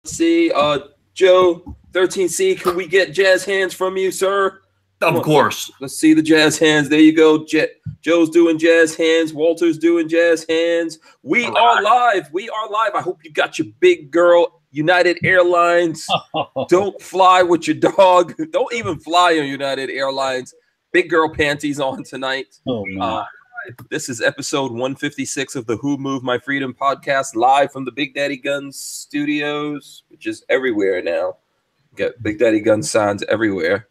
See, Joe, 13C, can we get jazz hands from you, sir? Of course. Let's see the jazz hands. There you go. Joe's doing jazz hands. Walter's doing jazz hands. We are live. We are live. I hope you got your big girl United Airlines. Don't fly with your dog. Don't even fly on United Airlines. Big girl panties on tonight. Oh, man. This is episode 156 of the Who Moved My Freedom podcast, live from the Big Daddy Guns studios, which is everywhere now. Got Big Daddy Guns signs everywhere.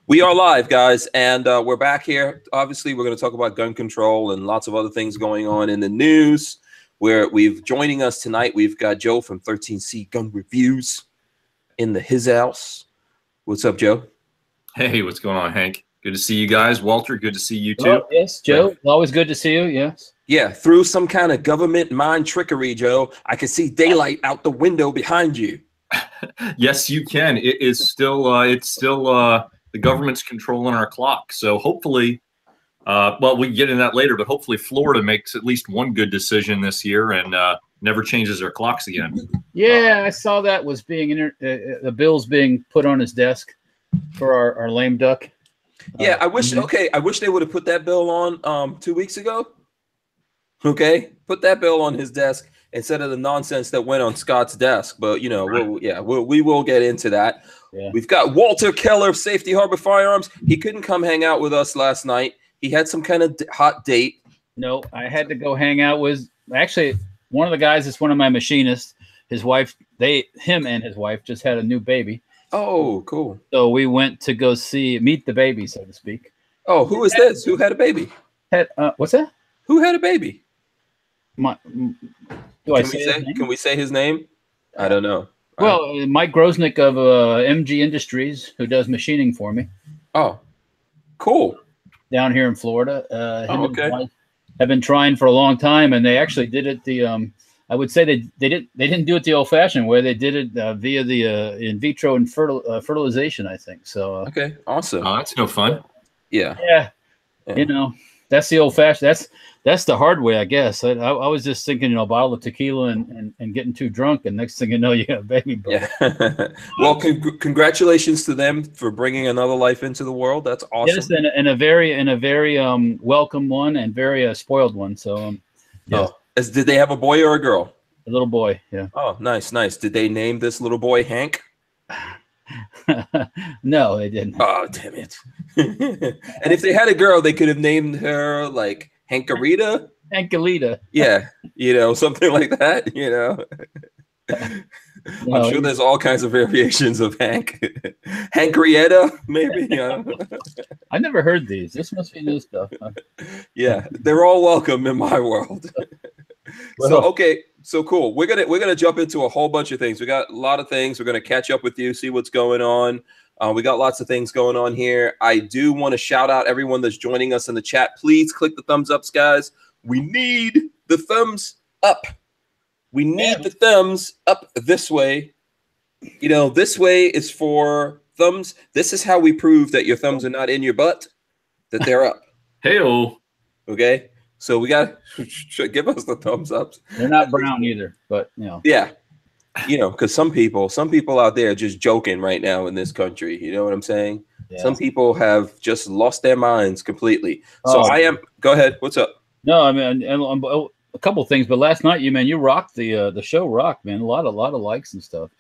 We are live, guys, and we're back here. Obviously, we're going to talk about gun control and lots of other things going on in the news. Where joining us tonight, we've got Joe from 13C Gun Reviews in his house. What's up, Joe? Hey, what's going on, Hank? Good to see you guys. Walter, good to see you too. Oh, yes, Joe. Always good to see you. Yes. Yeah, through some kind of government mind trickery, Joe, I can see daylight out the window behind you. Yes, you can. It is still the government's controlling our clock. So hopefully, well, we can get into that later, but hopefully Florida makes at least one good decision this year and never changes their clocks again. Yeah, I saw that was being the bills being put on his desk for our lame duck. Yeah, I wish. Okay, I wish they would have put that bill on 2 weeks ago. Okay, put that bill on his desk instead of the nonsense that went on Scott's desk. But you know, we will get into that. Yeah. We've got Walter Keller of Safety Harbor Firearms. He couldn't come hang out with us last night. He had some kind of hot date. No, I had to go hang out with actually one of the guys. That's one of my machinists. His wife, him and his wife just had a new baby. Oh, cool. So we went to go meet the baby, so to speak. Oh, who is this? Who had a baby? What's that? Who had a baby? Can we say his name? I don't know. Well, Mike Grosnick of MG Industries, who does machining for me. Oh, cool. Down here in Florida. Okay. Have been trying for a long time, and they actually did it I would say they didn't do it the old-fashioned way. They did it via the in vitro and fertilization, I think. So okay, awesome. Oh, that's no fun. Yeah. You know, that's the old-fashioned. That's the hard way, I guess. I was just thinking, a bottle of tequila and getting too drunk, and next thing you know, you got a baby. Yeah. Well, congratulations to them for bringing another life into the world. That's awesome. Yes, and a very welcome one and very spoiled one. So yeah. Oh. Did they have a boy or a girl? A little boy, yeah. Oh, nice. Did they name this little boy Hank? No, they didn't. Oh, damn it. And if they had a girl, they could have named her like Hankarita? Hankalita. Yeah, something like that, No, I'm sure there's all kinds of variations of Hank. Hankrietta, maybe. I never heard these. This must be new stuff. Huh? Yeah, they're all welcome in my world. So cool. We're gonna jump into a whole bunch of things. We got a lot of things. We're gonna catch up with you, see what's going on. We got lots of things going on here. I do want to shout out everyone that's joining us in the chat. Please click the thumbs ups, guys. We need the thumbs up. We need the thumbs up this way. This way is for thumbs. This is how we prove that your thumbs are not in your butt, that they're up. Hey-o. Okay? So we got to give us the thumbs ups. They're not brown either, but, Yeah. Because some people out there are just joking right now in this country. You know what I'm saying? Yeah. Some people have just lost their minds completely. So go ahead. What's up? No, I mean, a couple of things, but last night, you rocked the show. Rocked, man. A lot of likes and stuff.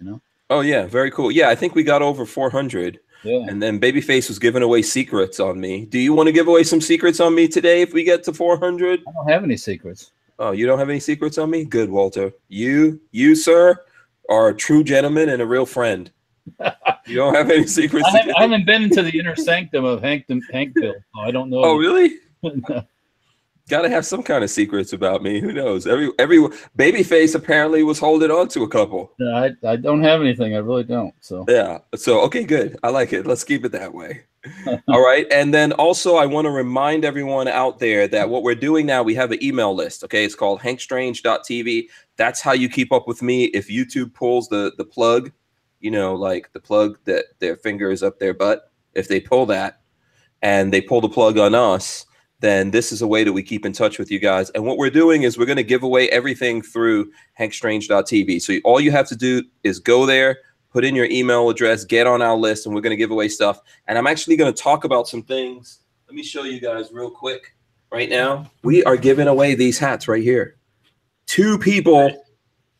Oh yeah, very cool. Yeah, I think we got over 400. Yeah. And then Babyface was giving away secrets on me. Do you want to give away some secrets on me today if we get to 400? I don't have any secrets. Oh, you don't have any secrets on me? Good, Walter. You, sir, are a true gentleman and a real friend. You don't have any secrets. I haven't been into the inner sanctum of Hankville. I don't know. Oh, really? Got to have some kind of secrets about me. Who knows? Every Babyface apparently was holding on to a couple. No, I don't have anything. I really don't. So yeah. So okay, good. I like it. Let's keep it that way. All right. And then also I want to remind everyone out there that what we're doing now, we have an email list. Okay. It's called hankstrange.tv. That's how you keep up with me. If YouTube pulls the plug, like the plug that their finger is up their butt, if they pull that and they pull the plug on us, then this is a way that we keep in touch with you guys. And what we're doing is we're going to give away everything through hankstrange.tv. So all you have to do is go there, put in your email address, get on our list, and we're going to give away stuff. And I'm actually going to talk about some things. Let me show you guys real quick. Right now, we are giving away these hats right here. 2 people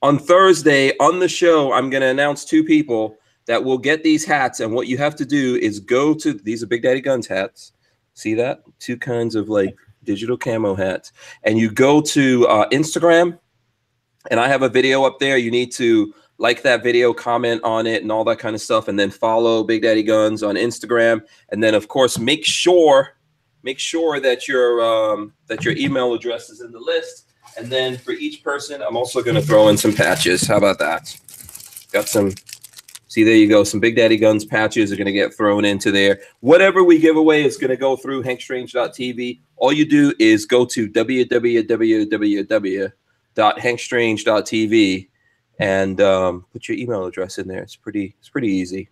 on Thursday on the show. I'm going to announce 2 people that will get these hats. And what you have to do is go to, these are Big Daddy Guns hats. See that? 2 kinds of like digital camo hats. And you go to Instagram, and I have a video up there. You need to like that video, comment on it, and all that kind of stuff. And then follow Big Daddy Guns on Instagram. And then, of course, make sure that your email address is in the list. And then for each person, I'm also going to throw in some patches. How about that? Got some. See, there you go. Some Big Daddy Guns patches are going to get thrown into there. Whatever we give away is going to go through hankstrange.tv. All you do is go to www.hankstrange.tv and put your email address in there. It's pretty easy.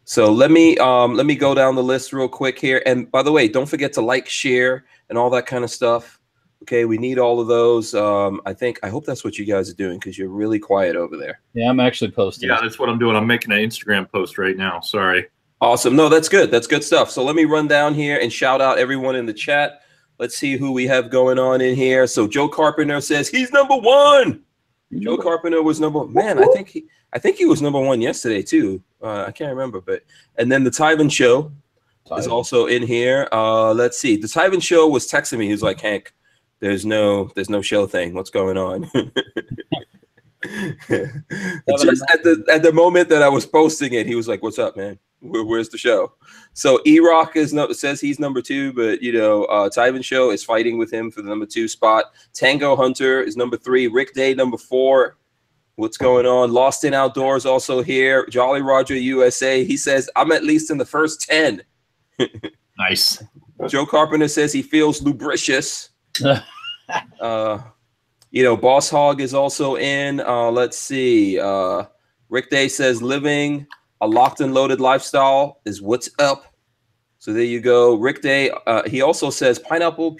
So let me go down the list real quick here. And by the way, don't forget to like, share, and all that kind of stuff. Okay, we need all of those. I hope that's what you guys are doing, because you're really quiet over there. Yeah, I'm actually posting. Yeah, that's what I'm doing. I'm making an Instagram post right now. Sorry. Awesome. No, that's good. That's good stuff. So let me run down here and shout out everyone in the chat. Let's see who we have going on in here. So Joe Carpenter says he's number 1. Joe Carpenter was number 1. Man, I think he was number 1 yesterday too. I can't remember, and then the Tyven Show is also in here. Let's see. The Tyven Show was texting me. He was like, Hank, there's no show thing. What's going on? Just at the moment that I was posting it, he was like, "What's up, man? Where's the show?" So E-Rock says he's number 2, but Tyven Show is fighting with him for the number 2 spot. Tango Hunter is number 3. Rick Day number 4. What's going on? Lost in Outdoors also here. Jolly Roger USA. He says I'm at least in the first 10. Nice. Joe Carpenter says he feels lubricious. Boss Hog is also in. Let's see. Rick Day says living a locked and loaded lifestyle is what's up. So there you go. Rick Day. He also says pineapple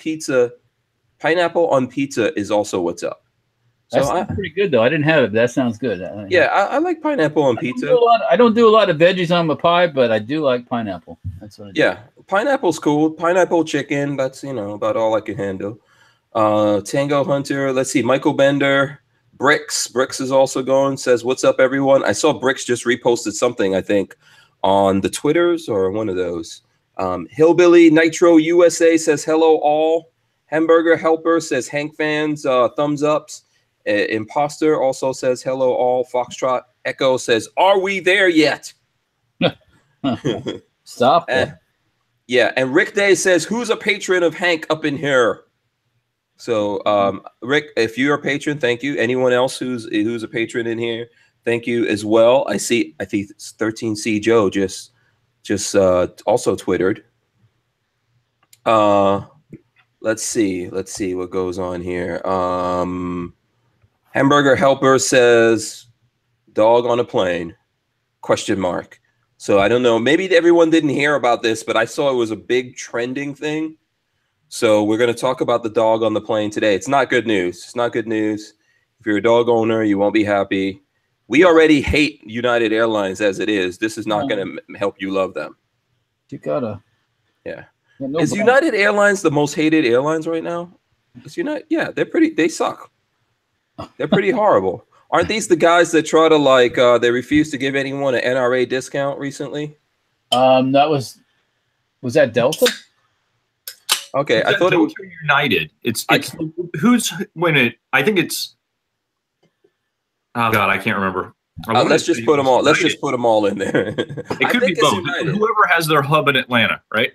on pizza is also what's up. So that's pretty good though. I didn't have it, but that sounds good. Yeah, I like pineapple on pizza. I don't do a lot of veggies on my pie, but I do like pineapple. That's what I do. Yeah, pineapple's cool. Pineapple chicken. That's about all I can handle. Tango Hunter. Let's see. Michael Bender. Bricks is also going. Says what's up, everyone. I saw Bricks just reposted something, I think, on the Twitters or one of those. Hillbilly Nitro USA says hello all. Hamburger Helper says Hank fans, thumbs ups. Imposter also says hello all. Foxtrot Echo says, are we there yet? Stop. Yeah, and Rick Day says, who's a patron of Hank up in here? So Rick, if you're a patron, thank you. Anyone else who's a patron in here, thank you as well. I think it's 13C Joe just also twittered. Let's see what goes on here. Hamburger Helper says dog on a plane, ? So I don't know. Maybe everyone didn't hear about this, but I saw it was a big trending thing. So we're going to talk about the dog on the plane today. It's not good news. It's not good news. If you're a dog owner, you won't be happy. We already hate United Airlines as it is. This is not going to help you love them. You gotta. Yeah. Is United Airlines the most hated airlines right now? Yeah, they suck. They're pretty horrible. Aren't these the guys that try to they refuse to give anyone an NRA discount recently? Was that Delta? Okay, I thought it was United. It's who's when it. I think it's. Oh God, I can't remember. Let's just put them all. Let's just put them all in there. It could be both. Whoever has their hub in Atlanta, right?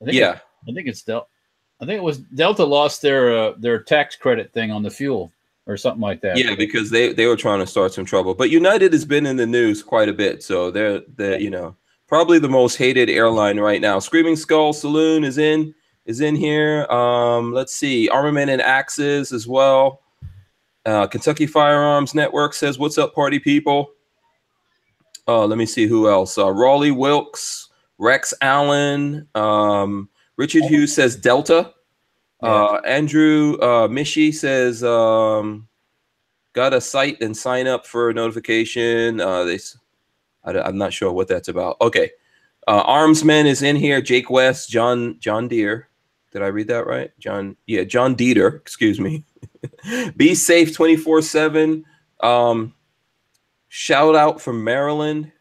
I think it's Delta. I think it was Delta lost their tax credit thing on the fuel or something like that. Yeah, because they were trying to start some trouble. But United has been in the news quite a bit, so they're probably the most hated airline right now. Screaming Skull Saloon is in here. Let's see, Armament and Axes as well. Kentucky Firearms Network says, "What's up, party people?" Let me see who else. Raleigh Wilkes, Rex Allen, Richard Hughes says Delta. Andrew Mishi says got a site and sign up for a notification. I'm not sure what that's about. Okay. Armsman is in here. Jake West, John Deere. Did I read that right? John Dieter, excuse me. Be safe 24/7. Shout out from Maryland.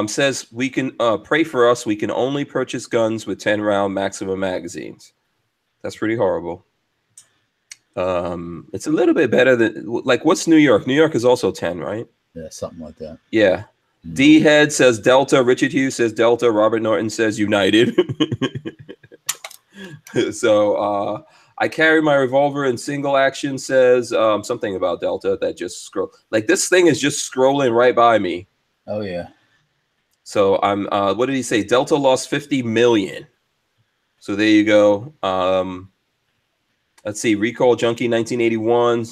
Says we can pray for us. We can only purchase guns with 10-round maximum magazines. That's pretty horrible. It's a little bit better than, like, what's New York? New York is also 10, right? Yeah, something like that. Yeah. D Head says Delta. Richard Hughes says Delta. Robert Norton says United. So I carry my revolver in single action says something about Delta that just scroll. Like, this thing is just scrolling right by me. Oh yeah. So I'm what did he say? Delta lost 50 million. So there you go. Let's see. Recall Junkie 1981.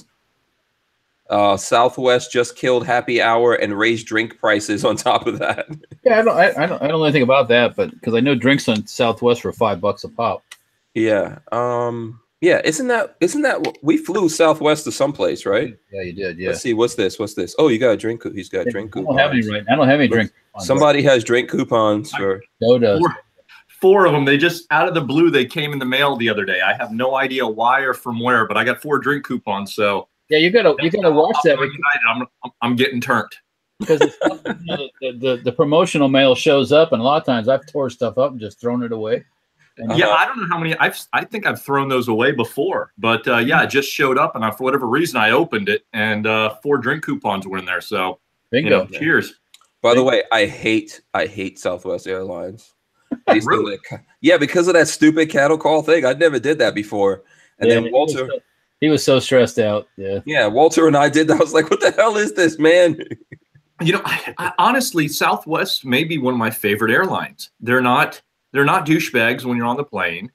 Southwest just killed Happy Hour and raised drink prices on top of that. Yeah, I don't know anything about that, but because I know drinks on Southwest for $5 a pop. Yeah. Yeah. Isn't that we flew Southwest to someplace, right? Yeah, you did. Yeah. Let's see. What's this? Oh, you got a drink. He's got drink coupons. I don't have any right now. I don't have any drink coupons. Somebody has drink coupons for. Joe does. Four of them. They just out of the blue. They came in the mail the other day. I have no idea why or from where, but I got 4 drink coupons. So yeah, you gotta watch that. I'm getting turned because the promotional mail shows up, and a lot of times I've tore stuff up and just thrown it away. Yeah, I don't know how many. I think I've thrown those away before, but yeah, it just showed up, and for whatever reason, I opened it, and 4 drink coupons were in there. So, bingo! Cheers. By the way, I hate Southwest Airlines. Really? Yeah, because of that stupid cattle call thing. I never did that before, and then Walter. He was so stressed out. Yeah. Yeah. Walter and I did that. I was like, what the hell is this, man? You know, I honestly, Southwest may be one of my favorite airlines. They're not douchebags when you're on the plane.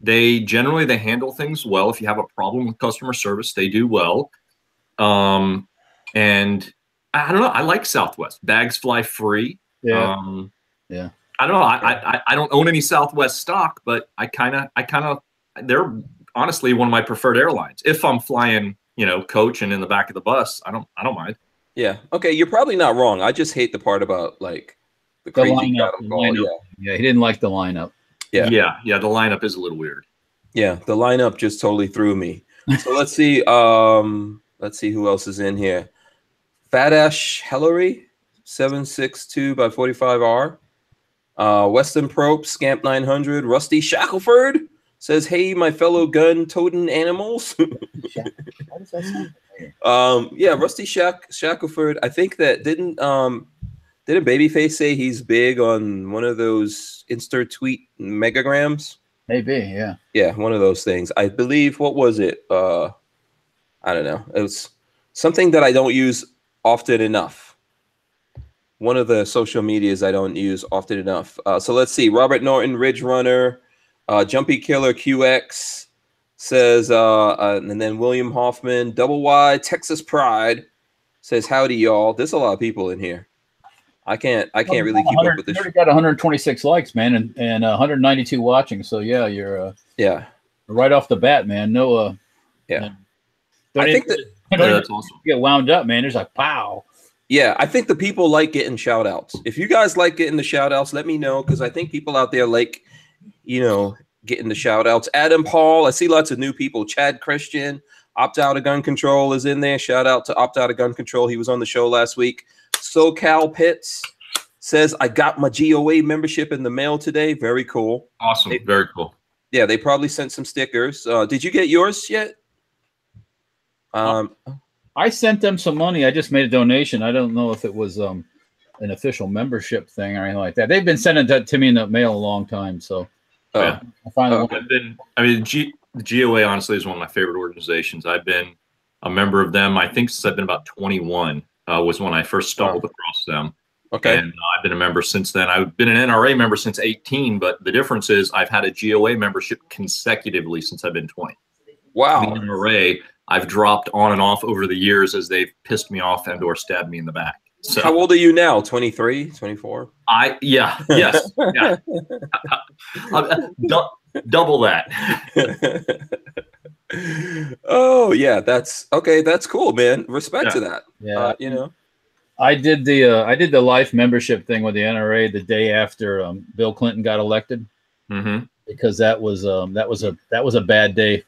They handle things well. If you have a problem with customer service, they do well. And I don't know. I like Southwest. Bags fly free. Yeah. Yeah. I don't know. I don't own any Southwest stock, but I kind of, they're honestly one of my preferred airlines. If I'm flying, coach and in the back of the bus, I don't mind. Yeah. Okay. You're probably not wrong. I just hate the part about like the crazy lineup. Yeah. He didn't like the lineup. Yeah. The lineup is a little weird. Yeah. The lineup just totally threw me. So let's see. Let's see who else is in here. Fat Ash Hillary 762x45R. Weston Probe, Scamp 900, Rusty Shackelford says, "Hey, my fellow gun-toting animals." How does that sound? Yeah, Rusty Shackelford. I think that didn't Babyface say he's big on one of those Insta tweet megagrams? Maybe, yeah. Yeah, one of those things. I believe. What was it? I don't know. It was something that I don't use often enough. One of the social medias I don't use often enough. So let's see. Robert Norton, Ridge Runner, Jumpy Killer QX says, and then William Hoffman, Double Y, Texas Pride says, "Howdy, y'all." There's a lot of people in here. I can't really keep up with this. You already got 126 likes, man, and 192 watching. So yeah, you're right off the bat, man. No, yeah. I think that's awesome. Get wound up, man. There's like pow. Yeah, I think the people like getting shout outs. If you guys like getting the shout outs, let me know, because I think people out there like, getting the shout outs. Adam Paul, I see lots of new people. Chad Christian, Opt Out of Gun Control is in there. Shout out to Opt Out of Gun Control. He was on the show last week. SoCal Pitts says, "I got my GOA membership in the mail today." Very cool. Awesome. Very cool. Yeah, they probably sent some stickers. Did you get yours yet? I sent them some money. I just made a donation. I don't know if it was an official membership thing or anything like that. They've been sending that to me in the mail a long time. So yeah. The GOA honestly is one of my favorite organizations. I've been a member of them, I think, since I've been about 21 was when I first stumbled across them. Okay. And I've been a member since then. I've been an NRA member since 18, but the difference is I've had a GOA membership consecutively since I've been 20. Wow. The NRA, I've dropped on and off over the years as they've pissed me off and or stabbed me in the back. So how old are you now? 23, 24? Yes. Yeah. Double that. Oh yeah, that's okay. That's cool, man. Respect to that. Yeah. You know, I did the life membership thing with the NRA the day after Bill Clinton got elected, because that was a bad day.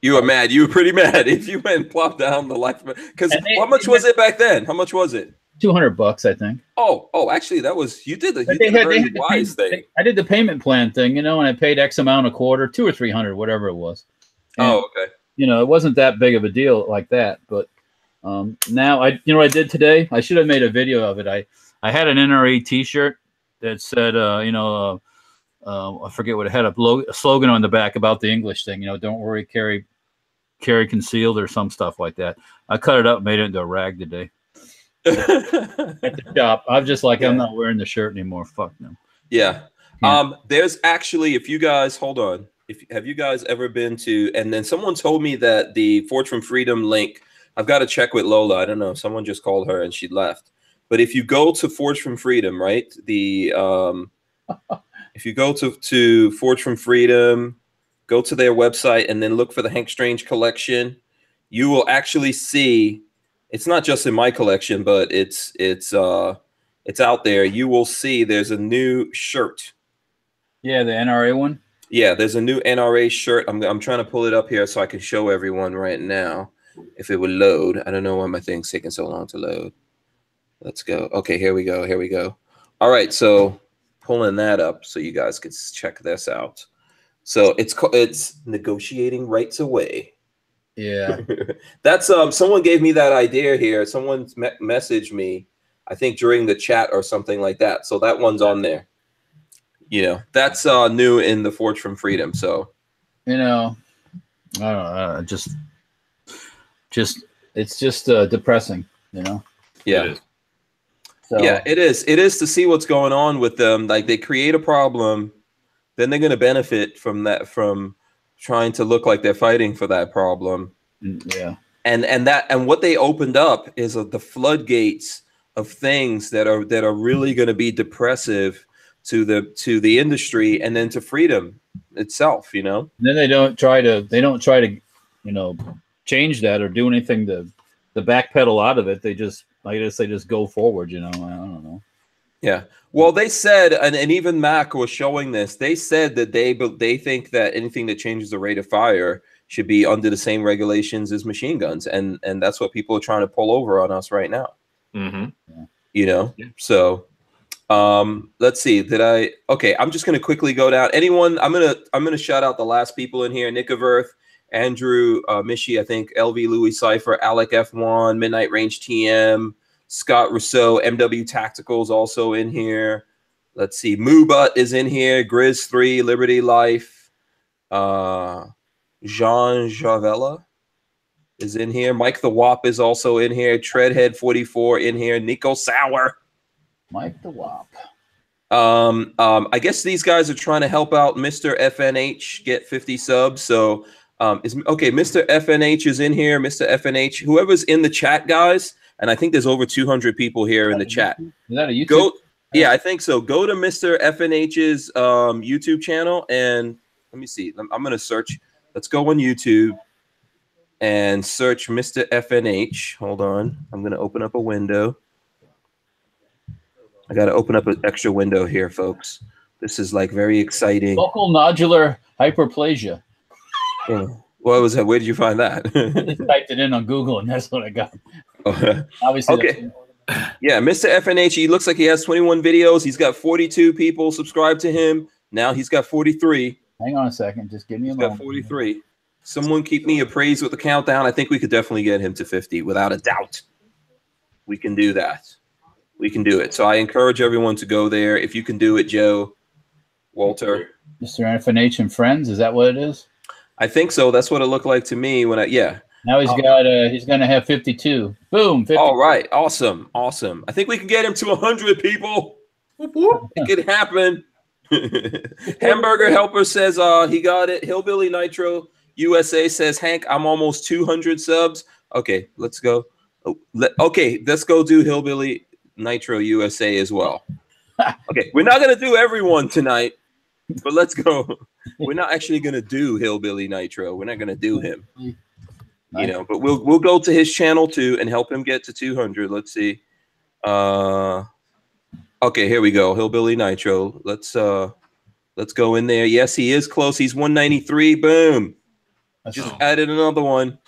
you were mad. You were pretty mad if you went and plopped down the life. Because how much was it back then? How much was it? $200, I think. Oh, actually, that was you did a very wise thing. I did the payment plan thing, and I paid X amount a quarter, $200 or $300, whatever it was. And, okay. It wasn't that big of a deal like that, but now I what I did today? I should have made a video of it. I had an NRA T-shirt that said, I forget what it had, a slogan on the back about the English thing. Don't worry, carry concealed or some stuff like that. I cut it up, and made it into a rag today. At the shop, I'm just like, I'm not wearing the shirt anymore. Fuck no. Yeah. There's actually, if you guys hold on, have you guys ever been to? And then someone told me that the Forge from Freedom link. I've got to check with Lola. I don't know. Someone just called her and she left. But if you go to Forge from Freedom, right? If you go to Forge from Freedom, go to their website and then look for the Hank Strange collection, you will actually see. It's not just in my collection, but it's out there. You will see there's a new shirt. Yeah, the NRA one. Yeah, there's a new NRA shirt. I'm trying to pull it up here so I can show everyone right now. If it would load, I don't know why my thing's taking so long to load. Let's go. Okay, here we go. Here we go. All right, so pulling that up so you guys can check this out. So it's negotiating rights away. Yeah. That's someone gave me that idea here. Someone messaged me, I think during the chat or something like that. So that one's on there. That's new in the Forge from Freedom. So I don't know, it's just depressing, Yeah. So, yeah, it is to see what's going on with them. Like, they create a problem, then they're going to benefit from that, from trying to look like they're fighting for that problem. Yeah. And what they opened up is the floodgates of things that are really going to be depressive to the industry and then to freedom itself, And then they don't try to change that or do anything to backpedal out of it. They just, they just go forward, I don't know. Yeah. Well, they said, and even Mac was showing this, they said that they think that anything that changes the rate of fire should be under the same regulations as machine guns. And that's what people are trying to pull over on us right now. Yeah. So let's see. Okay, I'm just going to quickly go down. Anyone, I'm going to shout out the last people in here. Nick Averth, Andrew Mishi, I think, LV Louis Cypher, Alec F1, Midnight Range TM, Scott Rousseau, MW Tacticals also in here. Let's see. Moobut is in here. Grizz3, Liberty Life. Jean Javella is in here. Mike the Wop is also in here. Treadhead 44 in here. Nico Sauer. Mike the Wop. I guess these guys are trying to help out Mr. FNH get 50 subs. So Mr. FNH is in here. Mr. FNH, whoever's in the chat, guys. And I think there's over 200 people here in the chat. Is that a YouTube? Yeah, I think so. Go to Mr. FNH's YouTube channel and let me see. I'm going to search. Let's go on YouTube and search Mr. FNH. Hold on. I'm going to open up a window. I got to open up an extra window here, folks. This is like very exciting. Focal nodular hyperplasia. Yeah. What was that? Where did you find that? I just typed it in on Google and that's what I got. Oh. Obviously. Okay. Yeah, Mr. FNH, he looks like he has 21 videos. He's got 42 people subscribed to him. Now he's got 43. Hang on a second. Just give me a moment. He's got 43. Someone keep me appraised with the countdown. I think we could definitely get him to 50 without a doubt. We can do that. We can do it. So I encourage everyone to go there. If you can do it, Joe, Walter. Mr. FNH and Friends, is that what it is? I think so. That's what it looked like to me when yeah. Now he's going to have 52. Boom. 50. All right. Awesome. Awesome. I think we can get him to 100 people. It could happen. Hamburger Helper says he got it. Hillbilly Nitro USA says, Hank, I'm almost 200 subs. Okay, let's go. Okay, let's go do Hillbilly Nitro USA as well. Okay, we're not gonna do everyone tonight, but let's go. We're not actually gonna do Hillbilly Nitro. We're not gonna do him. You know, but we'll go to his channel too and help him get to 200. Let's see. Okay, here we go. Hillbilly Nitro. Let's go in there. Yes, he is close. He's 193. Boom. Just added another one.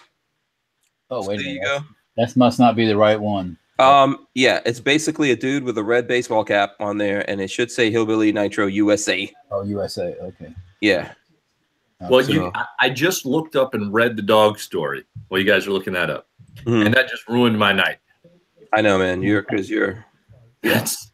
Oh, wait a minute. There you go. That must not be the right one. Yeah, it's basically a dude with a red baseball cap on there, and it should say Hillbilly Nitro USA. Oh, USA. Okay. Yeah. Well, I just looked up and read the dog story while you guys are looking that up, and that just ruined my night. I know, man. You're That's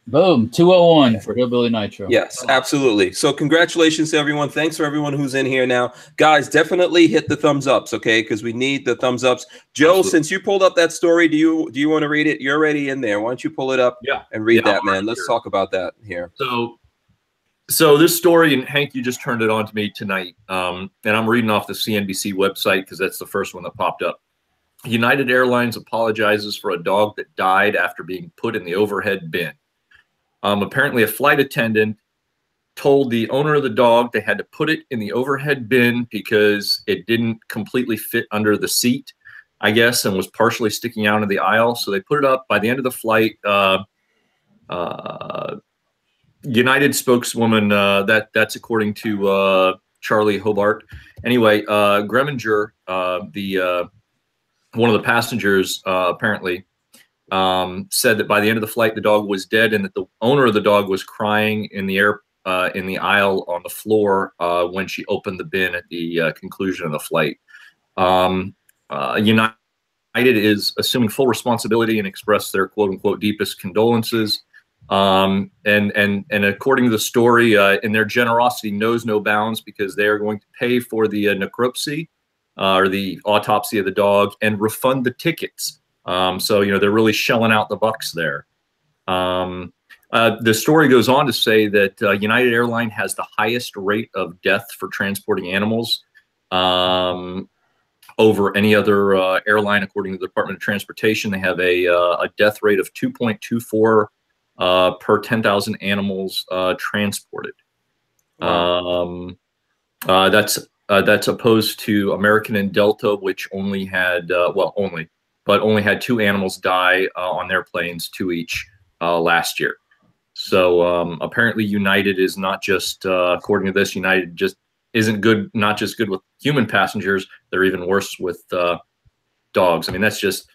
boom, 201 for Hillbilly Nitro. Yes, absolutely. So congratulations to everyone. Thanks for everyone who's in here now. Guys, definitely hit the thumbs ups, okay? Because we need the thumbs ups. Joe, absolutely. Since you pulled up that story, do you want to read it? You're already in there. Why don't you pull it up and read that, man? Let's talk about that here. So this story, and Hank, you just turned it on to me tonight, and I'm reading off the CNBC website because that's the first one that popped up. United Airlines apologizes for a dog that died after being put in the overhead bin. Apparently, a flight attendant told the owner of the dog they had to put it in the overhead bin because it didn't completely fit under the seat, I guess, and was partially sticking out of the aisle. So they put it up. By the end of the flight, United spokeswoman, that's according to Charlie Hobart. Anyway, Greminger, one of the passengers, apparently said that by the end of the flight, the dog was dead, and that the owner of the dog was crying in the aisle on the floor when she opened the bin at the conclusion of the flight. United is assuming full responsibility and expressed their quote unquote deepest condolences. And according to the story, in their generosity knows no bounds because they are going to pay for the necropsy or the autopsy of the dog and refund the tickets. So, you know, they're really shelling out the bucks there. The story goes on to say that United Airlines has the highest rate of death for transporting animals over any other airline, according to the Department of Transportation. They have a death rate of 2.24 per 10,000 animals transported. Wow. That's opposed to American and Delta, which only had only had 2 animals die on their planes, 2 each last year. So apparently United is not just, according to this, United just isn't good, not just good with human passengers, they're even worse with dogs. I mean, that's just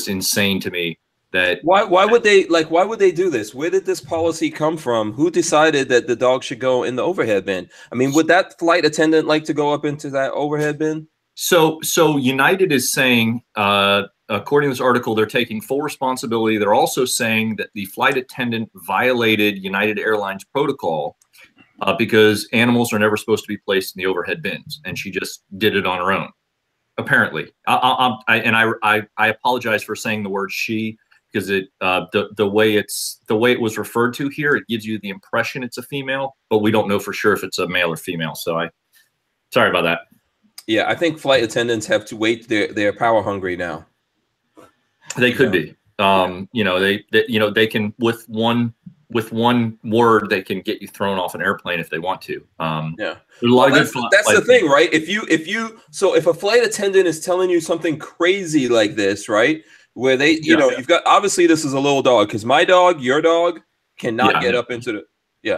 insane to me. That why would they do this? Where did this policy come from? Who decided that the dog should go in the overhead bin? I mean, would that flight attendant like to go up into that overhead bin? So United is saying, according to this article, they're taking full responsibility. They're also saying that the flight attendant violated United Airlines protocol because animals are never supposed to be placed in the overhead bins, and she just did it on her own. Apparently, I apologize for saying the word she, because the way it was referred to here, it gives you the impression it's a female, but we don't know for sure if it's a male or female. So sorry about that. Yeah, I think flight attendants have to wait. They're power hungry now. They could be. You know, they can with one word they can get you thrown off an airplane if they want to. Yeah, there's a lot of good. That's the thing, right? If a flight attendant is telling you something crazy like this, right? Where they, you've got, obviously this is a little dog, because my dog, your dog cannot get up into the,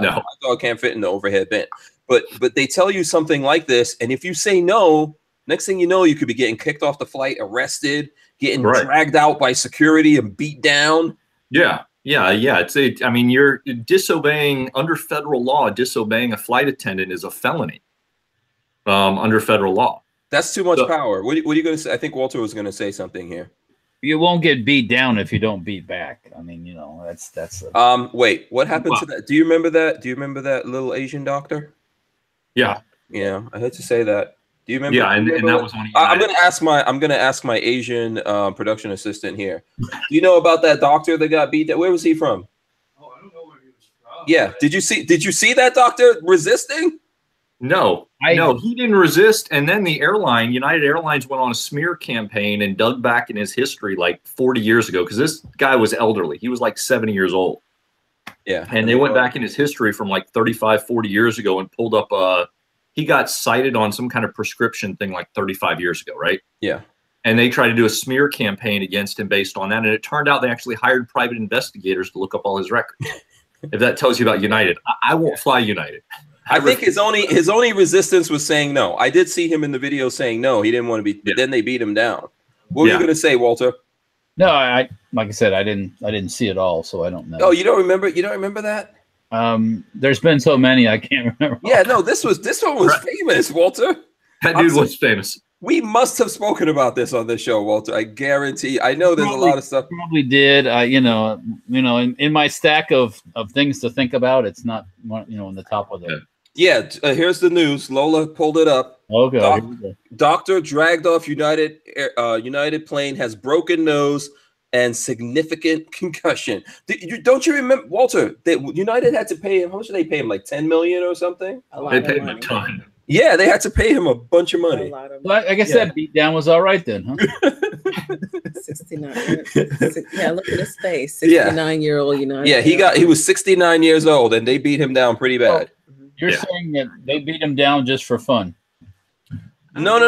my dog can't fit in the overhead bin. But they tell you something like this, and if you say no, next thing you know, you could be getting kicked off the flight, arrested, getting dragged out by security and beat down. Yeah. I mean, you're disobeying under federal law. Disobeying a flight attendant is a felony under federal law. That's too much power. What are you going to say? I think Walter was going to say something here. You won't get beat down if you don't beat back. I mean, that's. Wait, what happened to that? Do you remember that? Do you remember that little Asian doctor? Yeah. Yeah, I had to say that. Do you remember? Yeah, and that was one. I'm gonna ask my Asian production assistant here. Do you know about that doctor that got beat? Where was he from? Oh, I don't know where he was from. Yeah. Did you see that doctor resisting? No. No, he didn't resist. And then the airline, United Airlines, went on a smear campaign and dug back in his history like 40 years ago, because this guy was elderly. He was like 70 years old. Yeah. And they went back in his history from like 35, 40 years ago and pulled up he got cited on some kind of prescription thing like 35 years ago, right? Yeah. And they tried to do a smear campaign against him based on that. And it turned out they actually hired private investigators to look up all his records. If that tells you about United, I won't fly United. I think his only resistance was saying no. I did see him in the video saying no. He didn't want to be. But then they beat him down. What were you going to say, Walter? No, I like I said, I didn't see it all, so I don't know. Oh, you don't remember? You don't remember that? There's been so many, I can't remember. Yeah, no, this one was famous, Walter. That dude was famous. We must have spoken about this on this show, Walter. I guarantee. I know there's a lot of stuff. Probably did. In my stack of things to think about, it's not in the top of the. Yeah, here's the news. Lola pulled it up. Okay. Doctor dragged off United plane, has broken nose and significant concussion. Don't you remember, Walter? That United had to pay him. How much did they pay him? Like $10 million or something? They paid him a ton. Yeah, they had to pay him a bunch of money. Well, I guess that beatdown was all right then, huh? 69. Yeah, look at his face. 69-year-old United. Yeah, he was 69 years old, and they beat him down pretty bad. You're saying that they beat him down just for fun? No.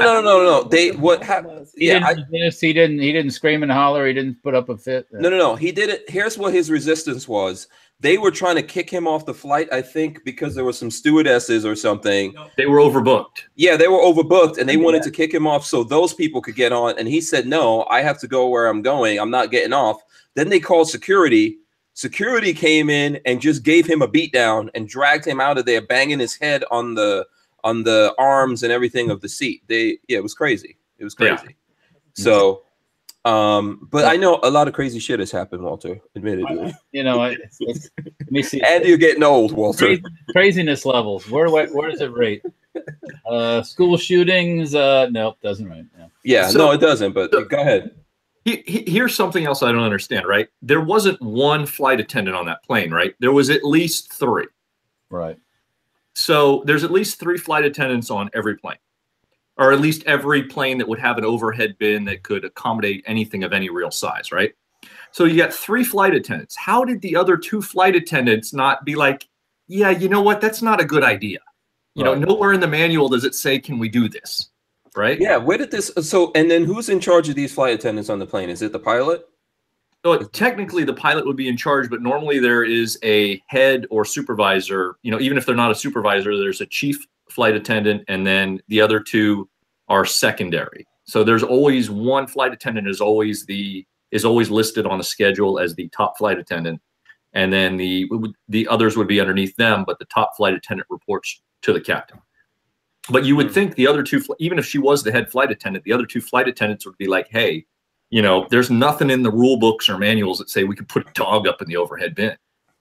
What happened? He didn't scream and holler. He didn't put up a fit. No. He did it. Here's what his resistance was. They were trying to kick him off the flight, I think, because there were some stewardesses or something. They were overbooked. Yeah, they were overbooked, and they wanted to kick him off so those people could get on. And he said, no, I have to go where I'm going. I'm not getting off. Then they called security. Security came in and just gave him a beatdown and dragged him out of there, banging his head on the arms and everything of the seat. It was crazy. It was crazy. Yeah. So, but I know a lot of crazy shit has happened, Walter, admittedly. Let me see. And you're getting old, Walter. Craziness levels. Where does it rate? School shootings? Nope, doesn't rate. Yeah, no, it doesn't, but go ahead. Here's something else I don't understand, right? There wasn't one flight attendant on that plane, right? There was at least 3. Right. So there's at least 3 flight attendants on every plane, or at least every plane that would have an overhead bin that could accommodate anything of any real size, right? So you got 3 flight attendants. How did the other 2 flight attendants not be like, yeah, you know what? That's not a good idea. Nowhere in the manual does it say, can we do this? Right? Yeah. Where did this? So, and then who's in charge of these flight attendants on the plane? Is it the pilot? So technically the pilot would be in charge, but normally there is a head or supervisor. Even if they're not a supervisor, there's a chief flight attendant, and then the other 2 are secondary. So there's always one flight attendant is always listed on the schedule as the top flight attendant, and then the others would be underneath them, but the top flight attendant reports to the captain. But you would think the other 2, even if she was the head flight attendant, the other 2 flight attendants would be like, hey, there's nothing in the rule books or manuals that say we could put a dog up in the overhead bin.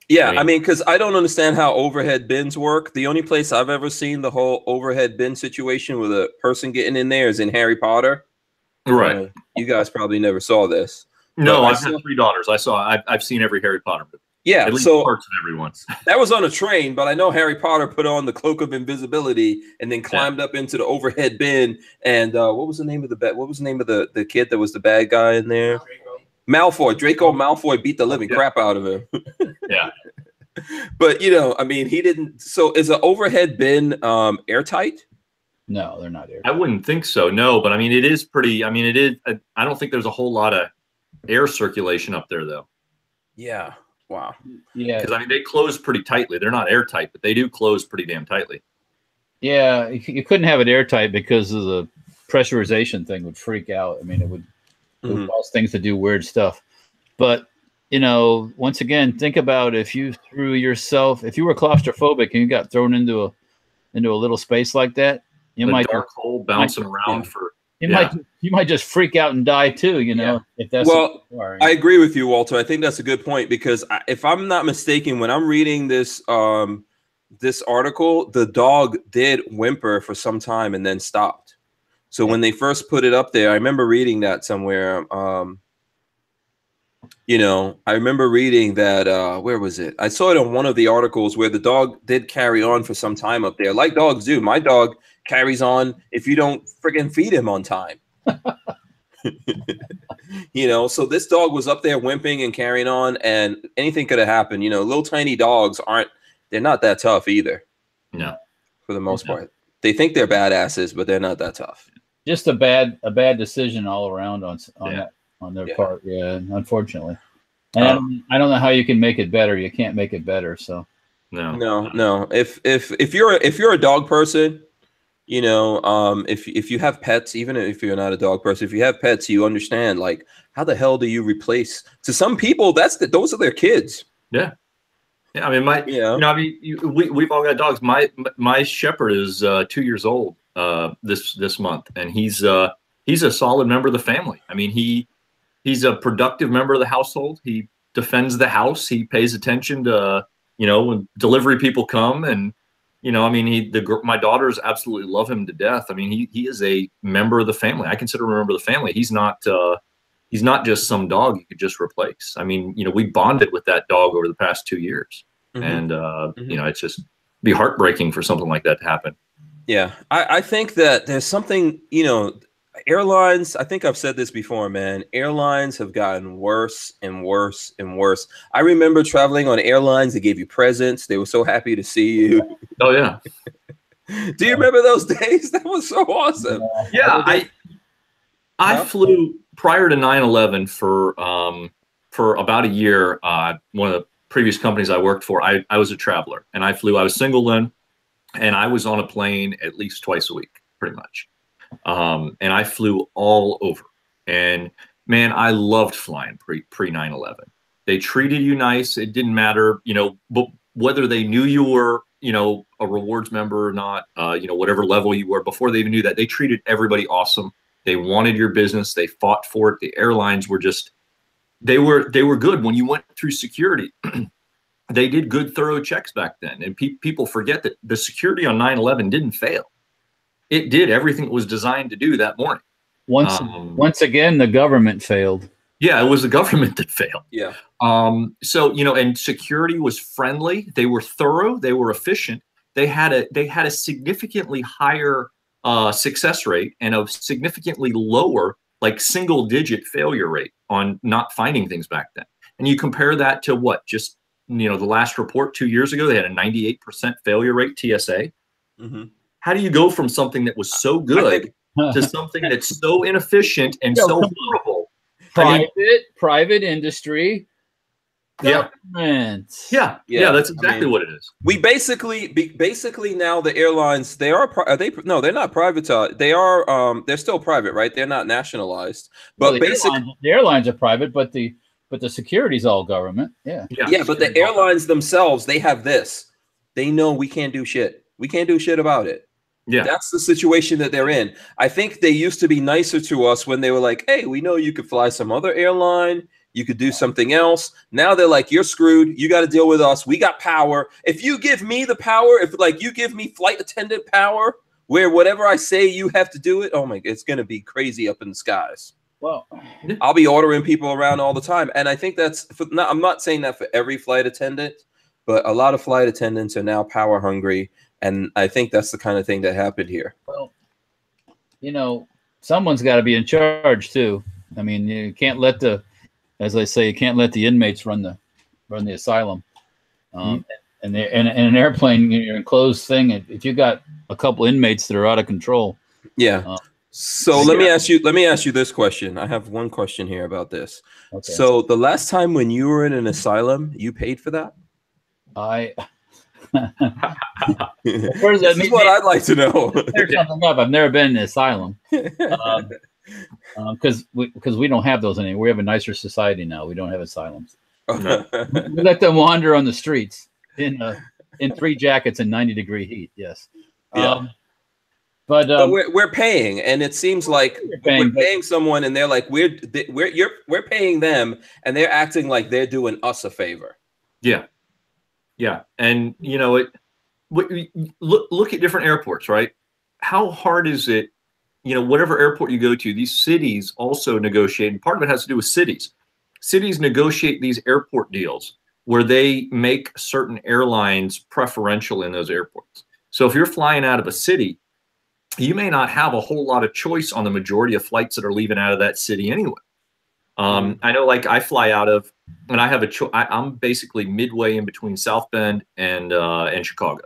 Yeah, I mean, because I don't understand how overhead bins work. The only place I've ever seen the whole overhead bin situation with a person getting in there is in Harry Potter. Right. You guys probably never saw this. No, I've had 3 daughters. I've seen every Harry Potter movie. Yeah, at least parts of everyone. That was on a train, but I know Harry Potter put on the cloak of invisibility and then climbed up into the overhead bin. And what was the name of the kid that was the bad guy in there? Draco Malfoy beat the living crap out of him. Yeah. But I mean, he didn't. So is an overhead bin airtight? No, they're not airtight. I wouldn't think so. No, but I mean, it is pretty. I mean, it is. I don't think there's a whole lot of air circulation up there, though. Yeah. Wow. Yeah. Because I mean, they close pretty tightly. They're not airtight, but they do close pretty damn tightly. Yeah, you couldn't have it airtight because of the pressurization thing would freak out. I mean, it would cause things to do weird stuff. But once again, think about if you were claustrophobic and you got thrown into a little space like that, you might dark hole bouncing around for. You might just freak out and die too, if that's I agree with you, Walter. I think that's a good point because if I'm not mistaken, when I'm reading this this article, the dog did whimper for some time and then stopped. So when they first put it up there, I remember reading that somewhere. I remember reading that where was it? I saw it on one of the articles where the dog did carry on for some time up there, like dogs do. My dog carries on if you don't friggin' feed him on time. You know, so this dog was up there whimping and carrying on, and anything could have happened. You know, little tiny dogs they're not that tough either. No, for the most part. They think they're badasses, but they're not that tough. Just a bad decision all around on their part. Yeah, unfortunately. And I don't know how you can make it better. You can't make it better. So no. If you're a dog person, you know, if you have pets, even if you're not a dog person, if you have pets, you understand, like, how the hell do you replace? To some people, those are their kids. Yeah. Yeah, I mean, we've all got dogs. My shepherd is 2 years old this month, and he's a solid member of the family. I mean, he's a productive member of the household. He defends the house. He pays attention to, you know, when delivery people come, and, you know, I mean, my daughters absolutely love him to death. I mean, he is a member of the family. I consider him a member of the family. He's not just some dog you could just replace. I mean, you know, we bonded with that dog over the past 2 years. And, you know, it's just be heartbreaking for something like that to happen. Yeah. I think that there's something, you know, airlines, I think I've said this before, man, airlines have gotten worse and worse and worse. I remember traveling on airlines. They gave you presents. They were so happy to see you. Oh, yeah. Do you remember those days? That was so awesome. Yeah. I flew prior to 9/11 for about a year. One of the previous companies I worked for, I was a traveler, and I was single then, and I was on a plane at least twice a week, pretty much. And I flew all over, and man, I loved flying pre 9/11. They treated you nice. It didn't matter, you know, but whether they knew you were, you know, a rewards member or not, you know, whatever level you were, before they even knew that, they treated everybody awesome. They wanted your business. They fought for it. The airlines were just, they were good. When you went through security, they did good, thorough checks back then. And people forget that the security on 9/11 didn't fail. It did everything it was designed to do that morning. Once again, the government failed. Yeah, it was the government that failed. Yeah. So, you know, and security was friendly. They were thorough. They were efficient. They had a significantly higher success rate and a significantly lower, like, single-digit failure rate on not finding things back then. And you compare that to what? Just, you know, the last report 2 years ago, they had a 98% failure rate, TSA. Mm-hmm. How do you go from something that was so good to something that's so inefficient and so horrible? Private industry. Government. Yeah, that's exactly what it is. We basically now the airlines, they're not privatized. They're still private, right? They're not nationalized. But the airlines are private, but the security's all government. Yeah, but the airlines themselves, they have this. They know we can't do shit. We can't do shit about it. Yeah, that's the situation that they're in. I think they used to be nicer to us when they were like, hey, we know you could fly some other airline. You could do something else. Now they're like, you're screwed. You got to deal with us. We got power. If you give me the power, if like you give me flight attendant power, where whatever I say, you have to do it. Oh my God, it's going to be crazy up in the skies. Well, I'll be ordering people around all the time. And I think I'm not saying that for every flight attendant, but a lot of flight attendants are now power hungry. And I think that's the kind of thing that happened here. Well, you know, someone's got to be in charge too. I mean, you can't let as I say, you can't let the inmates run the asylum. And an airplane, you're an enclosed thing. If you got a couple inmates that are out of control. Yeah. So let me ask you this question. I have one question here about this. Okay. So the last time when you were in an asylum, you paid for that? This is what I'd like to know. There's something up. I've never been in an asylum because we don't have those anymore. We have a nicer society now. We don't have asylums. We let them wander on the streets in 3 jackets and 90-degree heat. Yes. Yeah. But we're paying, and it seems like we're paying someone, and they're like we're paying them, and they're acting like they're doing us a favor. Yeah. Yeah, and you know, look at different airports, right? How hard is it? You know, whatever airport you go to, these cities also negotiate, and part of it has to do with cities. Cities negotiate these airport deals where they make certain airlines preferential in those airports. So if you're flying out of a city, you may not have a whole lot of choice on the majority of flights that are leaving out of that city anyway. I know, like, I fly out of, and I have I'm basically midway in between South Bend and Chicago.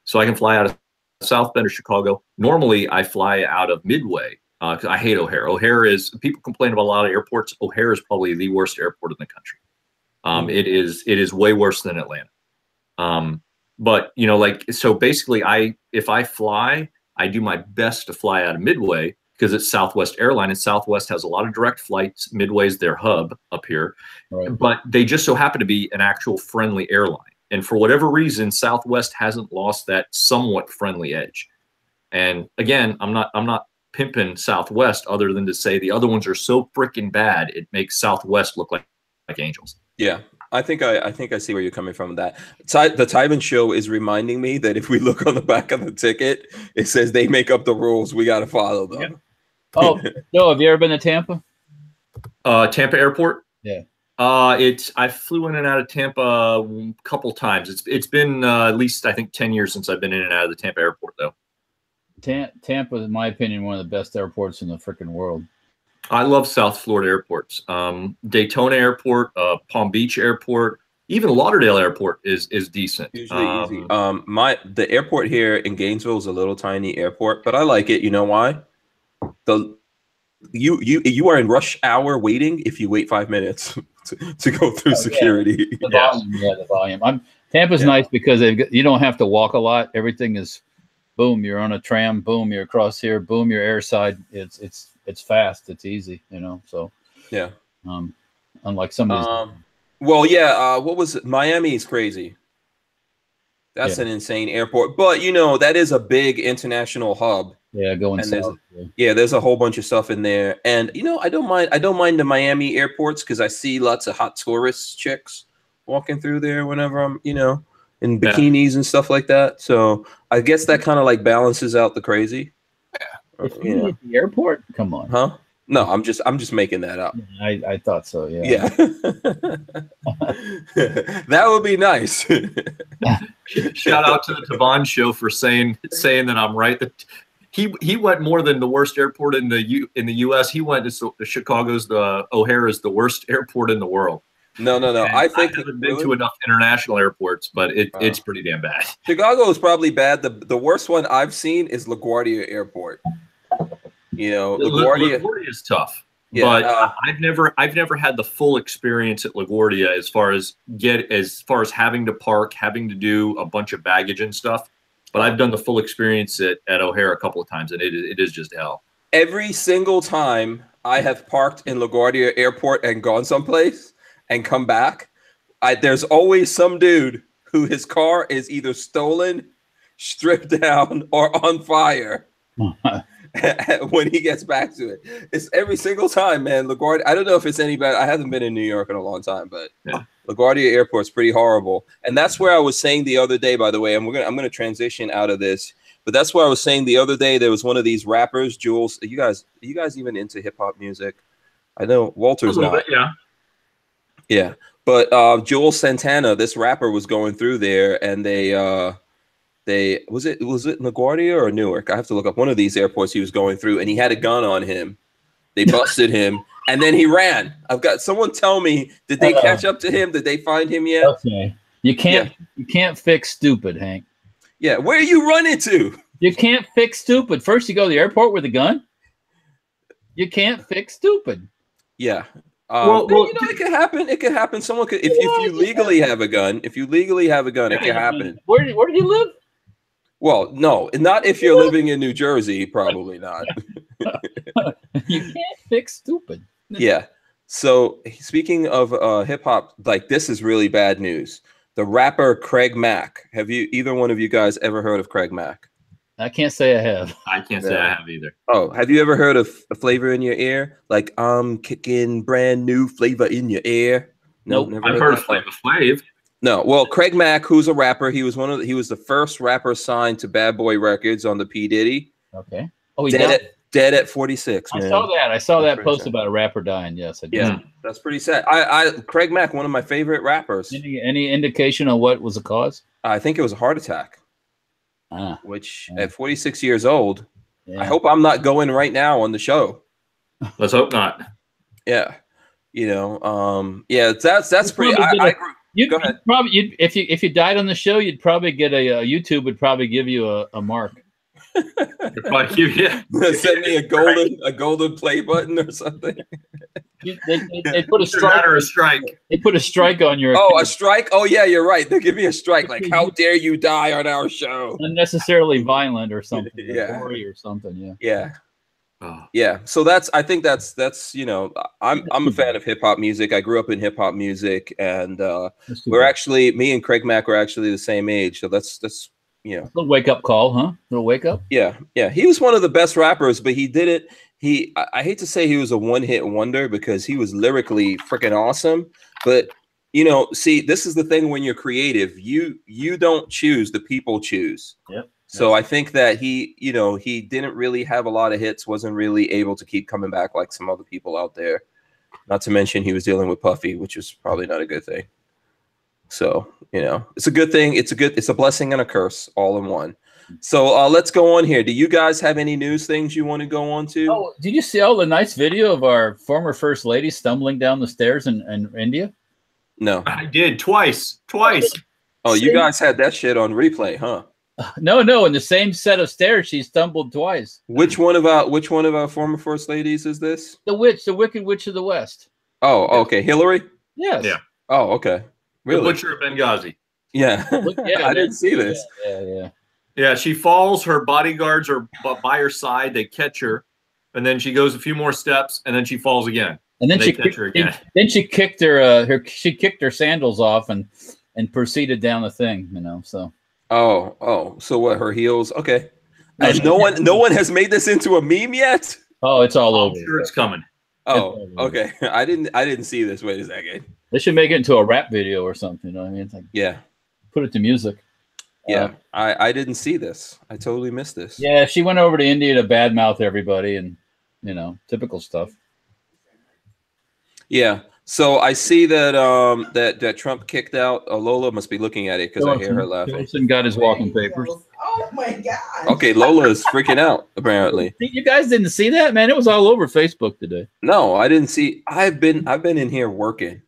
So I can fly out of South Bend or Chicago. Normally, I fly out of Midway because I hate O'Hare. O'Hare is, people complain about a lot of airports. O'Hare is probably the worst airport in the country. It is way worse than Atlanta. But, you know, like, so basically if I fly, I do my best to fly out of Midway because it's Southwest Airline, and Southwest has a lot of direct flights. Midway's their hub up here, but they just so happen to be an actual friendly airline. And for whatever reason, Southwest hasn't lost that somewhat friendly edge. And again, I'm not pimping Southwest other than to say the other ones are so freaking bad, it makes Southwest look like angels. Yeah. I think I see where you're coming from with that. The Tybin Show is reminding me that if we look on the back of the ticket, it says they make up the rules. We got to follow them. Yeah. Oh, no. Have you ever been to Tampa? Tampa Airport? Yeah. I flew in and out of Tampa a couple times. It's been at least, I think, 10 years since I've been in and out of the Tampa Airport, though. Tampa is, in my opinion, one of the best airports in the freaking world. I love South Florida airports. Daytona Airport, Palm Beach Airport, even Lauderdale Airport is decent. Usually easy. The airport here in Gainesville is a little tiny airport, but I like it. You know why? You are in rush hour waiting if you wait 5 minutes to go through security. The volume, the volume. Tampa's nice because you don't have to walk a lot. Everything is boom. You're on a tram. Boom. You're across here. Boom. You're airside. It's fast. It's easy. You know. So yeah. Unlike some of these. Well, yeah. What was it? Miami is crazy. That's an insane airport, but you know that is a big international hub. Yeah, going south. There's a whole bunch of stuff in there, and you know I don't mind the Miami airports because I see lots of hot tourist chicks walking through there whenever I'm in bikinis and stuff like that. So I guess that kind of like balances out the crazy. Yeah. If you at the airport, come on. Huh? No, I'm just making that up. I thought so. Yeah. Yeah. That would be nice. Shout out to the Tavon Show for saying that I'm right. That he went more than the worst airport in the U.S. He went to Chicago's O'Hare is the worst airport in the world. No. I think I haven't been to enough international airports, but it's pretty damn bad. Chicago is probably bad. The worst one I've seen is LaGuardia Airport. You know, LaGuardia is tough, but I've never had the full experience at LaGuardia as far as having to park, having to do a bunch of baggage and stuff. But I've done the full experience at O'Hare a couple of times, and it is just hell. Every single time I have parked in LaGuardia Airport and gone someplace and come back, there's always some dude who his car is either stolen, stripped down, or on fire. When he gets back to it, it's every single time, man. LaGuardia, I don't know if it's any better. I haven't been in New York in a long time, but LaGuardia Airport's pretty horrible. And that's where I was saying the other day, by the way, I'm gonna transition out of this, but that's where I was saying the other day there was one of these rappers, Jules. Are you guys even into hip hop music? I know Walter's not. Bit, yeah. But Jules Santana, this rapper, was going through there, and was it LaGuardia or Newark? I have to look up one of these airports he was going through, and he had a gun on him. They busted him, and then he ran. I've got someone tell me, did they catch up to him? Did they find him yet? Okay. You can't fix stupid, Hank. Yeah, where are you running to? You can't fix stupid. First, you go to the airport with a gun. You can't fix stupid. Yeah. Well, you know, it could happen. It could happen. Someone could, if you legally have a gun. If you legally have a gun, it can happen. Where do you live? Well, no, not if you're living in New Jersey. Probably not. You can't fix stupid. Yeah. So speaking of hip hop, like this is really bad news. The rapper Craig Mack. Have either one of you guys ever heard of Craig Mack? I can't say I have. I can't say I have either. Oh, have you ever heard of a flavor in your ear? Like I'm kicking brand new flavor in your ear. Nope. Never I've heard of Flavor Flav. No. Well, Craig Mack, who's a rapper, he was the first rapper signed to Bad Boy Records on the P. Diddy. Okay. Oh, dead at 46. Man. I saw that post about a rapper dying. Yes, I did. Yeah, that's pretty sad. Craig Mack, one of my favorite rappers. Any indication on what was the cause? I think it was a heart attack. Which at 46 years old, Yeah. I hope I'm not going right now on the show. Let's hope not. Yeah. You know, yeah, that's pretty. I agree. Go ahead. If you died on the show, you'd probably get YouTube would probably give you a mark. Send me a golden play button or something. They put a strike. They put a strike on your. Oh, a strike. Oh yeah, you're right. They give me a strike. Like, how dare you die on our show? Unnecessarily violent or something. Yeah. Or something. Yeah. Yeah. Oh. Yeah. So I think that's you know, I'm a fan of hip hop music. I grew up in hip hop music, and we're actually, me and Craig Mack were actually the same age. So that's you know, a little wake up call, huh? A little wake up. Yeah. Yeah. He was one of the best rappers, but he did it. I hate to say he was a one-hit wonder because he was lyrically freaking awesome. But you know, see, this is the thing when you're creative, you don't choose, the people choose. Yep. So I think that he didn't really have a lot of hits, wasn't really able to keep coming back like some other people out there. Not to mention he was dealing with Puffy, which was probably not a good thing. So, you know, it's a good thing. It's a blessing and a curse all in one. So let's go on here. Do you guys have any news things you want to go on to? Oh, did you see the nice video of our former first lady stumbling down the stairs in India? No. I did twice. Oh, you guys had that shit on replay, huh? No. In the same set of stairs, she stumbled twice. Which one of our former first ladies is this? The Wicked Witch of the West. Oh, okay. Hillary? Yes. Yeah. Oh, okay. Really? The Butcher of Benghazi. Yeah. I didn't see this. Yeah, she falls. Her bodyguards are by her side. They catch her, and then she goes a few more steps, and then she falls again. And then she catch her again. Then she kicked her sandals off and proceeded down the thing. You know, so. Oh. So what? Her heels? Okay. No one has made this into a meme yet. Oh, it's all over. I'm sure it's coming. Oh, okay. I didn't see this. Wait a second. They should make it into a rap video or something. You know what I mean? It's like, yeah. Put it to music. Yeah, I didn't see this. I totally missed this. Yeah, she went over to India to badmouth everybody, and you know, typical stuff. Yeah. So I see that that Trump kicked out. Lola must be looking at it because I hear her laughing. Tillerson got his walking papers. Oh my God. Okay, Lola is freaking out apparently. You guys didn't see that, man? It was all over Facebook today. No, I didn't see. I've been in here working.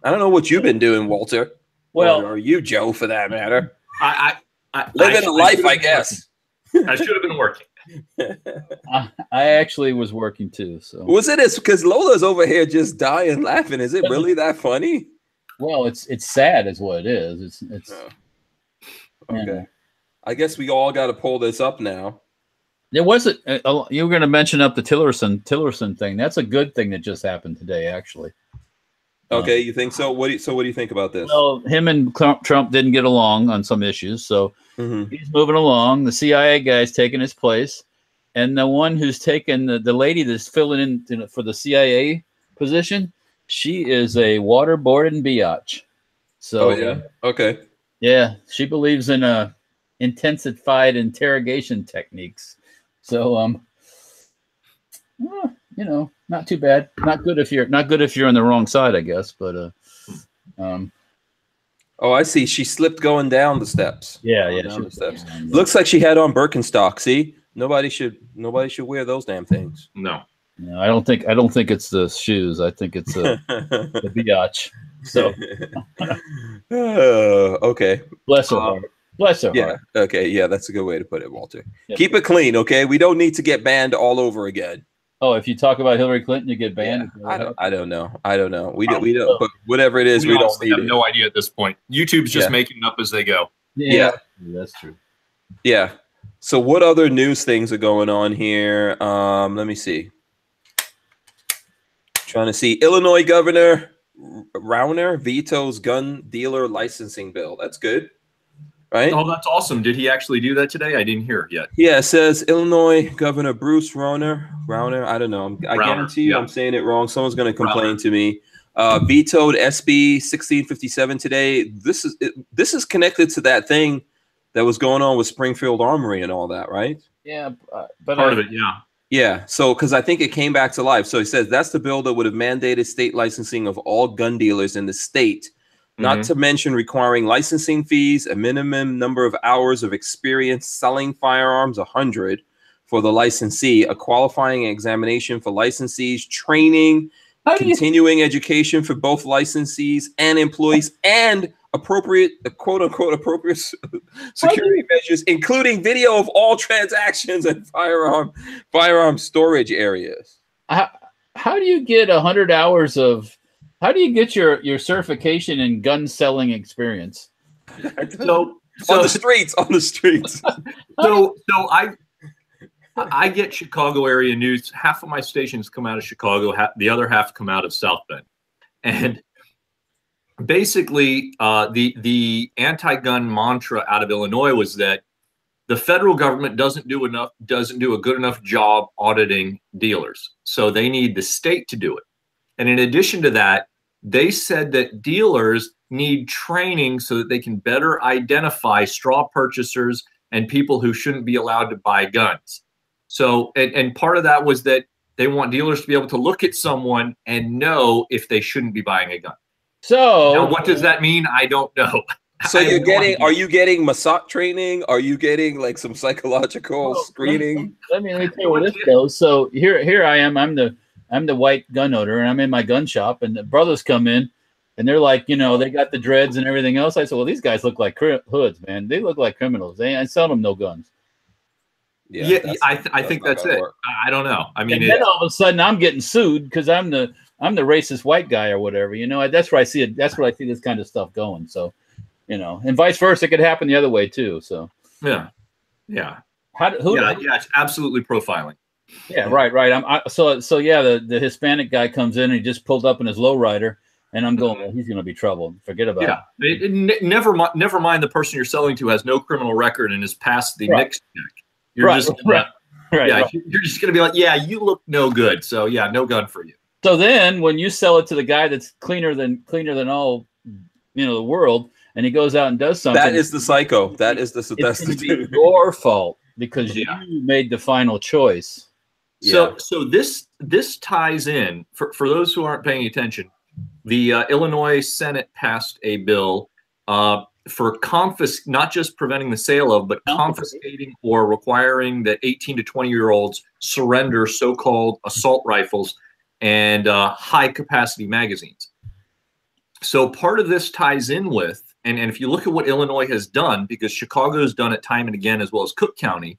I don't know what you've been doing, Walter. Well, or you, Joe, for that matter. I living a life, I guess. I should have been working. I actually was working too. So was it? Because Lola's over here just dying laughing. Is it really that funny? Well, it's sad, is what it is. It's okay. Yeah. I guess we all got to pull this up now. There wasn't. You were going to mention up the Tillerson thing. That's a good thing that just happened today, actually. Okay, you think so? What do you think about this? Well, him and Trump didn't get along on some issues, so he's moving along. The CIA guy's taking his place, and the one who's taken the lady that's filling in for the CIA position, she is a waterboarding biatch. So, okay, yeah, she believes in intensified interrogation techniques. So, you know, not too bad. Not good if you're on the wrong side, I guess. But oh, I see. She slipped going down the steps. Yeah. Down the steps. Looks like she had on Birkenstock. See, nobody should wear those damn things. No, I don't think it's the shoes. I think it's the biatch. So, okay. Bless her heart. Bless her heart. Okay. Yeah, that's a good way to put it, Walter. Yep. Keep it clean, okay? We don't need to get banned all over again. Oh, if you talk about Hillary Clinton, you get banned. Yeah, I don't know. We don't. But whatever it is, we don't need have no idea at this point. YouTube's just making it up as they go. Yeah, that's true. Yeah. So what other news things are going on here? Let me see. Trying to see. Illinois Governor Rauner vetoes gun dealer licensing bill. That's good. Right? Oh, that's awesome. Did he actually do that today? I didn't hear it yet. Yeah, it says Illinois Governor Bruce Rauner, I don't know. I guarantee you I'm saying it wrong. Someone's going to complain to me. Vetoed SB 1657 today. This is connected to that thing that was going on with Springfield Armory and all that, right? Yeah, but part of it, yeah. Yeah, so because I think it came back to life. So he says that's the bill that would have mandated state licensing of all gun dealers in the state. Not to mention requiring licensing fees, a minimum number of hours of experience selling firearms, 100, for the licensee, a qualifying examination for licensees, training, continuing education for both licensees and employees, and appropriate, quote unquote, appropriate security measures, including video of all transactions and firearm storage areas. How do you get 100 hours of, how do you get your certification in gun selling experience? So on the streets. So I get Chicago area news. Half of my stations come out of Chicago. The other half come out of South Bend. And basically, the anti-gun mantra out of Illinois was that the federal government doesn't do a good enough job auditing dealers. So they need the state to do it. And in addition to that, they said that dealers need training so that they can better identify straw purchasers and people who shouldn't be allowed to buy guns. So, and part of that was that they want dealers to be able to look at someone and know if they shouldn't be buying a gun. So now, what does that mean? I don't know. So are you getting Masat training? Are you getting like some psychological screening? Let me tell you where this goes. So here I am. I'm the white gun owner, and I'm in my gun shop, and the brothers come in, and they're like, you know, they got the dreads and everything else. I said, well, these guys look like hoods, man. They look like criminals. I sell them no guns. Yeah, I think that's it. I don't know. I mean, and then all of a sudden I'm getting sued because I'm the racist white guy or whatever. You know, that's where I see it. That's where I see this kind of stuff going. So, you know, and vice versa, it could happen the other way too. So yeah. It's absolutely profiling. Yeah, right. So yeah, the Hispanic guy comes in and he just pulled up in his lowrider, and I'm going, well, he's going to be trouble. Forget about it. Never mind. The person you're selling to has no criminal record and is past the mixed check. You're just you're just going to be like, yeah, you look no good. So yeah, no gun for you. So then when you sell it to the guy that's cleaner than all, you know, the world, and he goes out and does something, that is the psycho. That's your fault because you made the final choice. So this ties in for those who aren't paying attention. The Illinois Senate passed a bill for not just preventing the sale of, but confiscating or requiring that 18 to 20-year-olds surrender so-called assault rifles and high-capacity magazines. So part of this ties in with, and if you look at what Illinois has done, because Chicago has done it time and again, as well as Cook County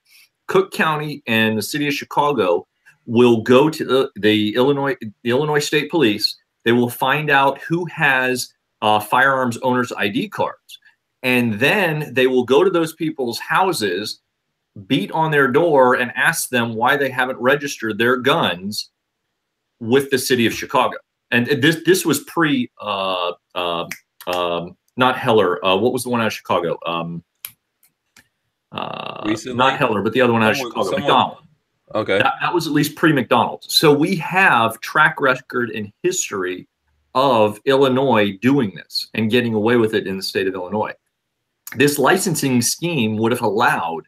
and the city of Chicago will go to the Illinois State Police. They will find out who has firearms owners' ID cards. And then they will go to those people's houses, beat on their door, and ask them why they haven't registered their guns with the city of Chicago. And this was pre not Heller. What was the one out of Chicago? Not Heller, but the other one out of Chicago, McDonald. Okay, that was at least pre-McDonald's. So we have track record and history of Illinois doing this and getting away with it in the state of Illinois. This licensing scheme would have allowed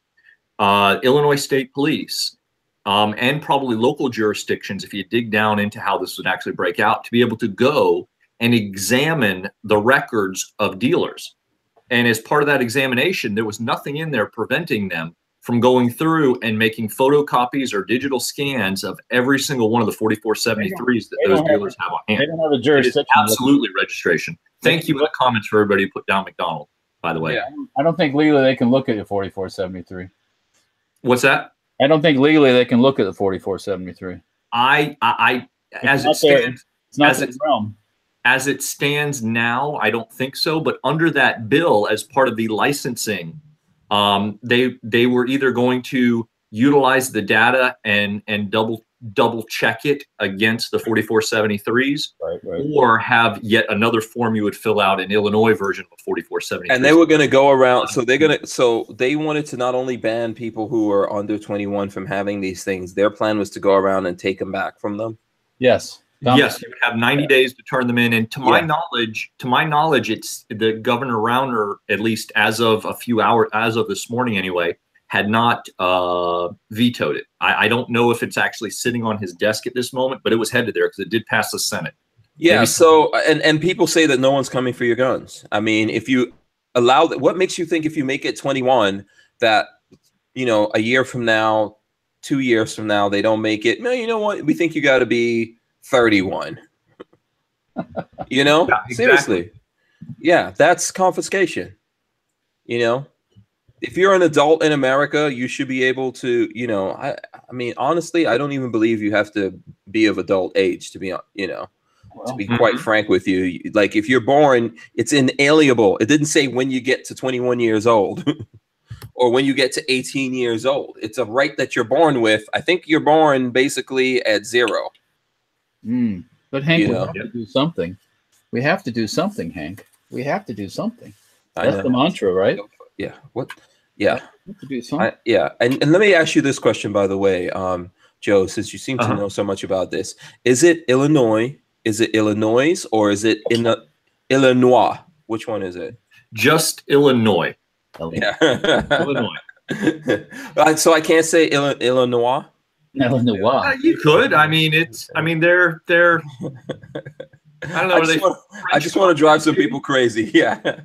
Illinois State Police and probably local jurisdictions, if you dig down into how this would actually break out, to be able to go and examine the records of dealers. And as part of that examination, there was nothing in there preventing them from going through and making photocopies or digital scans of every single one of the 4473s that those dealers have on hand. They don't have a jurisdiction. Absolutely registration. Thank you in the comments for everybody who put down McDonald, by the way. Yeah, I don't think legally they can look at the 4473. What's that? I don't think legally they can look at the 4473. As it stands now, I don't think so. But under that bill, as part of the licensing, they were either going to utilize the data and double check it against the 4473s, or have yet another form you would fill out, an Illinois version of 4473. And they were going to go around. So they wanted to not only ban people who are under 21 from having these things. Their plan was to go around and take them back from them. Yes. Yes, you would have 90 days to turn them in. And to my knowledge, it's the Governor Rauner, at least as of a few hours, as of this morning anyway, had not vetoed it. I don't know if it's actually sitting on his desk at this moment, but it was headed there because it did pass the Senate. Yeah. Maybe. So, and people say that no one's coming for your guns. I mean, if you allow that, what makes you think if you make it 21 that, you know, a year from now, 2 years from now they don't make it. No, you know what? We think you got to be 31. You know, Yeah, exactly. seriously. Yeah, that's confiscation. You know, if you're an adult in America, you should be able to, you know, I mean, honestly, I don't even believe you have to be of adult age to be, you know, to be quite frank with you. Like if you're born, it's inalienable. It didn't say when you get to 21 years old or when you get to 18 years old. It's a right that you're born with. I think you're born basically at 0. But Hank, You we know. have to do something. We have to do something, Hank. We have to do something. I That's know. the mantra, right? Yeah. What? Yeah. We have to do something. Yeah. And let me ask you this question, by the way, Joe, since you seem to know so much about this. Is it Illinois? Is it Illinois or is it Illinois? Which one is it? Just Illinois. Yeah. Illinois. So I can't say Illinois. Illinois. You could. I mean, it's. I mean, they're. I don't know. I just want to drive some people crazy. Yeah.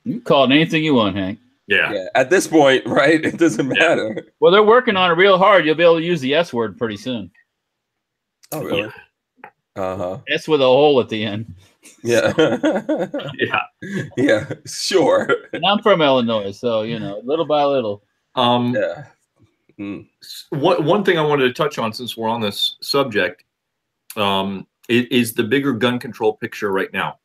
You can call it anything you want, Hank. Yeah. At this point, right? It doesn't matter. Well, they're working on it real hard. You'll be able to use the S word pretty soon. Oh, really? S with a hole at the end. Yeah. Yeah. Sure. And I'm from Illinois, so you know, little by little. Yeah. One thing I wanted to touch on, since we're on this subject, is the bigger gun control picture right now.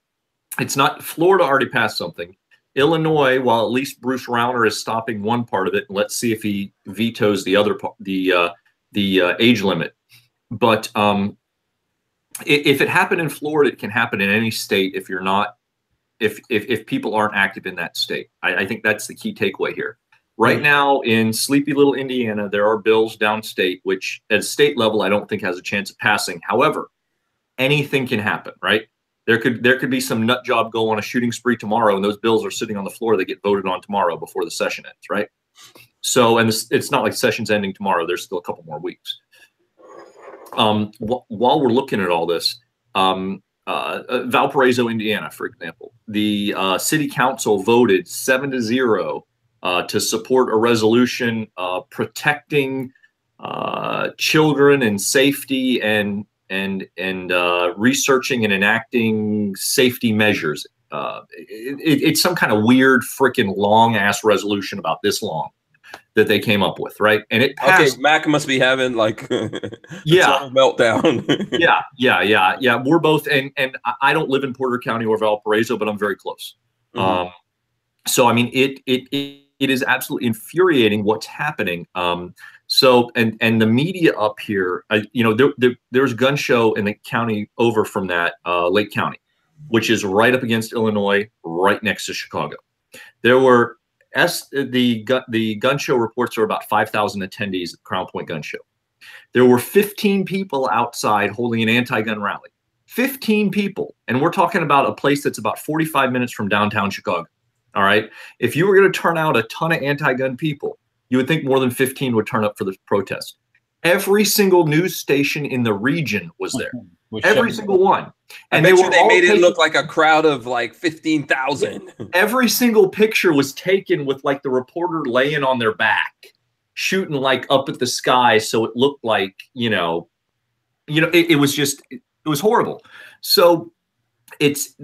It's not. Florida already passed something. Illinois, while at least Bruce Rauner is stopping one part of it, and let's see if he vetoes the other part, the age limit. But if it happened in Florida, it can happen in any state if you're not, if people aren't active in that state. I think that's the key takeaway here. Right now in sleepy little Indiana, there are bills downstate, which at state level, I don't think has a chance of passing. However, anything can happen, right? There could be some nut job go on a shooting spree tomorrow, and those bills are sitting on the floor. They get voted on tomorrow before the session ends, right? So, and it's not like session's ending tomorrow. There's still a couple more weeks. While we're looking at all this, Valparaiso, Indiana, for example, the city council voted 7-0 to support a resolution protecting children and safety and researching and enacting safety measures. It's some kind of weird freaking long ass resolution about this long that they came up with, right? And it passed. Okay, Mac must be having like a meltdown. yeah. We're both, and I don't live in Porter County or Valparaiso, but I'm very close. So I mean, it is absolutely infuriating what's happening. So and the media up here, you know, there's a gun show in the county over from that, Lake County, which is right up against Illinois, right next to Chicago. There were the gun show reports are about 5,000 attendees at Crown Point Gun Show. There were 15 people outside holding an anti-gun rally. 15 people, and we're talking about a place that's about 45 minutes from downtown Chicago. All right, if you were going to turn out a ton of anti-gun people, you would think more than 15 would turn up for this protest. Every single news station in the region was there. Every single one. And they made it look like a crowd of like 15,000. Every single picture was taken with like the reporter laying on their back, shooting like up at the sky, so it looked like, it was just, it was horrible. So it's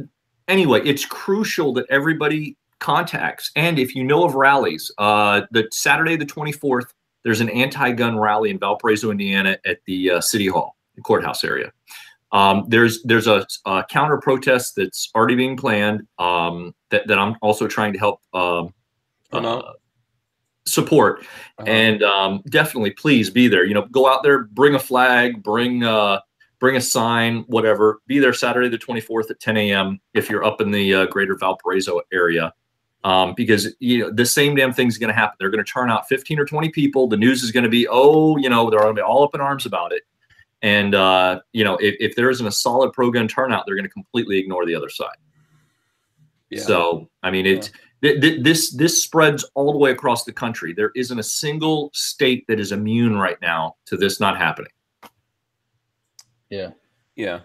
crucial that everybody contacts. And if you know of rallies, the Saturday the 24th, there's an anti-gun rally in Valparaiso, Indiana at the City Hall, the courthouse area. There's a counter protest that's already being planned that I'm also trying to help support. And definitely please be there. Go out there, bring a flag, bring a sign, whatever. Be there Saturday the 24th at 10 a.m. if you're up in the greater Valparaiso area. Because the same damn thing's going to happen. They're going to turn out 15 or 20 people. The news is going to be, they're going to be all up in arms about it. And if there isn't a solid pro-gun turnout, they're going to completely ignore the other side. Yeah. So I mean, this spreads all the way across the country. There isn't a single state that is immune right now to this not happening. Yeah.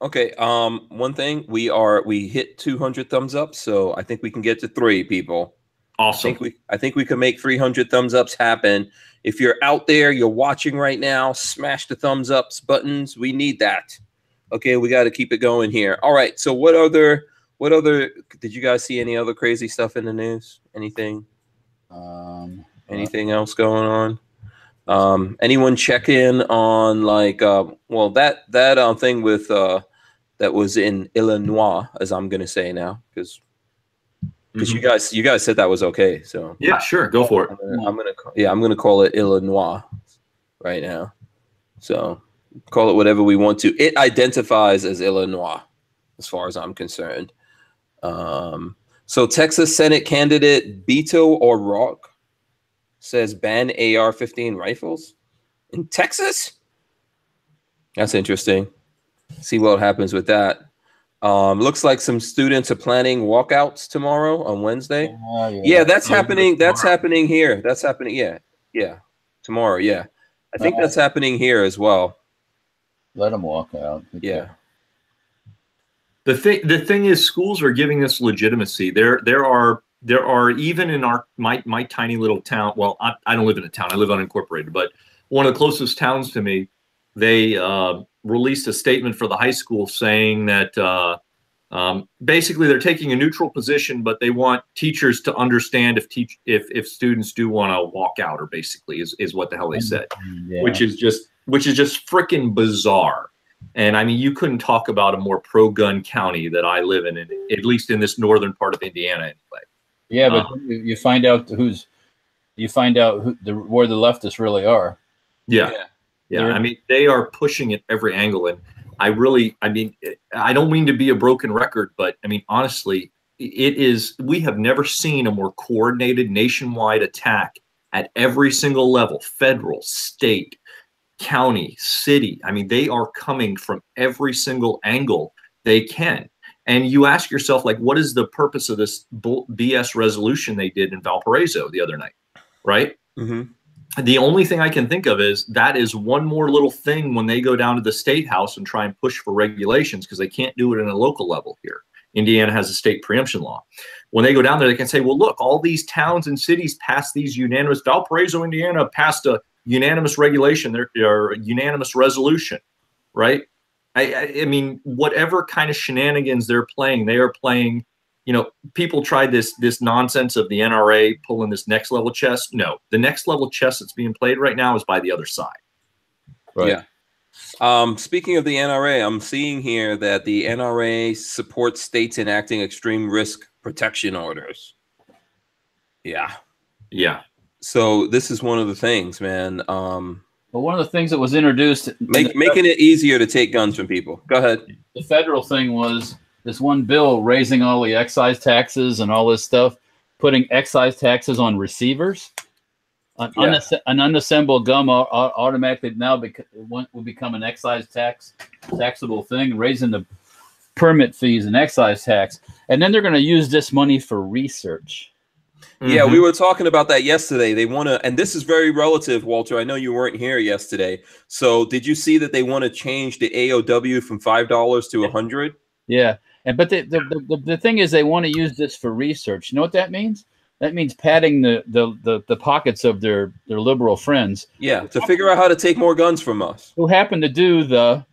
Okay. One thing, we hit 200 thumbs up, so I think we can get to 3 people. Awesome. I think we can make 300 thumbs ups happen. If you're out there, you're watching right now, smash the thumbs ups buttons. We need that. Okay, we got to keep it going here. All right. So what other did you guys see any other crazy stuff in the news? Anything else going on? Anyone check in on like well that thing with that was in Illinois, as I'm gonna say now, because you guys said that was okay. So yeah, sure, go for it. I'm gonna call it Illinois right now. So call it whatever we want to. It identifies as Illinois, as far as I'm concerned. So Texas Senate candidate Beto O'Rourke says ban AR-15 rifles in Texas. That's interesting. See what happens with that. Looks like some students are planning walkouts tomorrow on Wednesday. Yeah, that's happening. That's happening here. That's happening. Yeah. Tomorrow. Yeah. I think that's happening here as well. Let them walk out. Yeah. The thing is, schools are giving us legitimacy. There are even in my tiny little town. Well, I don't live in a town. I live unincorporated, but one of the closest towns to me, they released a statement for the high school saying that basically they're taking a neutral position, but they want teachers to understand if students do want to walk out, or basically is what the hell they said, which is just freaking bizarre. And I mean, you couldn't talk about a more pro-gun county that I live in, at least in this northern part of Indiana, anyway. Yeah, but you find out where the leftists really are. Yeah. I mean, they are pushing at every angle, and I mean, I don't mean to be a broken record, but I mean, honestly, we have never seen a more coordinated nationwide attack at every single level: federal, state, county, city. I mean, they are coming from every single angle they can. And you ask yourself, like, what is the purpose of this BS resolution they did in Valparaiso the other night, right? Mm-hmm. The only thing I can think of is that is one more little thing when they go down to the state house and try and push for regulations, because they can't do it in a local level here. Indiana has a state preemption law. When they go down there, they can say, well, look, all these towns and cities passed these unanimous, Valparaiso, Indiana passed a unanimous regulation, or unanimous resolution, right? I mean, whatever kind of shenanigans they are playing. You know, people tried this nonsense of the NRA pulling this next level chess. No, the next level chess that's being played right now is by the other side. Right. Yeah. Speaking of the NRA, I'm seeing here that the NRA supports states enacting extreme risk protection orders. Yeah. So this is one of the things, man. Well, one of the things that was introduced, making it easier to take guns from people. Go ahead. The federal thing was this one bill raising all the excise taxes and all this stuff, putting excise taxes on receivers. An unassembled gun automatically now will become an excise taxable thing, raising the permit fees and excise tax. And then they're going to use this money for research. Yeah, we were talking about that yesterday. They want to, and this is very relative, Walter. I know you weren't here yesterday. So did you see that they want to change the AOW from $5 to $100? Yeah, but the thing is, they want to use this for research. You know what that means? That means padding the pockets of their liberal friends. Yeah, to figure out how to take more guns from us. Who happen to do the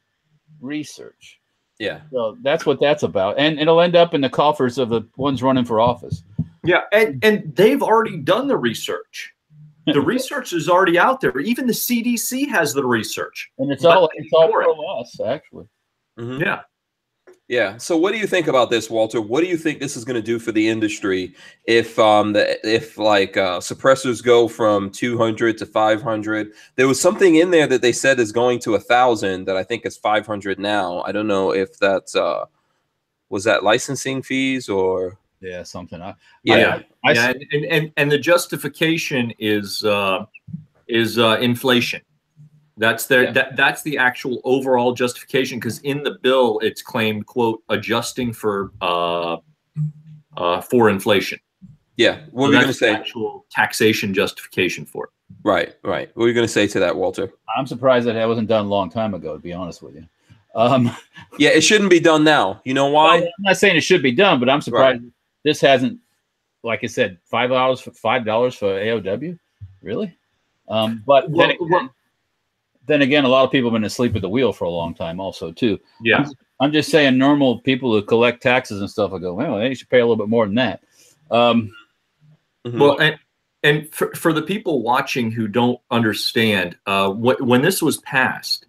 research. Yeah. So that's what that's about. And it'll end up in the coffers of the ones running for office. Yeah, and they've already done the research. The research is already out there. Even the CDC has the research. And it's all pro us, actually. Mm-hmm. Yeah. Yeah. So what do you think about this, Walter? What do you think this is going to do for the industry if suppressors go from 200 to 500? There was something in there that they said is going to 1,000 that I think is 500 now. I don't know if that's was that licensing fees or something. And the justification is inflation. That's that's the actual overall justification, because in the bill it's claimed, quote, adjusting for inflation. Yeah, what were you going to say? Actual taxation justification for it. Right. What were you going to say to that, Walter? I'm surprised that wasn't done a long time ago, to be honest with you. Yeah, it shouldn't be done now. You know why? Well, I'm not saying it should be done, but I'm surprised this hasn't like I said, $5 for AOW, really? But then again, a lot of people have been asleep at the wheel for a long time, also too. Yeah, I'm just saying, normal people who collect taxes and stuff will go, well, they should pay a little bit more than that. Well, and for the people watching who don't understand, when this was passed,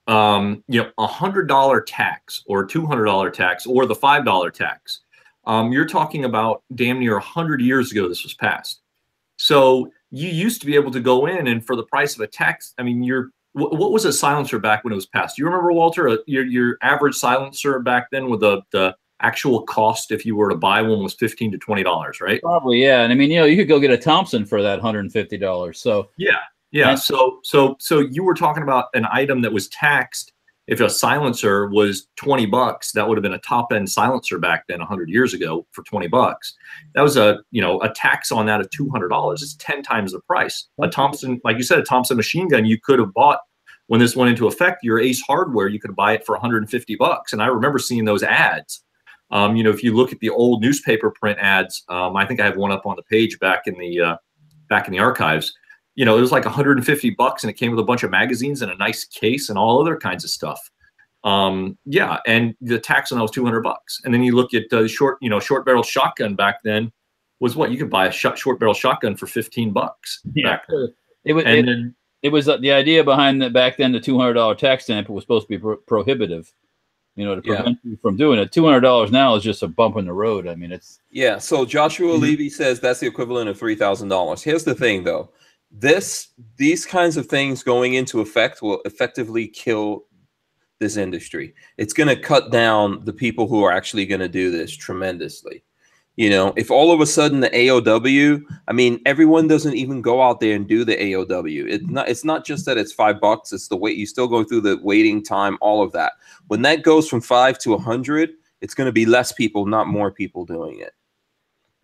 $100 tax or $200 tax or the $5 tax, you're talking about damn near 100 years ago this was passed. So you used to be able to go in and for the price of a tax, I mean, what was a silencer back when it was passed? Do you remember, Walter, your average silencer back then with the actual cost if you were to buy one was $15 to $20, right? Probably, yeah. And I mean, you could go get a Thompson for that $150. So yeah. So you were talking about an item that was taxed. If a silencer was $20, that would have been a top end silencer back then 100 years ago for $20. That was a tax on that of $200. It's 10 times the price. A Thompson, like you said, a Thompson machine gun you could have bought when this went into effect. Your Ace Hardware, you could buy it for $150. And I remember seeing those ads. If you look at the old newspaper print ads, I think I have one up on the page back in the archives. It was like $150 and it came with a bunch of magazines and a nice case and all other kinds of stuff. And the tax on that was $200. And then you look at the short barrel shotgun back then was what you could buy a short barrel shotgun for $15 back then. It was the idea behind that back then. The $200 tax stamp was supposed to be prohibitive. To prevent you from doing it. $200 now is just a bump in the road. I mean, it's So Joshua Levy says that's the equivalent of $3,000. Here's the thing, though. These kinds of things going into effect will effectively kill this industry. It's going to cut down the people who are actually going to do this tremendously. If all of a sudden the AOW, I mean, everyone doesn't even go out there and do the AOW. It's not just that it's $5. It's the wait. You still go through the waiting time, all of that. When that goes from 5 to 100, it's going to be less people, not more people doing it.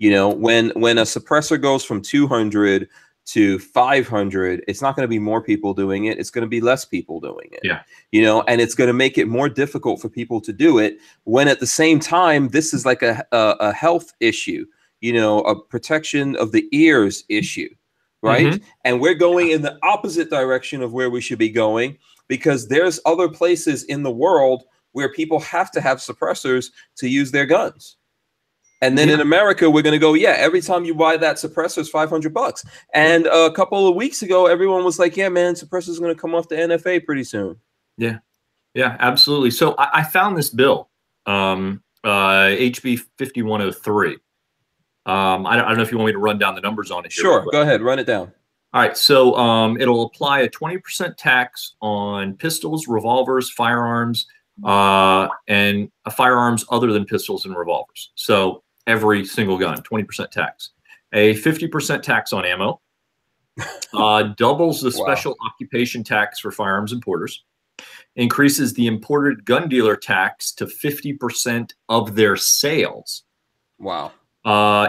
When a suppressor goes from 200 to 500, it's not going to be more people doing it. It's going to be less people doing it. Yeah. And it's going to make it more difficult for people to do it when at the same time, this is like a health issue, a protection of the ears issue, right? And we're going in the opposite direction of where we should be going because there's other places in the world where people have to have suppressors to use their guns. And then in America, we're going to go, every time you buy that suppressor is $500. And a couple of weeks ago, everyone was like, yeah, man, suppressor's going to come off the NFA pretty soon. Yeah, absolutely. So I found this bill, HB 5103. I don't know if you want me to run down the numbers on it. Sure, go ahead, run it down. All right, so it'll apply a 20% tax on pistols, revolvers, firearms, and firearms other than pistols and revolvers. So every single gun, 20% tax. A 50% tax on ammo. Doubles the special occupation tax for firearms importers. Increases the imported gun dealer tax to 50% of their sales. Wow.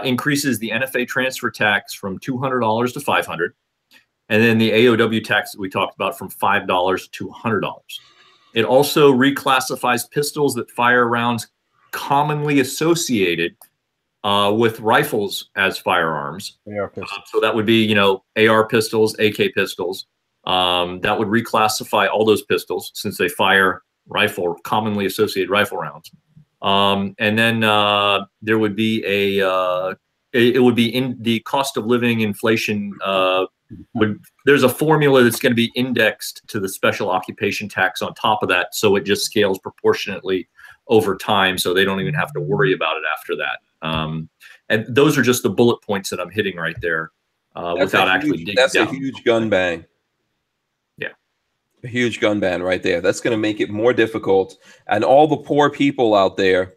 Increases the NFA transfer tax from $200 to $500. And then the AOW tax that we talked about from $5 to $100. It also reclassifies pistols that fire rounds commonly associated with rifles as firearms. AR pistols. So that would be, AR pistols, AK pistols. That would reclassify all those pistols since they fire commonly associated rifle rounds. And then there would be it would be in the cost of living inflation. There's a formula that's going to be indexed to the special occupation tax on top of that. So it just scales proportionately over time. So they don't even have to worry about it after that. And those are just the bullet points that I'm hitting right there without actually digging down. That's a huge gun bang. Yeah. A huge gun ban right there. That's going to make it more difficult. And all the poor people out there,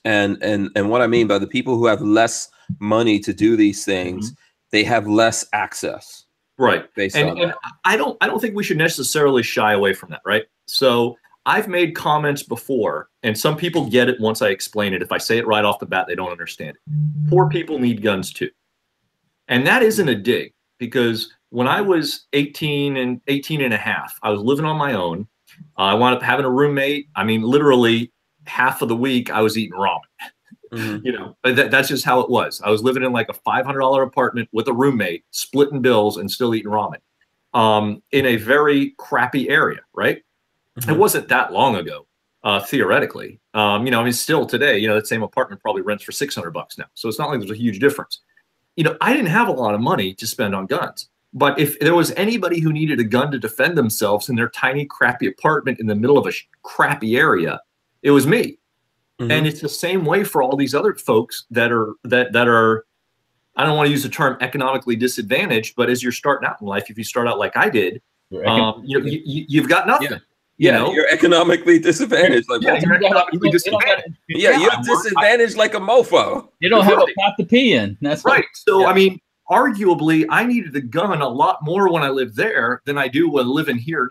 and what I mean by the people who have less money to do these things, they have less access. Right. And I don't think we should necessarily shy away from that, right? So I've made comments before, and some people get it once I explain it. If I say it right off the bat, they don't understand it. Poor people need guns too. And that isn't a dig, because when I was 18 and a half, I was living on my own. I wound up having a roommate. I mean, literally half of the week I was eating ramen. You know, that's just how it was. I was living in like a $500 apartment with a roommate, splitting bills and still eating ramen in a very crappy area, right? It wasn't that long ago, theoretically. You know, I mean, still today, you know, that same apartment probably rents for $600 now. So it's not like there's a huge difference. You know, I didn't have a lot of money to spend on guns. But if there was anybody who needed a gun to defend themselves in their tiny, crappy apartment in the middle of a crappy area, it was me. And it's the same way for all these other folks that are I don't want to use the term economically disadvantaged, but as you're starting out in life, if you start out like I did, you know, you've got nothing. Yeah, you know? You're economically disadvantaged. Like, you're economically disadvantaged. You're disadvantaged like a mofo. You don't have a pot to pee in. That's right. So, I mean, arguably, I needed a gun a lot more when I lived there than I do when living here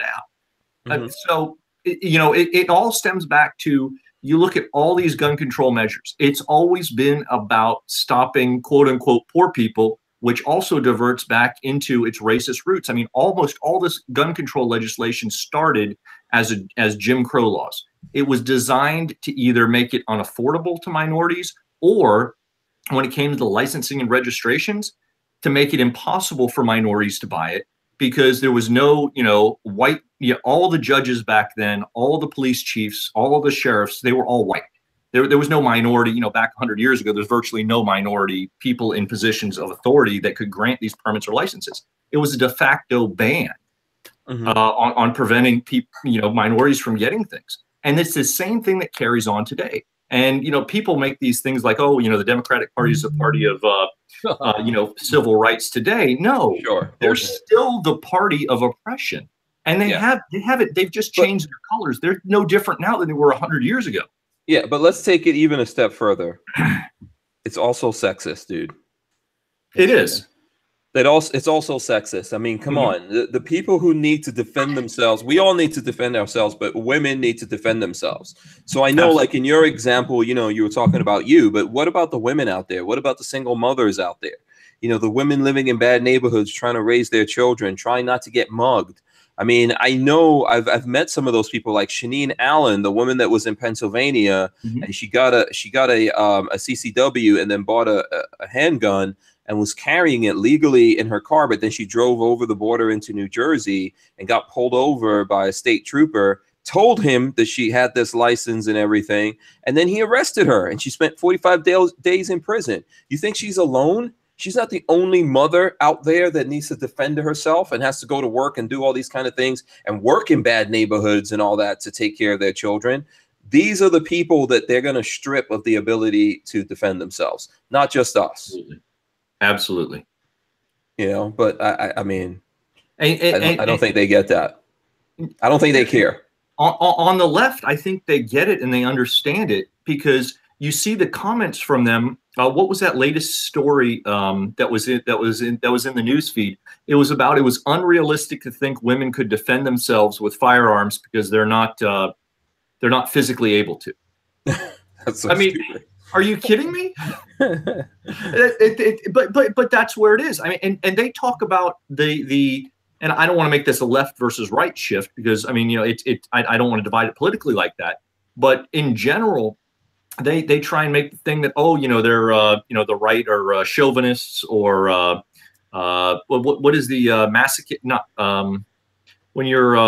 now. So, you know, it all stems back to, you look at all these gun control measures. It's always been about stopping, quote unquote, poor people, which also diverts back into its racist roots. I mean, almost all this gun control legislation started as Jim Crow laws. It was designed to either make it unaffordable to minorities, or when it came to the licensing and registrations, to make it impossible for minorities to buy it, because there was no, you know, white, all the judges back then, all the police chiefs, all the sheriffs, they were all white. There was no minority, you know, back 100 years ago, there's virtually no minority people in positions of authority that could grant these permits or licenses. It was a de facto ban on preventing people, you know, minorities from getting things. And it's the same thing that carries on today. And, you know, people make these things like, oh, you know, the Democratic Party is a party of, you know, civil rights today. No, they're still the party of oppression. And they've just changed their colors. They're no different now than they were 100 years ago. Yeah, but let's take it even a step further. It's also sexist, dude. It is. It's also sexist. I mean, come on. The people who need to defend themselves, we all need to defend ourselves, but women need to defend themselves. So I know, like in your example, you know, you were talking about you, but what about the women out there? What about the single mothers out there? You know, the women living in bad neighborhoods, trying to raise their children, trying not to get mugged. I mean, I know I've met some of those people, like Shanine Allen, the woman that was in Pennsylvania, and she got a CCW and then bought a handgun and was carrying it legally in her car, but then she drove over the border into New Jersey and got pulled over by a state trooper, told him that she had this license and everything, and then he arrested her and she spent 45 days in prison. You think she's alone? She's not the only mother out there that needs to defend herself and has to go to work and do all these kind of things and work in bad neighborhoods and all that to take care of their children. These are the people that they're going to strip of the ability to defend themselves, not just us. Absolutely. You know, but I mean, I don't think they get that. I don't think they care. On the left, I think they get it and they understand it, because you see the comments from them. What was that latest story that was in the news feed? It was unrealistic to think women could defend themselves with firearms because they're not physically able to. That's so stupid. Are you kidding me? But that's where it is. I mean, and they talk about the and I don't want to make this a left versus right shift, because I mean, you know, I don't want to divide it politically like that. But in general, they try and make the thing that, oh, you know, they're you know, the right are chauvinists, or what is the masochist? Not when you're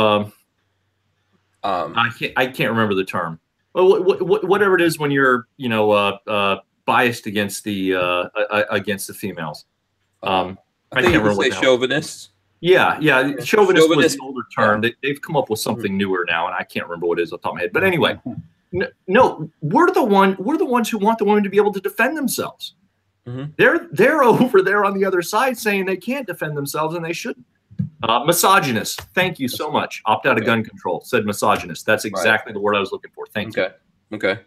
I can't remember the term. Well, whatever it is when you're, you know, biased against the females. I can't remember what chauvinists. Yeah, chauvinist was the older term. They've come up with something newer now, and I can't remember what it is off the top of my head. But anyway, no, we're the ones who want the women to be able to defend themselves. They're over there on the other side saying they can't defend themselves and they shouldn't. Misogynist. Thank you so much. Opt out of gun control. Said misogynist. That's exactly the word I was looking for. Thank you. Okay.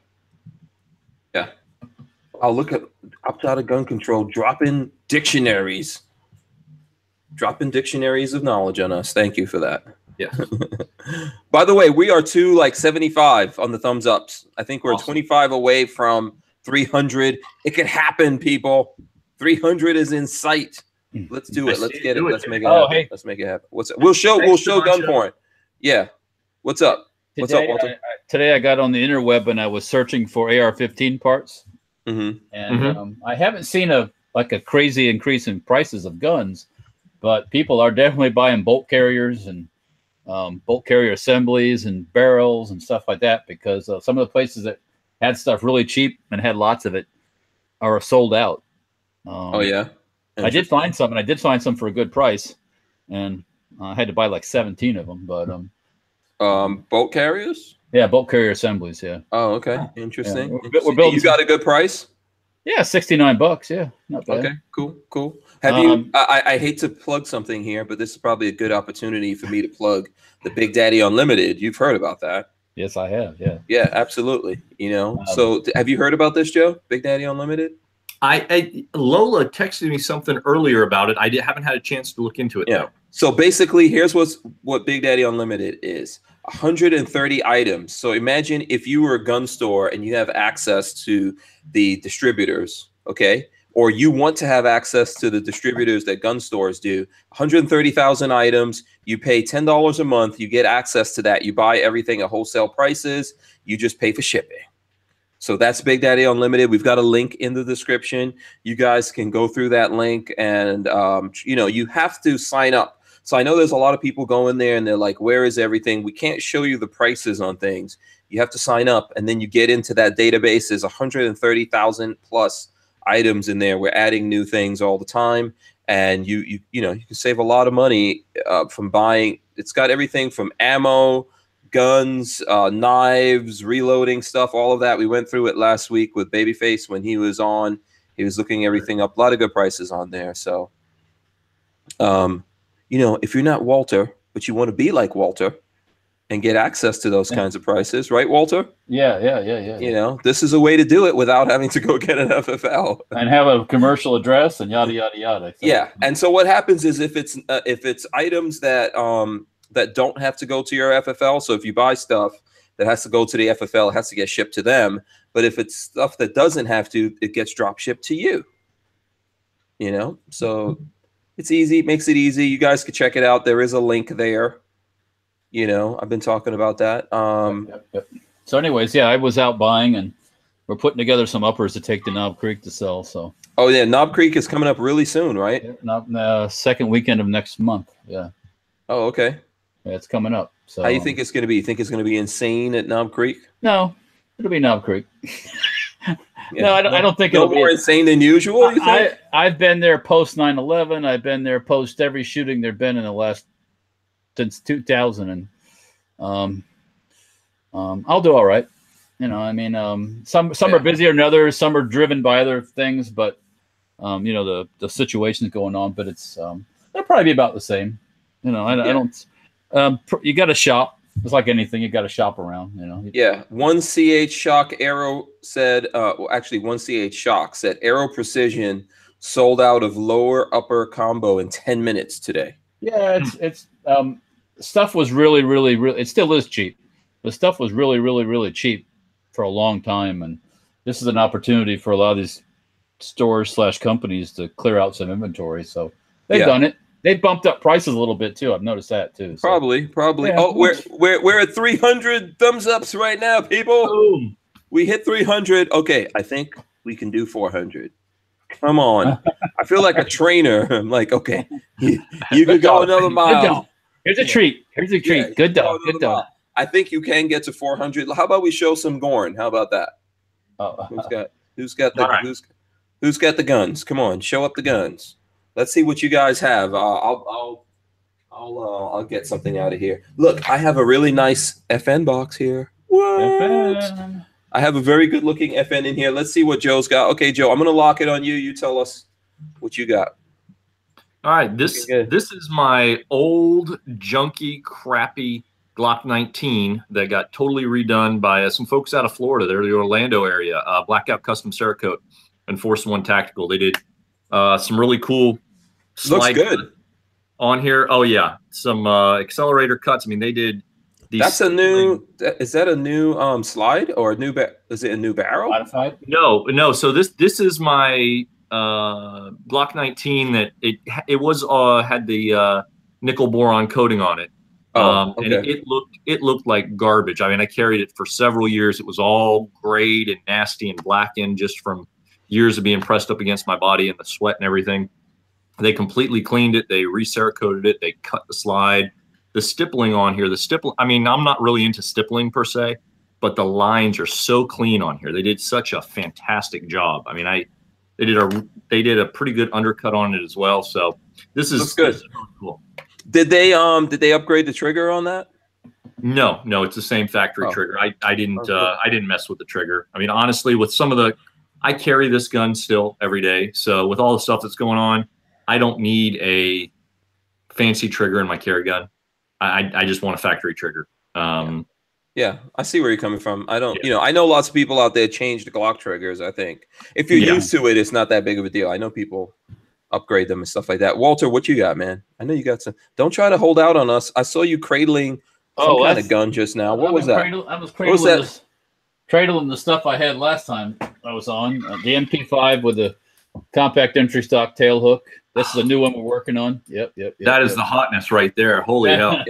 Yeah. I'll look at opt out of gun control. Dropping dictionaries of knowledge on us. Thank you for that. Yeah. By the way, we are to like 75 on the thumbs ups. I think we're 25 away from 300. It could happen, people. 300 is in sight. Let's do it. Let's get it. Let's make it happen. Hey. Let's make it happen. What's up? We'll show gun porn. Yeah. What's up? What's up, Walter? Today I got on the interweb and I was searching for AR-15 parts. And I haven't seen a crazy increase in prices of guns, but people are definitely buying bolt carriers and bolt carrier assemblies and barrels and stuff like that, because some of the places that had stuff really cheap and had lots of it are sold out. Oh yeah, I did find some, and I did find some for a good price, and I had to buy like 17 of them. But bolt carriers? Yeah, bolt carrier assemblies. Yeah. Oh, okay, interesting. Yeah. We're building. You got a good price? Yeah, $69. Yeah, not bad. Okay, cool. Have you? I hate to plug something here, but this is probably a good opportunity for me to plug the Big Daddy Unlimited. You've heard about that? Yes, I have. Yeah. Yeah, absolutely. You know, so have you heard about this, Joe? Big Daddy Unlimited? Lola texted me something earlier about it. I haven't had a chance to look into it. Yeah. Though. So basically, here's what Big Daddy Unlimited is: 130 items. So imagine if you were a gun store and you have access to the distributors, okay, or you want to have access to the distributors that gun stores do. 130,000 items. You pay $10 a month. You get access to that. You buy everything at wholesale prices. You just pay for shipping. So that's Big Daddy Unlimited. We've got a link in the description. You guys can go through that link, and you know, you have to sign up. So I know there's a lot of people going there and they're like, where is everything? We can't show you the prices on things. You have to sign up, and then you get into that database. There's 130,000 plus items in there. We're adding new things all the time, and you know, you can save a lot of money from buying. It's got everything from ammo, guns, knives, reloading stuff, all of that. We went through it last week with Babyface when he was on. He was looking everything up. A lot of good prices on there. So, you know, if you're not Walter, but you want to be like Walter and get access to those kinds of prices, right, Walter? Yeah. You know, this is a way to do it without having to go get an FFL and have a commercial address and yada yada yada. So. Yeah, and so what happens is if it's items that that don't have to go to your FFL. So if you buy stuff that has to go to the FFL, it has to get shipped to them. But if it's stuff that doesn't have to, it gets drop shipped to you. You know, so it's easy, makes it easy. You guys can check it out. There is a link there. You know, I've been talking about that. Yep. So anyways, yeah, I was out buying, and we're putting together some uppers to take to Knob Creek to sell. So. Oh yeah, Knob Creek is coming up really soon, right? Yeah, second weekend of next month. Yeah. Oh, okay. Yeah, it's coming up. So how do you think it's going to be? You think it's going to be insane at Knob Creek? No, it'll be Knob Creek. Yeah. No, I don't think it'll be more insane than usual. You think? I've been there post 9/11. I've been there post every shooting there've been in the last since 2000, and I'll do all right. You know, I mean, some are busier than others. Some are driven by other things, but you know, the situation's going on. But it's they'll probably be about the same. You know, I don't. You got to shop. It's like anything. You got to shop around. You know. Yeah. 1CH Shock Aero said. Well, actually, 1CH Shock said Aero Precision sold out of lower upper combo in 10 minutes today. Yeah, it's stuff was really. It still is cheap. The stuff was really cheap for a long time, and this is an opportunity for a lot of these stores / companies to clear out some inventory. So they've done it. They bumped up prices a little bit too. I've noticed that too. So. Probably. Yeah, oh, we're at 300 thumbs ups right now, people. Boom. We hit 300. Okay, I think we can do 400. Come on. I feel like a trainer. I'm like, okay, you can go another mile. Here's a treat. Here's a treat. Yeah, good dog. I think you can get to 400. How about we show some Gorn? How about that? Oh. Who's got the guns? Come on, show up the guns. Let's see what you guys have. I'll get something out of here. Look, I have a really nice FN box here. What? FN. I have a very good looking FN in here. Let's see what Joe's got. Okay, Joe, I'm gonna lock it on you. You tell us what you got. All right, this is my old junky, crappy Glock 19 that got totally redone by some folks out of Florida. They're the Orlando area. Blackout Custom Cerakote and Force One Tactical. They did some really cool. Looks good on here. Oh yeah, some accelerator cuts. I mean, they did these. That's a new. Is that a new slide or a new? Is it a new barrel? Modified? No. So this is my Glock 19 that it was had the nickel boron coating on it. Okay. And it looked like garbage. I mean, I carried it for several years. It was all grayed and nasty and blackened just from years of being pressed up against my body and the sweat and everything. They completely cleaned it. They receracoated it. They cut the slide. The stippling on here, I mean, I'm not really into stippling per se, but the lines are so clean on here. They did such a fantastic job. I mean, they did a pretty good undercut on it as well. So this is good. This is really cool. Did they upgrade the trigger on that? No, it's the same factory trigger. I didn't mess with the trigger. I mean, honestly, with I carry this gun still every day. So with all the stuff that's going on, I don't need a fancy trigger in my carry gun. I just want a factory trigger. Yeah, I see where you're coming from. I don't, I know lots of people out there change the Glock triggers. I think if you're used to it, it's not that big of a deal. I know people upgrade them and stuff like that. Walter, what you got, man? I know you got some. Don't try to hold out on us. I saw you cradling some kind of gun just now. What was that? I was cradling the stuff I had last time I was on. The MP5 with the compact entry stock tail hook. This is a new one we're working on. Yep. That is the hotness right there. Holy hell.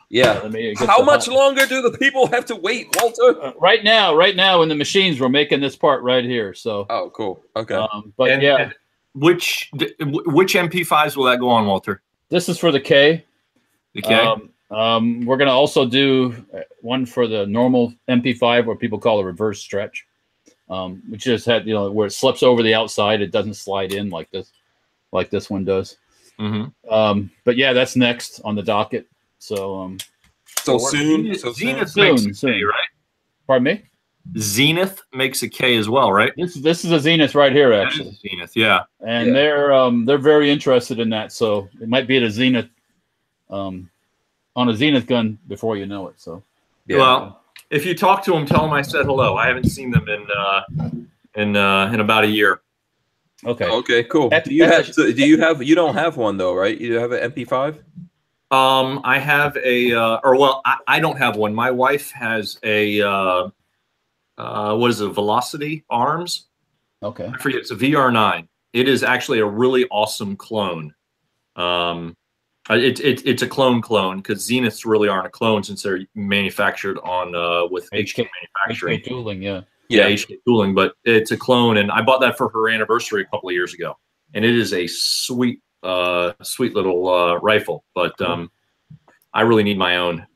Yeah. How much longer do the people have to wait, Walter? Right now in the machines, we're making this part right here. So. Oh, cool. Okay. And which MP5s will that go on, Walter? This is for the K. The K. We're gonna also do one for the normal MP5, what people call a reverse stretch, which just had where it slips over the outside, it doesn't slide in like this one does. Mm-hmm. But yeah, that's next on the docket. So soon. Zenith makes a K, right? Pardon me? Zenith makes a K as well, right? This is a Zenith right here, actually. Zenith, yeah. And they're very interested in that, so it might be at a Zenith, on a Zenith gun before you know it. So, well, if you talk to them, tell them I said hello. I haven't seen them in about a year. Okay, cool. You don't have one though, right? You have an MP5? I have I don't have one. My wife has a what is it? Velocity Arms. Okay. I forget. It's a VR9. It is actually a really awesome clone. It's a clone because Zeniths really aren't a clone since they're manufactured on with HK manufacturing. HK tooling, yeah, HK tooling. But it's a clone, and I bought that for her anniversary a couple of years ago, and it is a sweet little rifle. But I really need my own.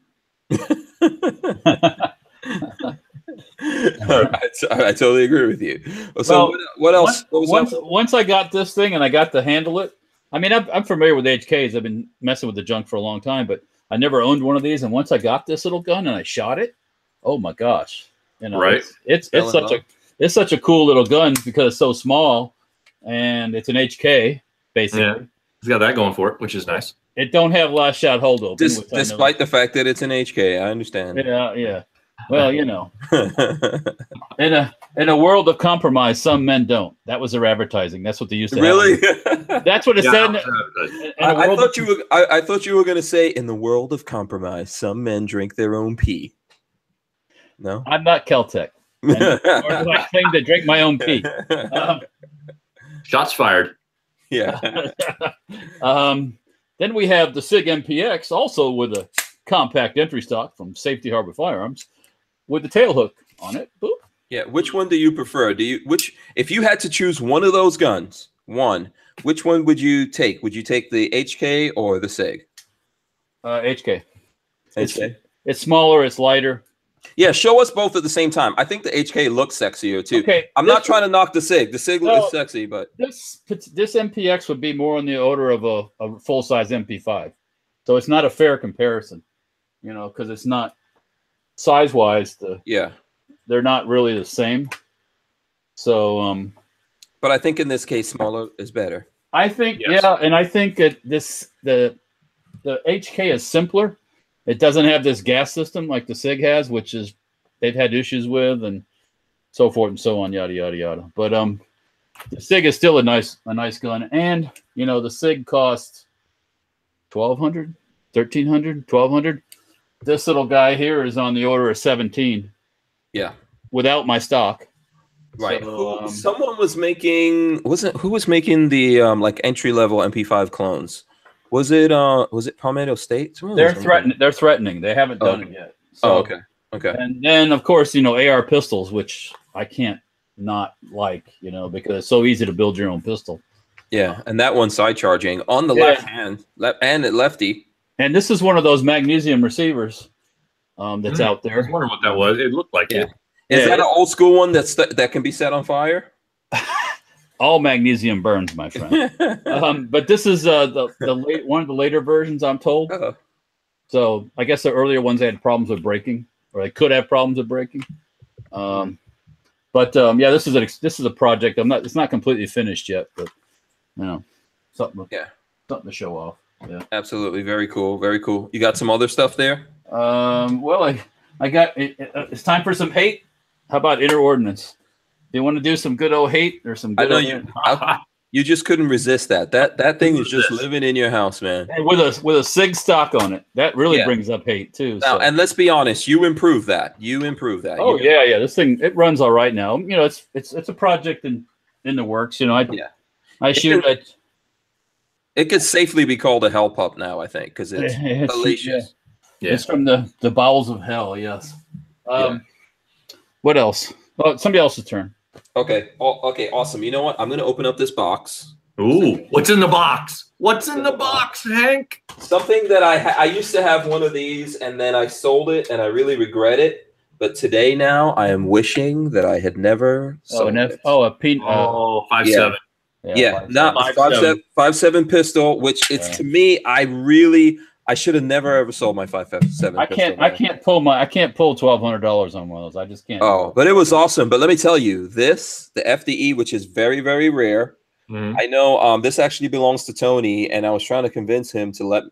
I totally agree with you. So what else? Once I got this thing and I got to handle it, I mean, I'm familiar with HKs. I've been messing with the junk for a long time, but I never owned one of these. And once I got this little gun and I shot it, oh my gosh! Right? It's such a cool little gun because it's so small, and it's an HK basically. Yeah, it's got that going for it, which is nice. It don't have last shot hold open, despite the fact that it's an HK. I understand. Yeah. Well, in a world of compromise, some men don't. That was their advertising. That's what they used to. Really? That's what it said. I thought you were going to say, in the world of compromise, some men drink their own pee. No, I'm not Keltec. Or do I claim to drink my own pee? Shots fired. Yeah. Then we have the SIG MPX, also with a compact entry stock from Safety Harbor Firearms, with the tail hook on it. Boop. Yeah. Which one do you prefer? If you had to choose one of those guns, which one would you take? Would you take the HK or the SIG? HK. HK. It's smaller. It's lighter. Yeah. Show us both at the same time. I think the HK looks sexier too. Okay. I'm not trying to knock the SIG. The SIG is sexy, but this MPX would be more on the order of a full size MP5. So it's not a fair comparison, because it's not size wise. They're not really the same. So, but I think in this case, smaller is better. I think, and I think that the HK is simpler. It doesn't have this gas system like the SIG has, which is they've had issues with, and so forth and so on, yada yada yada. But the SIG is still a nice gun, and the SIG costs $1,200, $1,300, $1,200. This little guy here is on the order of 17. Yeah, without my stock. Right. So, someone was making who was making the like entry level MP5 clones? Was it Palmetto State? They're threatening. They haven't done it yet. So, okay. And then of course AR pistols, which I can't not like, you know, because it's so easy to build your own pistol. Yeah, and that one's side charging on the left hand, and at lefty. And this is one of those magnesium receivers that's out there. I was wondering what that was. It looked like it. Is that an old school one that can be set on fire? All magnesium burns, my friend. But this is one of the later versions, I'm told. So I guess the earlier ones had problems with breaking, or they could have problems with breaking. But yeah, this is a project. It's not completely finished yet, but you know, something to show off. Yeah, absolutely, very cool, very cool. You got some other stuff there? Well, I got it's time for some hate. How about inner ordinance? Do you want to do some good old hate or some good? I know you just couldn't resist that. That thing is just living in your house, man. And with a SIG stock on it, that really brings up hate too. Now, and let's be honest, you improved that. Oh yeah. This thing, it runs all right now. You know, it's a project in the works. You know, I shoot it. It could safely be called a hell pup now, I think, because it's hellacious. Yeah. It's from the bowels of hell. Yes. What else? Oh, somebody else's turn. Okay. Okay. Awesome. You know what? I'm going to open up this box. Ooh, what's in the box? What's in the box, Hank? Something that I used to have one of these, and then I sold it, and I really regret it. But today, now, I am wishing that I had never sold it. Oh, a P. 5.7. Yeah, not 5.7 pistol. Which it's to me, I should have never ever sold my 5.7. I can't pull $1,200 on one of those. I just can't. Oh, but it was awesome. But let me tell you, the FDE, which is very, very rare. I know this actually belongs to Tony, and I was trying to convince him to let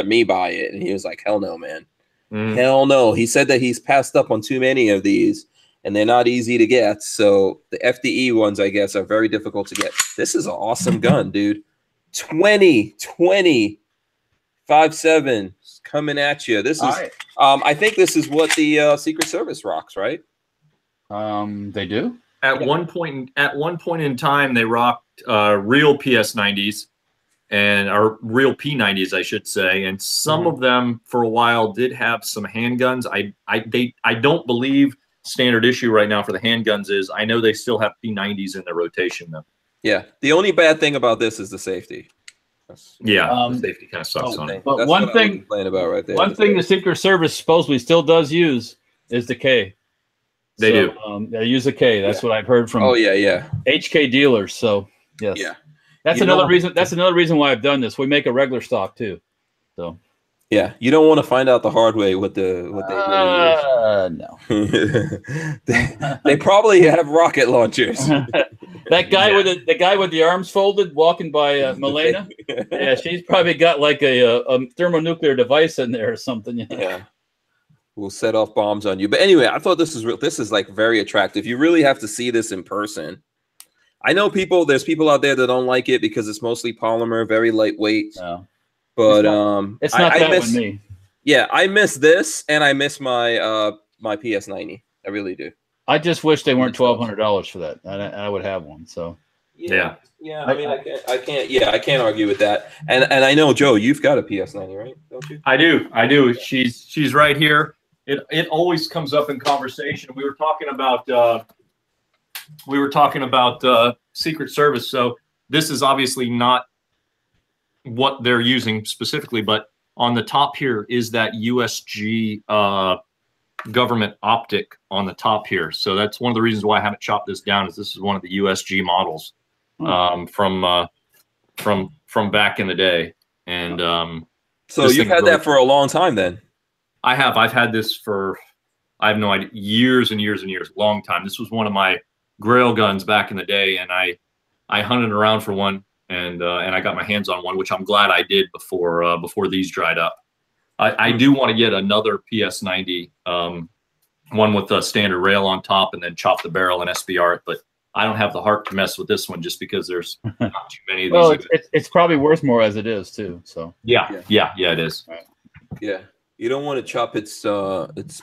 me buy it, and he was like, "Hell no, man, hell no." He said that he's passed up on too many of these, and they're not easy to get. So the FDE ones, I guess, are very difficult to get. This is an awesome gun, dude. 20 5.7 coming at you. This is I think this is what the Secret Service rocks, right? They do. At one point in time, they rocked real PS90s or real P90s, I should say, and some of them for a while did have some handguns. I don't believe standard issue right now for the handguns is. I know they still have P90s in their rotation though. Yeah, the only bad thing about this is the safety. The safety kind of sucks on it. But that's one thing the Secret Service supposedly still does use is the K. They do. They use the K. That's what I've heard from. HK dealers. So yes. Yeah. That's another reason. That's another reason why I've done this. We make a regular stock too. So. Yeah, you don't want to find out the hard way what they no. They probably have rocket launchers. That guy the guy with the arms folded walking by Milena. Yeah, she's probably got like a thermonuclear device in there or something. Yeah. We'll set off bombs on you. But anyway, I thought this is like very attractive. You really have to see this in person. I know there's people out there that don't like it because it's mostly polymer, very lightweight. No. But it's not that with me. Yeah, I miss this, and I miss my my PS90. I really do. I just wish they weren't $1,200 for that, and I would have one. So yeah. I mean, I can't. Yeah, I can't argue with that. And I know, Joe, you've got a PS90, right? Don't you? I do. She's right here. It always comes up in conversation. We were talking about Secret Service. So this is obviously not what they're using specifically, but on the top here is that USG government optic on the top here. So that's one of the reasons why I haven't chopped this down, is this is one of the USG models from back in the day. And so you've had that for a long time then? I have. I've had this for, I have no idea, years and years and years, long time. This was one of my grail guns back in the day, and I hunted around for one. And I got my hands on one, which I'm glad I did before these dried up. I do want to get another PS90, one with a standard rail on top, and then chop the barrel and SBR it. But I don't have the heart to mess with this one just because there's not too many of these. Well, it's probably worth more as it is too. So yeah, it is. Right. Yeah, you don't want to chop its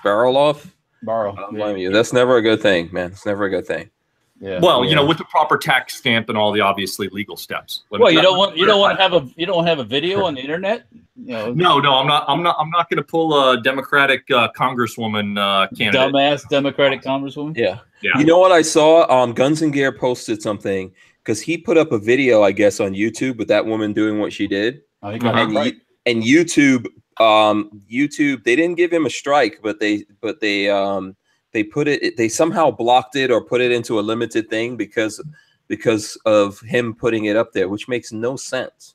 barrel off. Barrel. I don't blame you. That's never a good thing, man. It's never a good thing. Yeah. Well, you know, with the proper tax stamp and all the obviously legal steps. Well, you don't want to have a video on the internet. You know, No, I'm not going to pull a Democratic Congresswoman candidate. Dumbass Democratic Congresswoman. Yeah. You know what I saw? Guns and Gear posted something because he put up a video, I guess, on YouTube with that woman doing what she did. Oh, he got it right. And YouTube, they didn't give him a strike, but they put it. They somehow blocked it or put it into a limited thing because of him putting it up there, which makes no sense.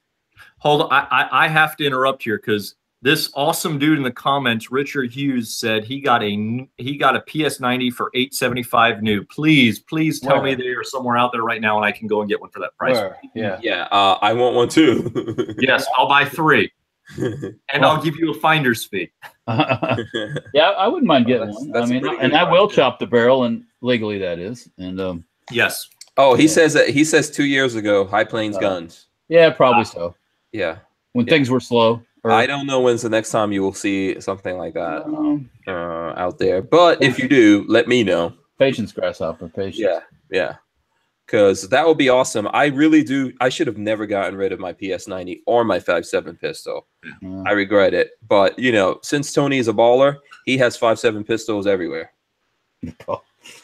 Hold on, I have to interrupt here because this awesome dude in the comments, Richard Hughes, said he got a PS90 for $875 new. Please tell me they are somewhere out there right now and I can go and get one for that price. Yeah. I want one too. Yes, I'll buy 3. And I'll give you a finder's fee. Yeah, I wouldn't mind getting one. I mean, and I will chop the barrel, and legally that is. And yes. Oh, he says 2 years ago, High Plains Guns. Yeah, probably so. Yeah. When things were slow. I don't know when's the next time you will see something like that out there. But if you do, let me know. Patience, grasshopper. Patience. Yeah. Because that would be awesome. I really do. I should have never gotten rid of my PS90 or my 5.7 pistol. Yeah. I regret it. But, you know, since Tony is a baller, he has 5.7 pistols everywhere.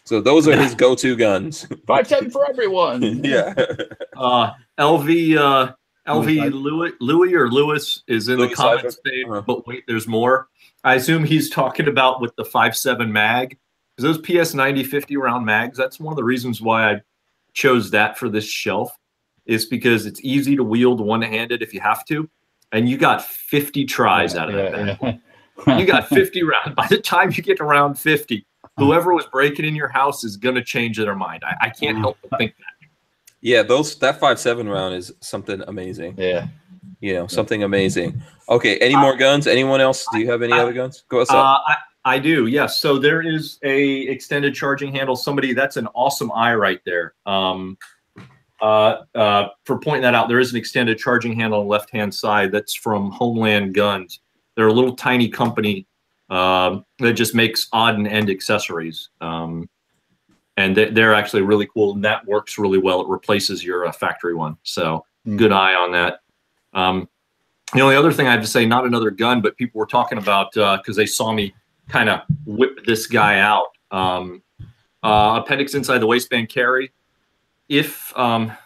So those are his go-to guns. 5.7 for everyone. Yeah. Louis or Lewis is in the comments page, but wait, there's more. I assume he's talking about with the 5.7 mag. Because those PS90 50 round mags, that's one of the reasons why I chose that for this shelf, is because it's easy to wield one-handed if you have to, and you got 50 tries out of that. You got 50 rounds. By the time you get to round 50, whoever was breaking in your house is going to change their mind. I can't help but think that. Yeah, that 5.7 round is something amazing. Yeah. You know, something amazing. Okay, any more guns? Anyone else? Do you have any other guns? Go ahead. I do, yes. So there is a extended charging handle. Somebody, that's an awesome eye right there. For pointing that out, there is an extended charging handle on the left-hand side. That's from Homeland Guns. They're a little tiny company that just makes odd and end accessories. And they're actually really cool, and that works really well. It replaces your factory one. So good eye on that. The only other thing I have to say, not another gun, but people were talking about, because they saw me kind of whip this guy out. Appendix inside the waistband carry. If, God,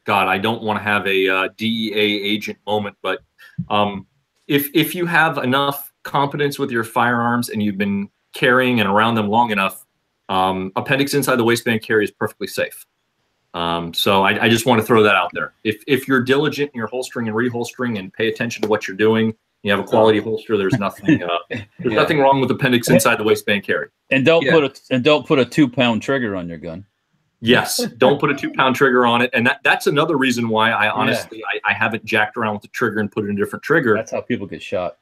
I don't want to have a DEA agent moment, but if you have enough competence with your firearms and you've been carrying and around them long enough, appendix inside the waistband carry is perfectly safe. So I just want to throw that out there. If you're diligent in your holstering and reholstering and pay attention to what you're doing, you have a quality holster. There's nothing. Nothing wrong with appendix inside the waistband carry. And don't put a 2-pound trigger on your gun. Yes, don't put a 2-pound trigger on it. And that's another reason why I honestly I haven't jacked around with the trigger and put in a different trigger. That's how people get shot.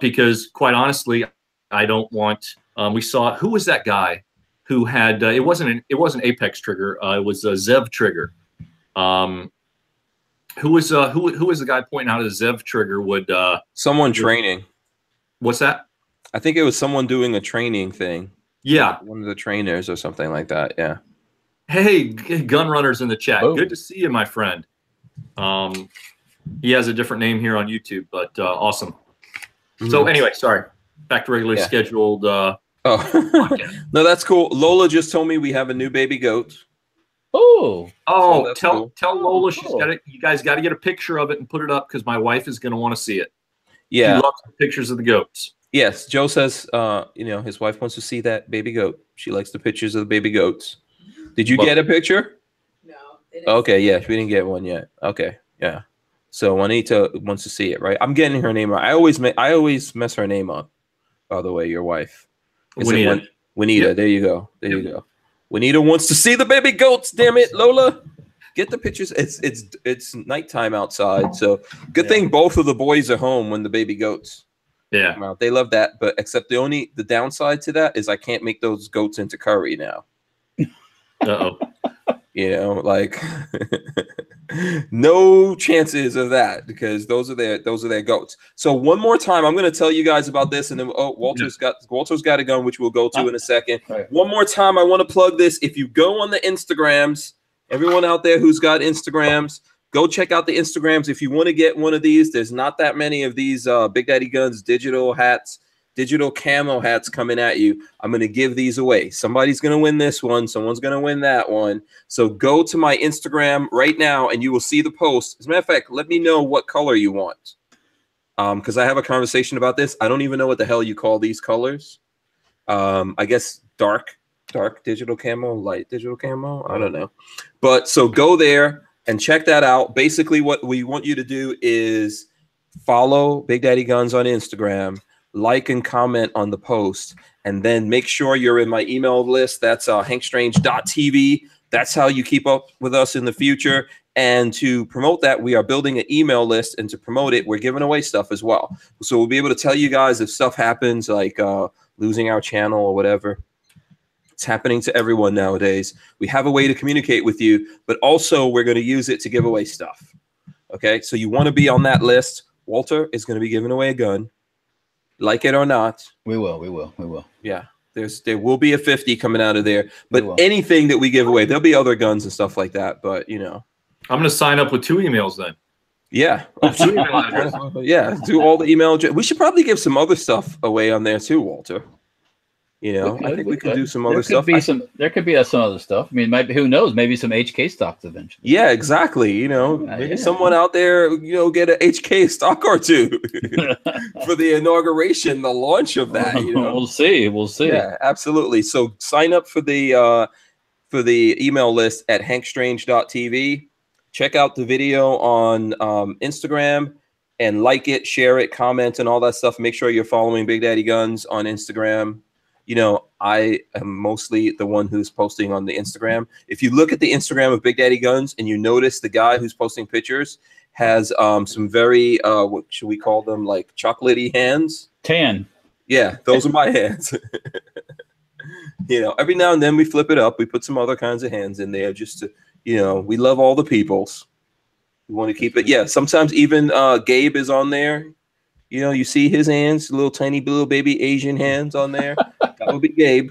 Because quite honestly, I don't want. We saw, who was that guy who had it wasn't Apex trigger. It was a Zev trigger. Who was the guy pointing out a Zev trigger would someone training? What's that? I think it was someone doing a training thing. Yeah, one of the trainers or something like that. Yeah. Hey, gun runners in the chat. Oh. Good to see you, my friend. He has a different name here on YouTube, but awesome. So anyway, sorry. Back to regularly scheduled. No, that's cool. Lola just told me we have a new baby goat. Oh, so tell Lola she's got it. You guys got to get a picture of it and put it up because my wife is going to want to see it. Yeah, she loves the pictures of the goats. Yes, Joe says, his wife wants to see that baby goat. She likes the pictures of the baby goats. Did you get a picture? No. Okay, yeah, we didn't get one yet. Okay, yeah. So Juanita wants to see it, right? I'm getting her name right. I always mess her name up. By the way, your wife. Juanita. Juanita. Yep. There you go. There you go. Juanita wants to see the baby goats. Damn it, Lola. Get the pictures. It's nighttime outside, so good thing both of the boys are home when the baby goats. Yeah, come out. They love that, but except the downside to that is I can't make those goats into curry now. Uh-oh. Like No chances of that, because those are their goats. So one more time, I'm going to tell you guys about this, and then Walter's got a gun, which we'll go to in a second. Right. One more time, I want to plug this. If you go on the Instagrams, everyone out there who's got Instagrams, go check out the Instagrams. If you want to get one of these, there's not that many of these Big Daddy Guns digital hats, digital camo hats coming at you. I'm going to give these away. Somebody's going to win this one. Someone's going to win that one. So go to my Instagram right now and you will see the post. As a matter of fact, let me know what color you want. Because I have a conversation about this. I don't even know what the hell you call these colors. I guess dark digital camo, light digital camo. I don't know. But so go there and check that out. Basically, what we want you to do is follow Big Daddy Guns on Instagram, like and comment on the post, and then make sure you're in my email list. That's hankstrange.tv. That's how you keep up with us in the future. And to promote that, we are building an email list, and to promote it, we're giving away stuff as well. So we'll be able to tell you guys if stuff happens, like losing our channel or whatever. It's happening to everyone nowadays. We have a way to communicate with you, but also we're going to use it to give away stuff. Okay, so you want to be on that list. Walter is going to be giving away a gun. Like it or not, we will. Yeah, there will be a 50 coming out of there. But anything that we give away, there'll be other guns and stuff like that. But you know, I'm going to sign up with 2 emails then. Yeah, 2 email addresses. Yeah, do all the email. We should probably give some other stuff away on there too, Walter. You know, I think we could do some other stuff. There could be some other stuff. I mean, who knows? Maybe some HK stocks eventually. Yeah, exactly. You know, maybe someone out there, you know, get an HK stock or two for the inauguration, the launch of that. You know? We'll see. Yeah, absolutely. So sign up for the email list at hankstrange.tv. Check out the video on Instagram and like it, share it, comment, and all that stuff. Make sure you're following Big Daddy Guns on Instagram. You know, I am mostly the one who's posting on the Instagram. If you look at the Instagram of Big Daddy Guns and you notice the guy who's posting pictures has some very, what should we call them, like chocolatey hands? Tan. Yeah, those are my hands. You know, every now and then we flip it up. We put some other kinds of hands in there just to, you know, we love all the peoples. We want to keep it. Yeah, sometimes even Gabe is on there. You know, you see his hands, little tiny little baby Asian hands on there. That would be Gabe.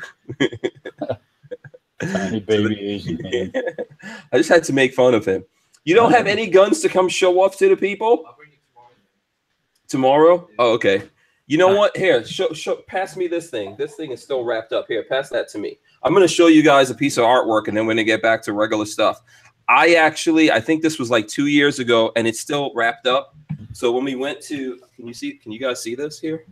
Tiny baby Asian hand. I just had to make fun of him. You don't have any guns to come show off to the people? I'll bring you tomorrow. Oh, okay. You know what? Here, pass me this thing. This thing is still wrapped up. Here, pass that to me. I'm going to show you guys a piece of artwork, and then we're going to get back to regular stuff. I think this was like 2 years ago, and it's still wrapped up. So when we went to, can you guys see this here?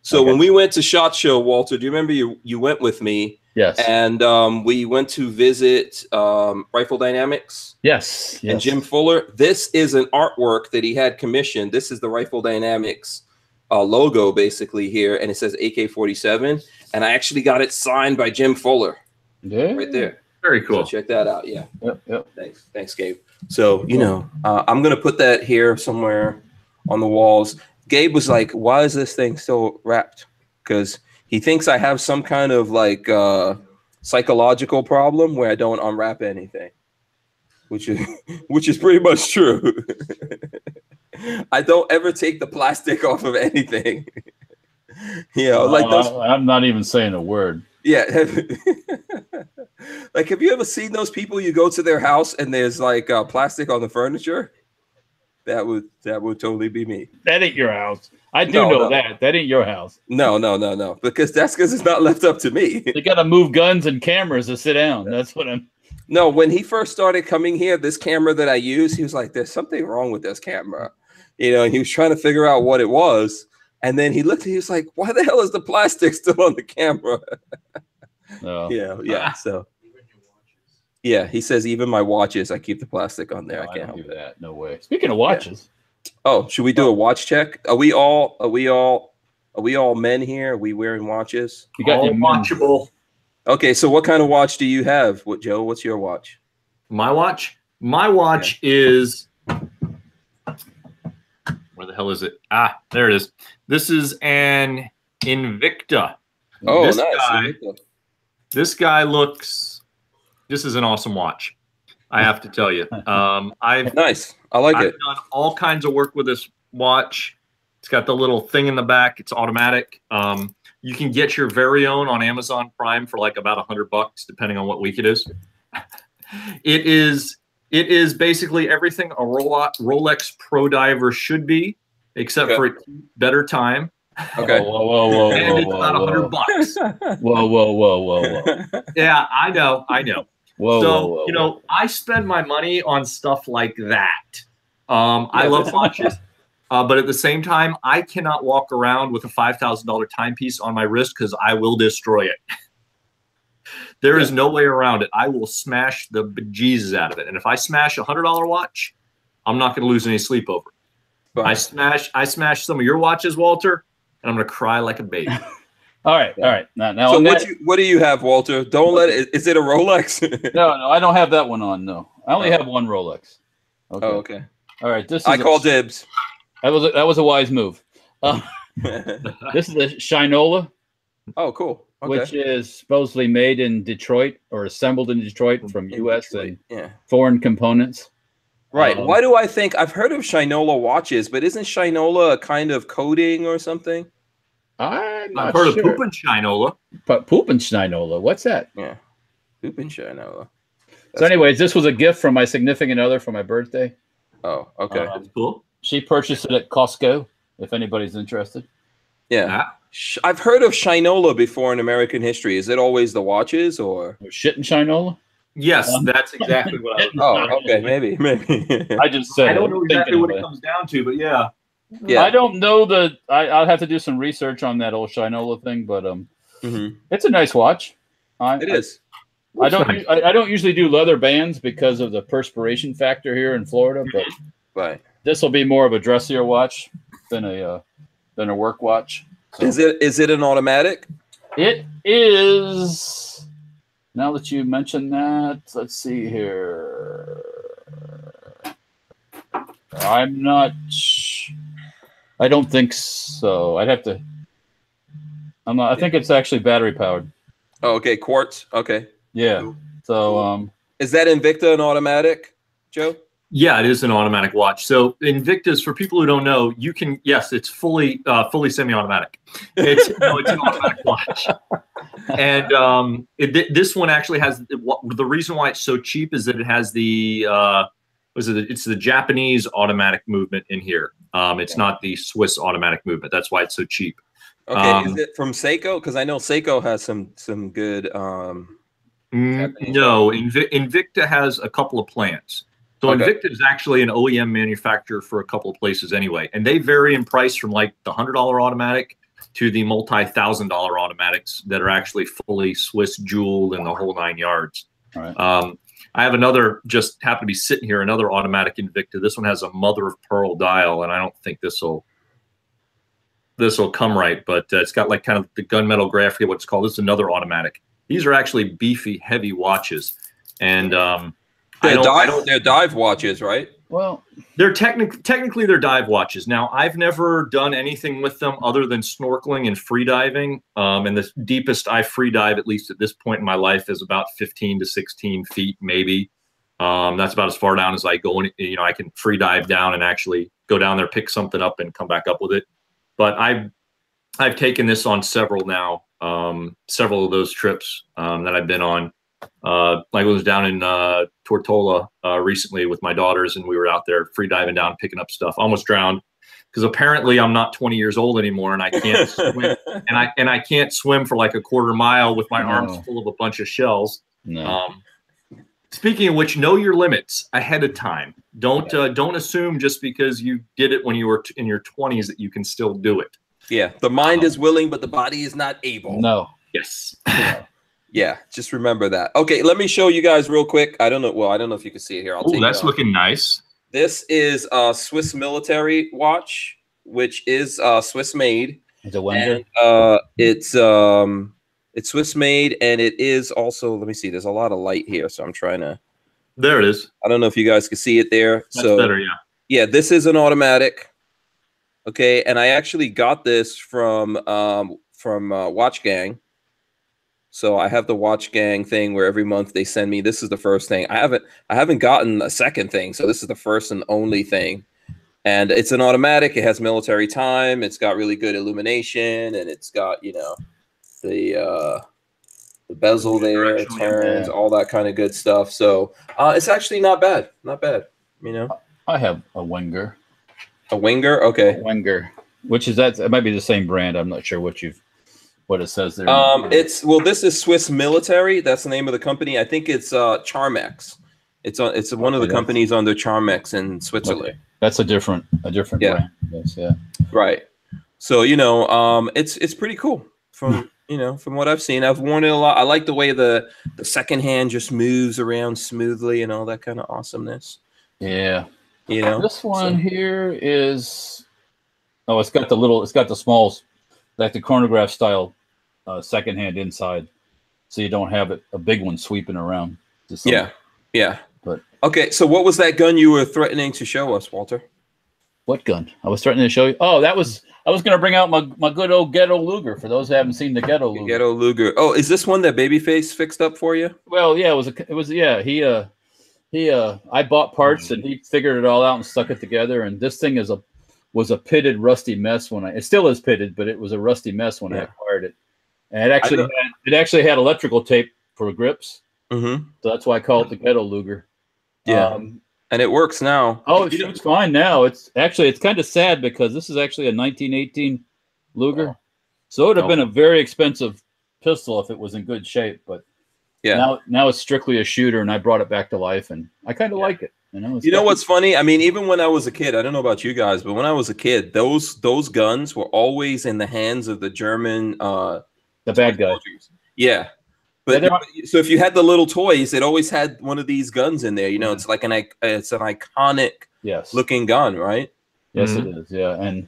So when we went to SHOT Show, Walter, do you remember you went with me? Yes. And we went to visit Rifle Dynamics. Yes. And Jim Fuller. This is an artwork that he had commissioned. This is the Rifle Dynamics logo basically here, and it says AK-47. And I actually got it signed by Jim Fuller. Yeah. Right there. Very cool. So check that out. Yeah. Yep. Thanks, Gabe. So, you know, I'm going to put that here somewhere on the walls. Gabe was like, why is this thing still wrapped? Because he thinks I have some kind of like psychological problem where I don't unwrap anything, which is pretty much true. I don't ever take the plastic off of anything. You know, like those. I'm not even saying a word. Yeah. Like, have you ever seen those people? You go to their house and there's like plastic on the furniture. That would totally be me. That ain't your house. I do know that. That ain't your house. No. Because it's not left up to me. They got to move guns and cameras to sit down. That's what I'm. No, when he first started coming here, this camera that I use, he was like, "There's something wrong with this camera," you know. And he was trying to figure out what it was. And then he looked and he was like, "Why the hell is the plastic still on the camera?" Oh. Yeah. So. Yeah, he says even my watches, I keep the plastic on there. No, I can't do help it. that. No way. Speaking of watches. Yeah. Oh, should we do a watch check? Are we all men here? Are we wearing watches? You got all watchable. Okay, so what kind of watch do you have? Joe, what's your watch? My watch? My watch is, where the hell is it? Ah, there it is. This is an Invicta. Oh, nice. This guy looks, this is an awesome watch. I have to tell you. I've Nice. I like it. done all kinds of work with this watch. It's got the little thing in the back. It's automatic. You can get your very own on Amazon Prime for like about $100, depending on what week it is. It is basically everything a Rolex Pro Diver should be, except for a better time. Okay. Whoa. And it's about $100. Whoa. Yeah, I know. Whoa. You know, I spend my money on stuff like that. I love watches, but at the same time, I cannot walk around with a $5,000 timepiece on my wrist because I will destroy it. There is no way around it. I will smash the bejesus out of it. And if I smash a $100 watch, I'm not going to lose any sleep over it. I smash some of your watches, Walter, and I'm going to cry like a baby. All right. Now so what do you have, Walter? Don't let it. Is it a Rolex? No, I don't have that one on. No, I only have one Rolex. Okay. Oh, okay. All right. I call dibs. That was a wise move. This is a Shinola. Oh, cool. Okay. Which is supposedly made in Detroit or assembled in Detroit from U.S. and foreign components. Right. Why do I think I've heard of Shinola watches, but isn't Shinola a kind of coating or something? I've heard of Poopin' Shinola. But Poopin' Shinola, what's that? Yeah, Poopin' Shinola. So, anyways, this was a gift from my significant other for my birthday. Oh, okay. That's cool. She purchased it at Costco. If anybody's interested. Yeah. I've heard of Shinola before in American history. Is it always the watches or shit in Shinola? Yes, that's exactly what I was. Oh, okay, maybe. I just said I don't know exactly what it comes down to, but yeah. I don't know I'll have to do some research on that old Shinola thing, but it's a nice watch. It is. I don't usually do leather bands because of the perspiration factor here in Florida, but this will be more of a dressier watch than a work watch. So. Is it an automatic? It is. Now that you mentioned that, let's see here. I'm not. I don't think so. I'd have to. I'm not. I think it's actually battery powered. Oh, okay. Quartz. Okay. Yeah. So. Is that Invicta an automatic, Joe? Yeah, it is an automatic watch. So Invictus, for people who don't know, you can, yes, it's fully semi-automatic. It's an automatic watch. And this one actually has, the reason why it's so cheap is that it has it's the Japanese automatic movement in here. It's not the Swiss automatic movement. That's why it's so cheap. Okay, is it from Seiko? Because I know Seiko has some good no, Invicta has a couple of plants. So Invicta is actually an OEM manufacturer for a couple of places anyway, and they vary in price from like the $100 automatic to the multi-$1,000 automatics that are actually fully Swiss jeweled and the whole 9 yards. All right. I have another, just happened to be sitting here, another automatic Invicta. This one has a mother of pearl dial, and I don't think this will come right, but it's got like kind of the gunmetal gray. I forget what it's called. This is another automatic. These are actually beefy, heavy watches, and they're dive watches, right? Well, they're technically they're dive watches. Now, I've never done anything with them other than snorkeling and free diving. And the deepest I free dive, at least at this point in my life, is about 15 to 16 feet, maybe. That's about as far down as I go. And I can free dive down and actually go down there, pick something up, and come back up with it. But I've taken this on several of those trips that I've been on. I was down in Tortola recently with my daughters, and we were out there free diving down, picking up stuff. Almost drowned because apparently I'm not 20 years old anymore, and I can't swim. and I can't swim for like a quarter mile with my arms full of a bunch of shells. No. Speaking of which, know your limits ahead of time. Don't assume just because you did it when you were in your 20s that you can still do it. Yeah, the mind is willing, but the body is not able. No. Yes. Yeah, just remember that. Okay, let me show you guys real quick. I don't know. Well, I don't know if you can see it here. Oh, that's looking nice. This is a Swiss military watch, which is Swiss made. It's a Windsor. And it's Swiss made, and it is also. Let me see. There's a lot of light here, so I'm trying to. There it is. I don't know if you guys can see it there. That's better, yeah. Yeah, this is an automatic. Okay, and I actually got this from Watch Gang. So I have the Watch Gang thing where every month they send me. This is the first thing. I haven't gotten a second thing, so this is the first and only thing. And it's an automatic. It has military time. It's got really good illumination, and it's got, you know, the bezel there, it turns, all that kind of good stuff. So it's actually not bad. Not bad. You know, I have a Wenger. A Wenger, okay. A Wenger, which is it might be the same brand. I'm not sure what it says there. This is Swiss Military. That's the name of the company. I think it's Charmex. It's one of the companies under Charmex in Switzerland. Okay. That's a different brand. Yes, yeah. Right. So, you know, it's pretty cool from from what I've seen. I've worn it a lot. I like the way the second hand just moves around smoothly and all that kind of awesomeness. Yeah. You know. This one here is it's got the small, like the chronograph style second hand inside. So you don't have a big one sweeping around. Yeah. But okay, so what was that gun you were threatening to show us, Walter? What gun? I was threatening to show you. Oh, I was going to bring out my good old Ghetto Luger for those who haven't seen the Ghetto Luger. Ghetto Luger. Oh, is this one that Babyface fixed up for you? Well, yeah, it was I bought parts and he figured it all out and stuck it together. And this thing was a pitted, rusty mess it still is pitted, but it was a rusty mess when I acquired it. And it actually had electrical tape for grips. Mm-hmm. So that's why I call it the Ghetto Luger. Yeah. And it works now. Oh, it shoots fine now. It's kind of sad because this is actually a 1918 Luger. So it would have been a very expensive pistol if it was in good shape. But now it's strictly a shooter, and I brought it back to life, and I kind of like it. You know what's funny? I mean, even when I was a kid, I don't know about you guys, but when I was a kid, those guns were always in the hands of the German the bad guys. Yeah. But so if you had the little toys, it always had one of these guns in there. You know, it's like an iconic looking gun, right? Yes, it is. Yeah, and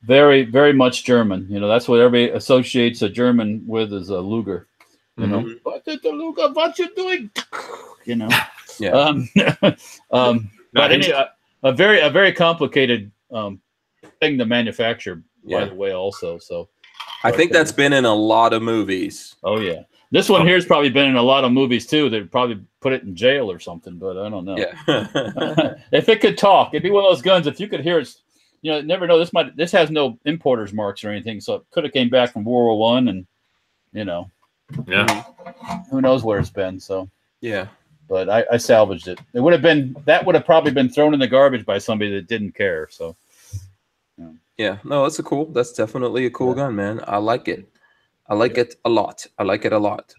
very, very much German. You know, that's what everybody associates a German with, is a Luger. You know, what did the Luger? What you doing? You know. Yeah. But anyway, a very complicated thing to manufacture. By the way, also. So I think that's been in a lot of movies. Oh yeah. This one here has probably been in a lot of movies too. They'd probably put it in jail or something, but I don't know. Yeah. If it could talk, it'd be one of those guns. If you could hear it, you know, never know. This has no importer's marks or anything, so it could have came back from World War I, and you know, who knows where it's been. So yeah. But I salvaged it. It would have probably been thrown in the garbage by somebody that didn't care. So. Yeah. No, that's definitely a cool gun, man. I like it. I like it a lot.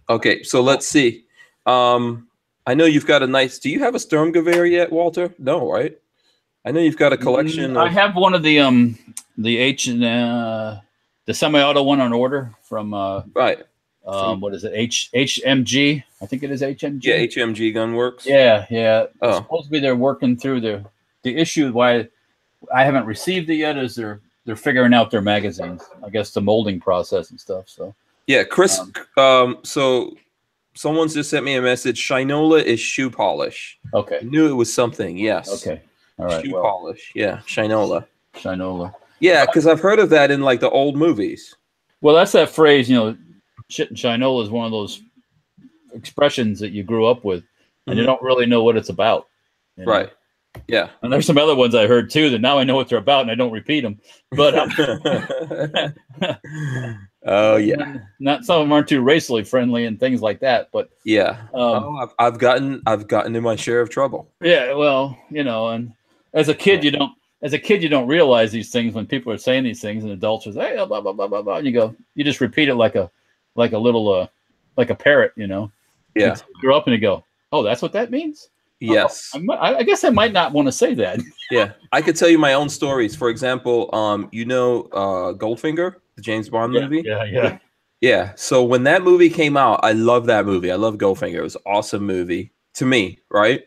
Okay, so let's see. I know you've got a nice. Do you have a Sturmgewehr yet, Walter? No, right? I know you've got a collection. I have one of the semi-auto one on order from right. What is it? HMG? I think it is HMG. Yeah, HMG Gunworks. Yeah. Oh. Supposedly they're working through the issue. Why I haven't received it yet is they're figuring out their magazines. I guess the molding process and stuff. So yeah, Chris. So someone's just sent me a message. Shinola is shoe polish. Okay, I knew it was something. Yes. Okay. All right. Shoe polish. Yeah, Shinola. Yeah, because I've heard of that in like the old movies. Well, that's that phrase. You know, shit and Shinola is one of those expressions that you grew up with, and you don't really know what it's about. You know? Right. Yeah, and there's some other ones I heard too that now I know what they're about and I don't repeat them. But oh yeah, not some of them aren't too racially friendly and things like that. But yeah, I've gotten in my share of trouble. Yeah, well, you know, and as a kid you don't realize these things when people are saying these things and adults are hey blah blah blah blah blah, and you just repeat it like a little like a parrot, you know. Yeah, you grow up and you go, oh, that's what that means. Yes. I guess I might not want to say that. Yeah. I could tell you my own stories. For example, Goldfinger, the James Bond movie? Yeah. So when that movie came out, I love that movie. I love Goldfinger. It was an awesome movie to me, right?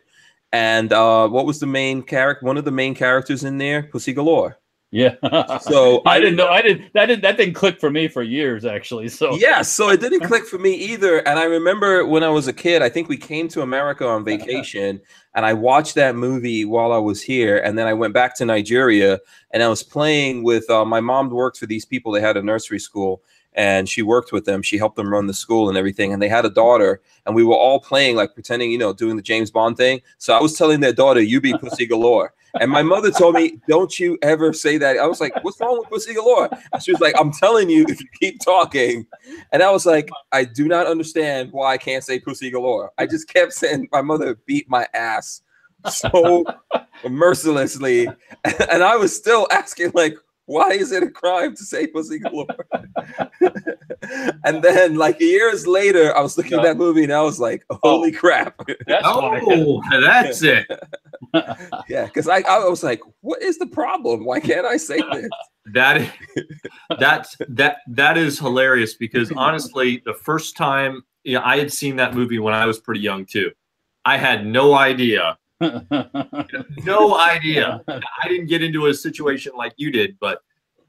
And what was the main character? One of the main characters in there? Pussy Galore. Yeah. So I didn't know. That didn't click for me for years, actually. So yeah, so it didn't click for me either. And I remember when I was a kid, I think we came to America on vacation, and I watched that movie while I was here. And then I went back to Nigeria, and I was playing with my mom worked for these people. They had a nursery school, and she worked with them. She helped them run the school and everything. And they had a daughter, and we were all playing, like pretending, you know, doing the James Bond thing. So I was telling their daughter, "You be Pussy Galore." And my mother told me, "Don't you ever say that." I was like, "What's wrong with Pussy Galore?" And she was like, "I'm telling you, if you keep talking." And I was like, "I do not understand why I can't say Pussy Galore." I just kept saying, my mother beat my ass so mercilessly. And I was still asking, like, why is it a crime to say Pussy Galore? And then, like, years later, I was looking at that movie and I was like, holy crap. That's it. Yeah, because I was like, what is the problem? Why can't I say this? That is hilarious, because honestly, the first time, you know, I had seen that movie when I was pretty young too. I had no idea. No idea. I didn't get into a situation like you did, but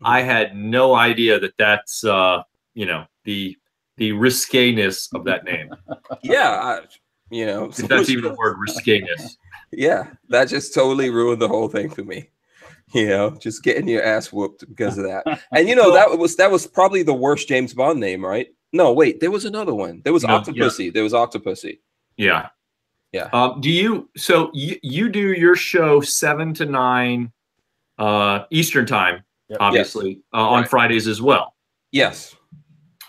I had no idea that that's you know, the risqueness of that name. Yeah, you know, if that's even a word, risqueness. Yeah, that just totally ruined the whole thing for me. You know, just getting your ass whooped because of that. And you know, that was probably the worst James Bond name, right? No, wait, there was another one. There was Octopussy. Yeah. There was Octopussy. Yeah. Yeah. Do you do your show 7 to 9 Eastern time, obviously, on Fridays as well? Yes.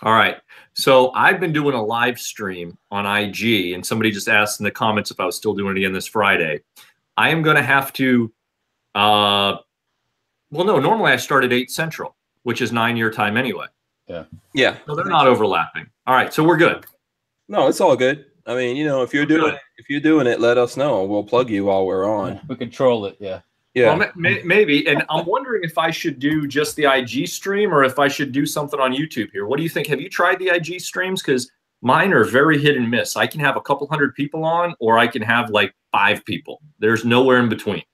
All right. So I've been doing a live stream on IG, and somebody just asked in the comments if I was still doing it again this Friday. I am going to have to, well, no, normally I start at 8 Central, which is 9 your time anyway. Yeah. Yeah. So they're not overlapping. All right. So we're good. No, it's all good. I mean, you know, if you're doing it, let us know. We'll plug you while we're on. We control it. Yeah. Yeah. Well, maybe. And I'm wondering if I should do just the IG stream or if I should do something on YouTube here. What do you think? Have you tried the IG streams? Because mine are very hit and miss. I can have a couple hundred people on, or I can have like 5 people. There's nowhere in between.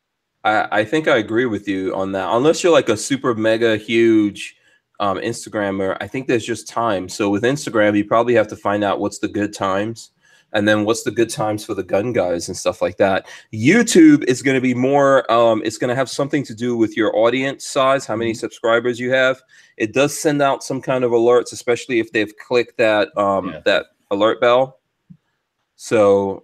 I think I agree with you on that. Unless you're like a super mega huge Instagrammer, I think there's just time. So with Instagram, you probably have to find out what's the good times. And then what's the good times for the gun guys and stuff like that. YouTube is going to be more, it's going to have something to do with your audience size, how many subscribers you have. It does send out some kind of alerts, especially if they've clicked that, that alert bell. So,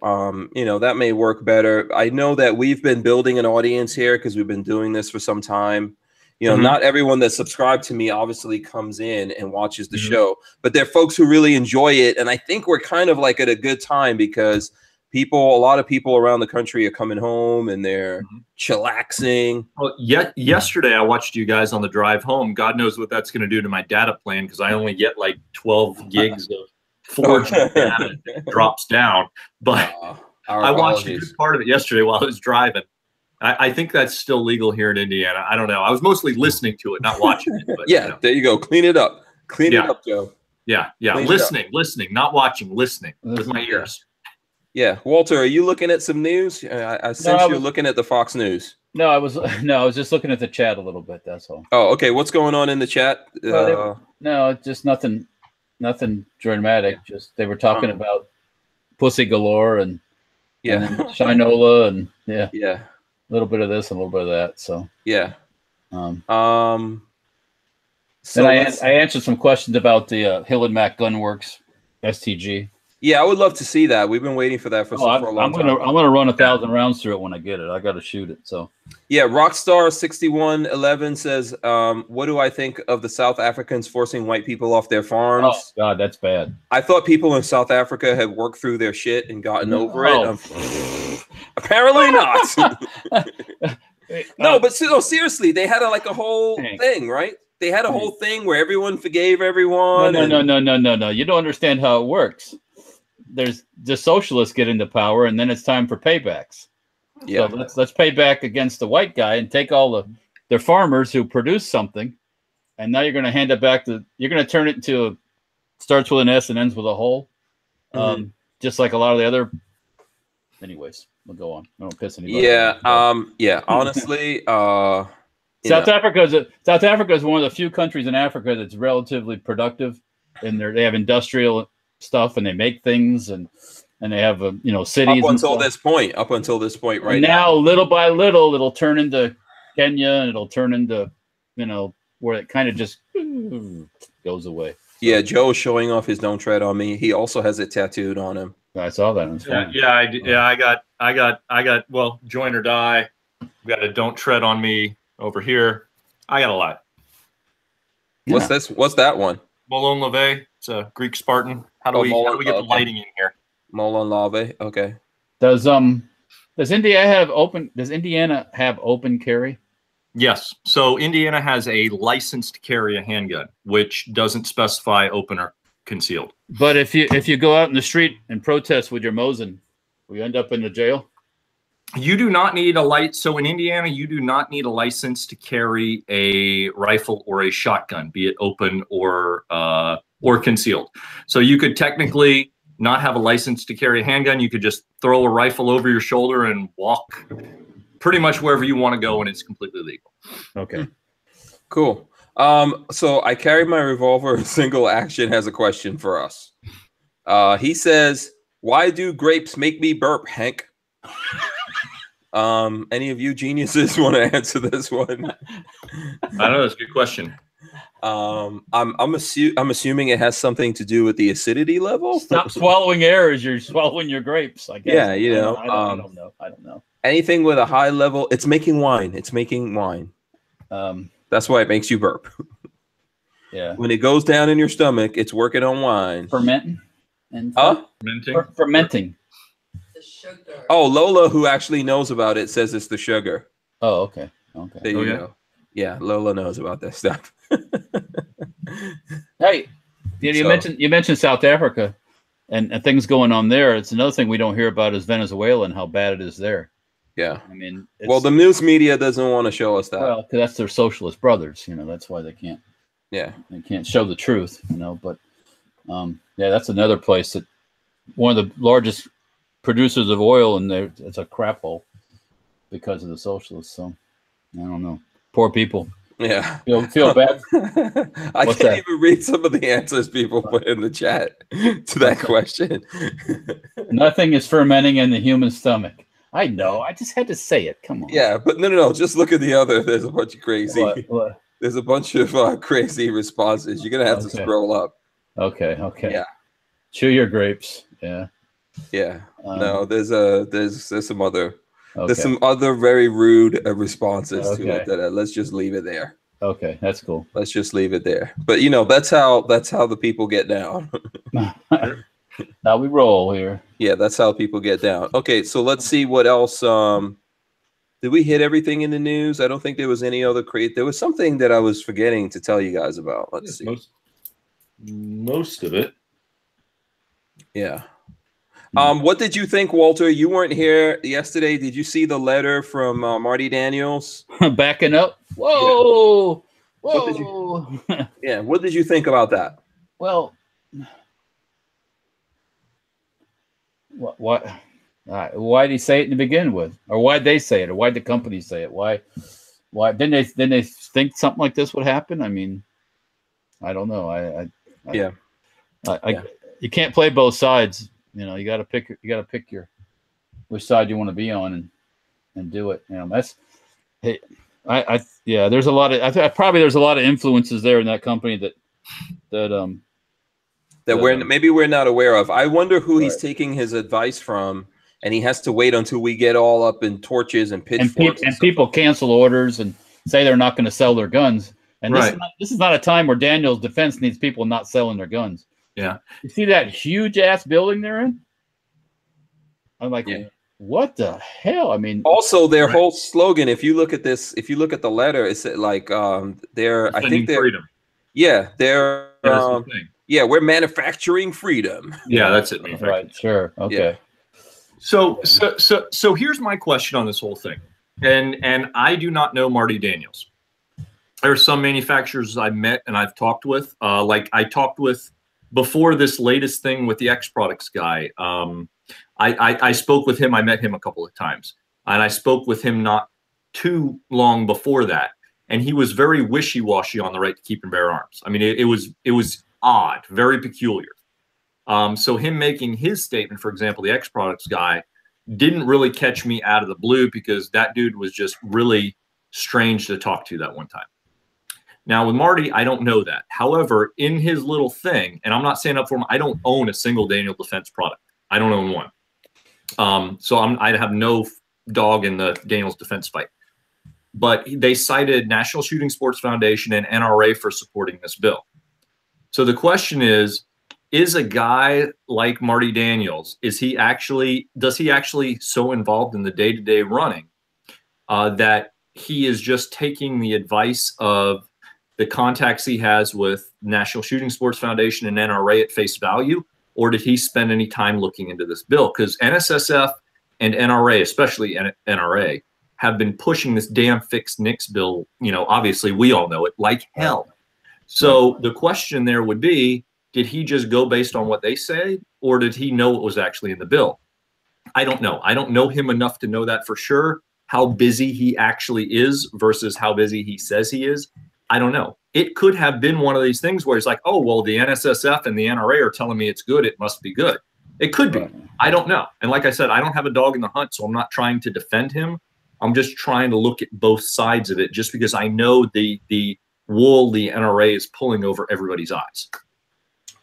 you know, that may work better. I know that we've been building an audience here because we've been doing this for some time. You know, not everyone that's subscribed to me obviously comes in and watches the show, but there are folks who really enjoy it. And I think we're kind of like at a good time because a lot of people around the country are coming home and they're chillaxing. Well, yesterday I watched you guys on the drive home. God knows what that's going to do to my data plan, because I only get like 12 gigs of 4G data that drops down. But I watched a good part of it yesterday while I was driving. I think that's still legal here in Indiana. I don't know. I was mostly listening to it, not watching it. But, yeah, you know. There you go. Clean it up. Clean it up, Joe. Yeah, yeah. Listening, not watching. Listening with my ears. Yeah, Walter, are you looking at some news? I sense you're looking at the Fox News. No, I was just looking at the chat a little bit. That's all. Oh, okay. What's going on in the chat? No, just nothing dramatic. Just they were talking about Pussy Galore and Shinola and a little bit of this and a little bit of that. So so and I answered some questions about the Hill and Mac Gunworks STG. Yeah, I would love to see that. We've been waiting for that for a long time. I'm gonna run 1,000 rounds through it when I get it. I got to shoot it. So yeah, Rockstar 6111 says, "What do I think of the South Africans forcing white people off their farms?" Oh God, that's bad. I thought people in South Africa had worked through their shit and gotten over it. Apparently not. No, but seriously, they had a whole thing, right? They had a whole thing where everyone forgave everyone. No. You don't understand how it works. There's the socialists get into power, and then it's time for paybacks. Yeah, so let's pay back against the white guy and take all their farmers who produce something, and now you're going to hand it back to. You're going to turn it into starts with an S and ends with a hole, just like a lot of the other. Anyways, we'll go on. I don't piss anybody. Yeah. Honestly, South Africa is one of the few countries in Africa that's relatively productive, and they have industrial stuff and they make things and they have cities up until this point right now, little by little it'll turn into Kenya and it'll turn into where it kind of just goes away. Yeah, Joe's showing off his "Don't Tread on Me." He also has it tattooed on him. I saw that. I got. Well, join or die. We got a "Don't Tread on Me" over here. I got a lot. What's this? What's that one? Molon Lave. It's a Greek Spartan. How do we get the lighting in here? Molon Lave. Okay. Does Indiana have open carry? Yes. So Indiana has a license to carry a handgun, which doesn't specify open or concealed. But if you go out in the street and protest with your Mosin, will you end up in the jail? You do not need a light. So in Indiana, you do not need a license to carry a rifle or a shotgun, be it open or concealed. So you could technically not have a license to carry a handgun. You could just throw a rifle over your shoulder and walk pretty much wherever you want to go, and it's completely legal. Okay. Cool. So I carry my revolver. Single Action has a question for us. He says, "Why do grapes make me burp, Hank?" Any of you geniuses want to answer this one? I don't know. That's a good question. I'm assuming it has something to do with the acidity level. Stop swallowing air as you're swallowing your grapes, I guess. Yeah, you know. I don't know. I don't know. Anything with a high level, it's making wine. It's making wine. That's why it makes you burp. Yeah. When it goes down in your stomach, it's working on wine. Fermenting. Fermenting. The sugar. Oh, Lola, who actually knows about it, says it's the sugar. Oh, okay. Okay. There you go. Yeah, Lola knows about that stuff. Hey, you mentioned South Africa and things going on there. It's another thing we don't hear about is Venezuela and how bad it is there. Yeah. I mean, well, the news media doesn't want to show us that. Well, because that's their socialist brothers, you know, that's why they can't. Yeah. They can't show the truth, you know, but yeah, that's another place that one of the largest producers of oil, and it's a crap hole because of the socialists. So I don't know. Poor people. Yeah. Feel bad. I can't even read some of the answers people put in the chat to that question. Nothing is fermenting in the human stomach. I know. I just had to say it. Come on. Yeah, but no. Just look at the other. There's a bunch of crazy. What? There's a bunch of crazy responses. You're gonna have to scroll up. Okay. Yeah. Chew your grapes. Yeah. Yeah. No, there's some other. Okay. There's some other very rude responses to it. Let's just leave it there. Okay, that's cool. Let's just leave it there. But you know, that's how the people get down. Now we roll here. Yeah, that's how people get down. Okay, so let's see what else. Did we hit everything in the news? I don't think there was any other There was something that I was forgetting to tell you guys about. Let's see. Most of it. Yeah. What did you think, Walter? You weren't here yesterday. Did you see the letter from Marty Daniels? Backing up. Whoa. Yeah. Whoa. Yeah. What did you think about that? Well, what? Why did he say it to begin with, or why did they say it, or why did the company say it? Why didn't they think something like this would happen? I mean, I don't know. You can't play both sides. You know, you got to pick which side you want to be on and do it. You know, that's there's a lot of there's a lot of influences there in that company that we're not aware of. I wonder who he's taking his advice from, and he has to wait until we get all up in torches and pitchforks. And people cancel orders and say they're not going to sell their guns. And this is not a time where Daniel's defense needs people not selling their guns. Yeah. You see that huge ass building they're in? I'm like, what the hell? I mean, also their whole slogan, if you look at the letter, it's like they're freedom. Yeah, they're we're manufacturing freedom. Yeah, that's it. Right, sure. Okay. Yeah. So here's my question on this whole thing. And I do not know Marty Daniels. There are some manufacturers I met and I've talked with. Like I talked with before this latest thing with the X Products guy. I spoke with him. I met him a couple of times, and I spoke with him not too long before that. And he was very wishy-washy on the right to keep and bear arms. I mean, it was odd, very peculiar. So him making his statement, for example, the X Products guy, didn't really catch me out of the blue because that dude was just really strange to talk to that one time. Now with Marty, I don't know that. However, in his little thing, and I'm not saying up for him, I don't own a single Daniel Defense product. I don't own one. So I have no dog in the Daniel's Defense fight. But they cited National Shooting Sports Foundation and NRA for supporting this bill. So the question is a guy like Marty Daniels, does he actually so involved in the day-to-day running that he is just taking the advice of the contacts he has with National Shooting Sports Foundation and NRA at face value, or did he spend any time looking into this bill? Because NSSF and NRA, especially NRA, have been pushing this damn fixed NICS bill, obviously we all know it, like hell. So the question there would be, did he just go based on what they say, or did he know what was actually in the bill? I don't know. I don't know him enough to know that for sure. How busy he actually is versus how busy he says he is, I don't know. It could have been one of these things where it's like, oh, well, the NSSF and the NRA are telling me it's good. It must be good. It could be. I don't know. And like I said, I don't have a dog in the hunt, so I'm not trying to defend him. I'm just trying to look at both sides of it just because I know the wool the NRA is pulling over everybody's eyes.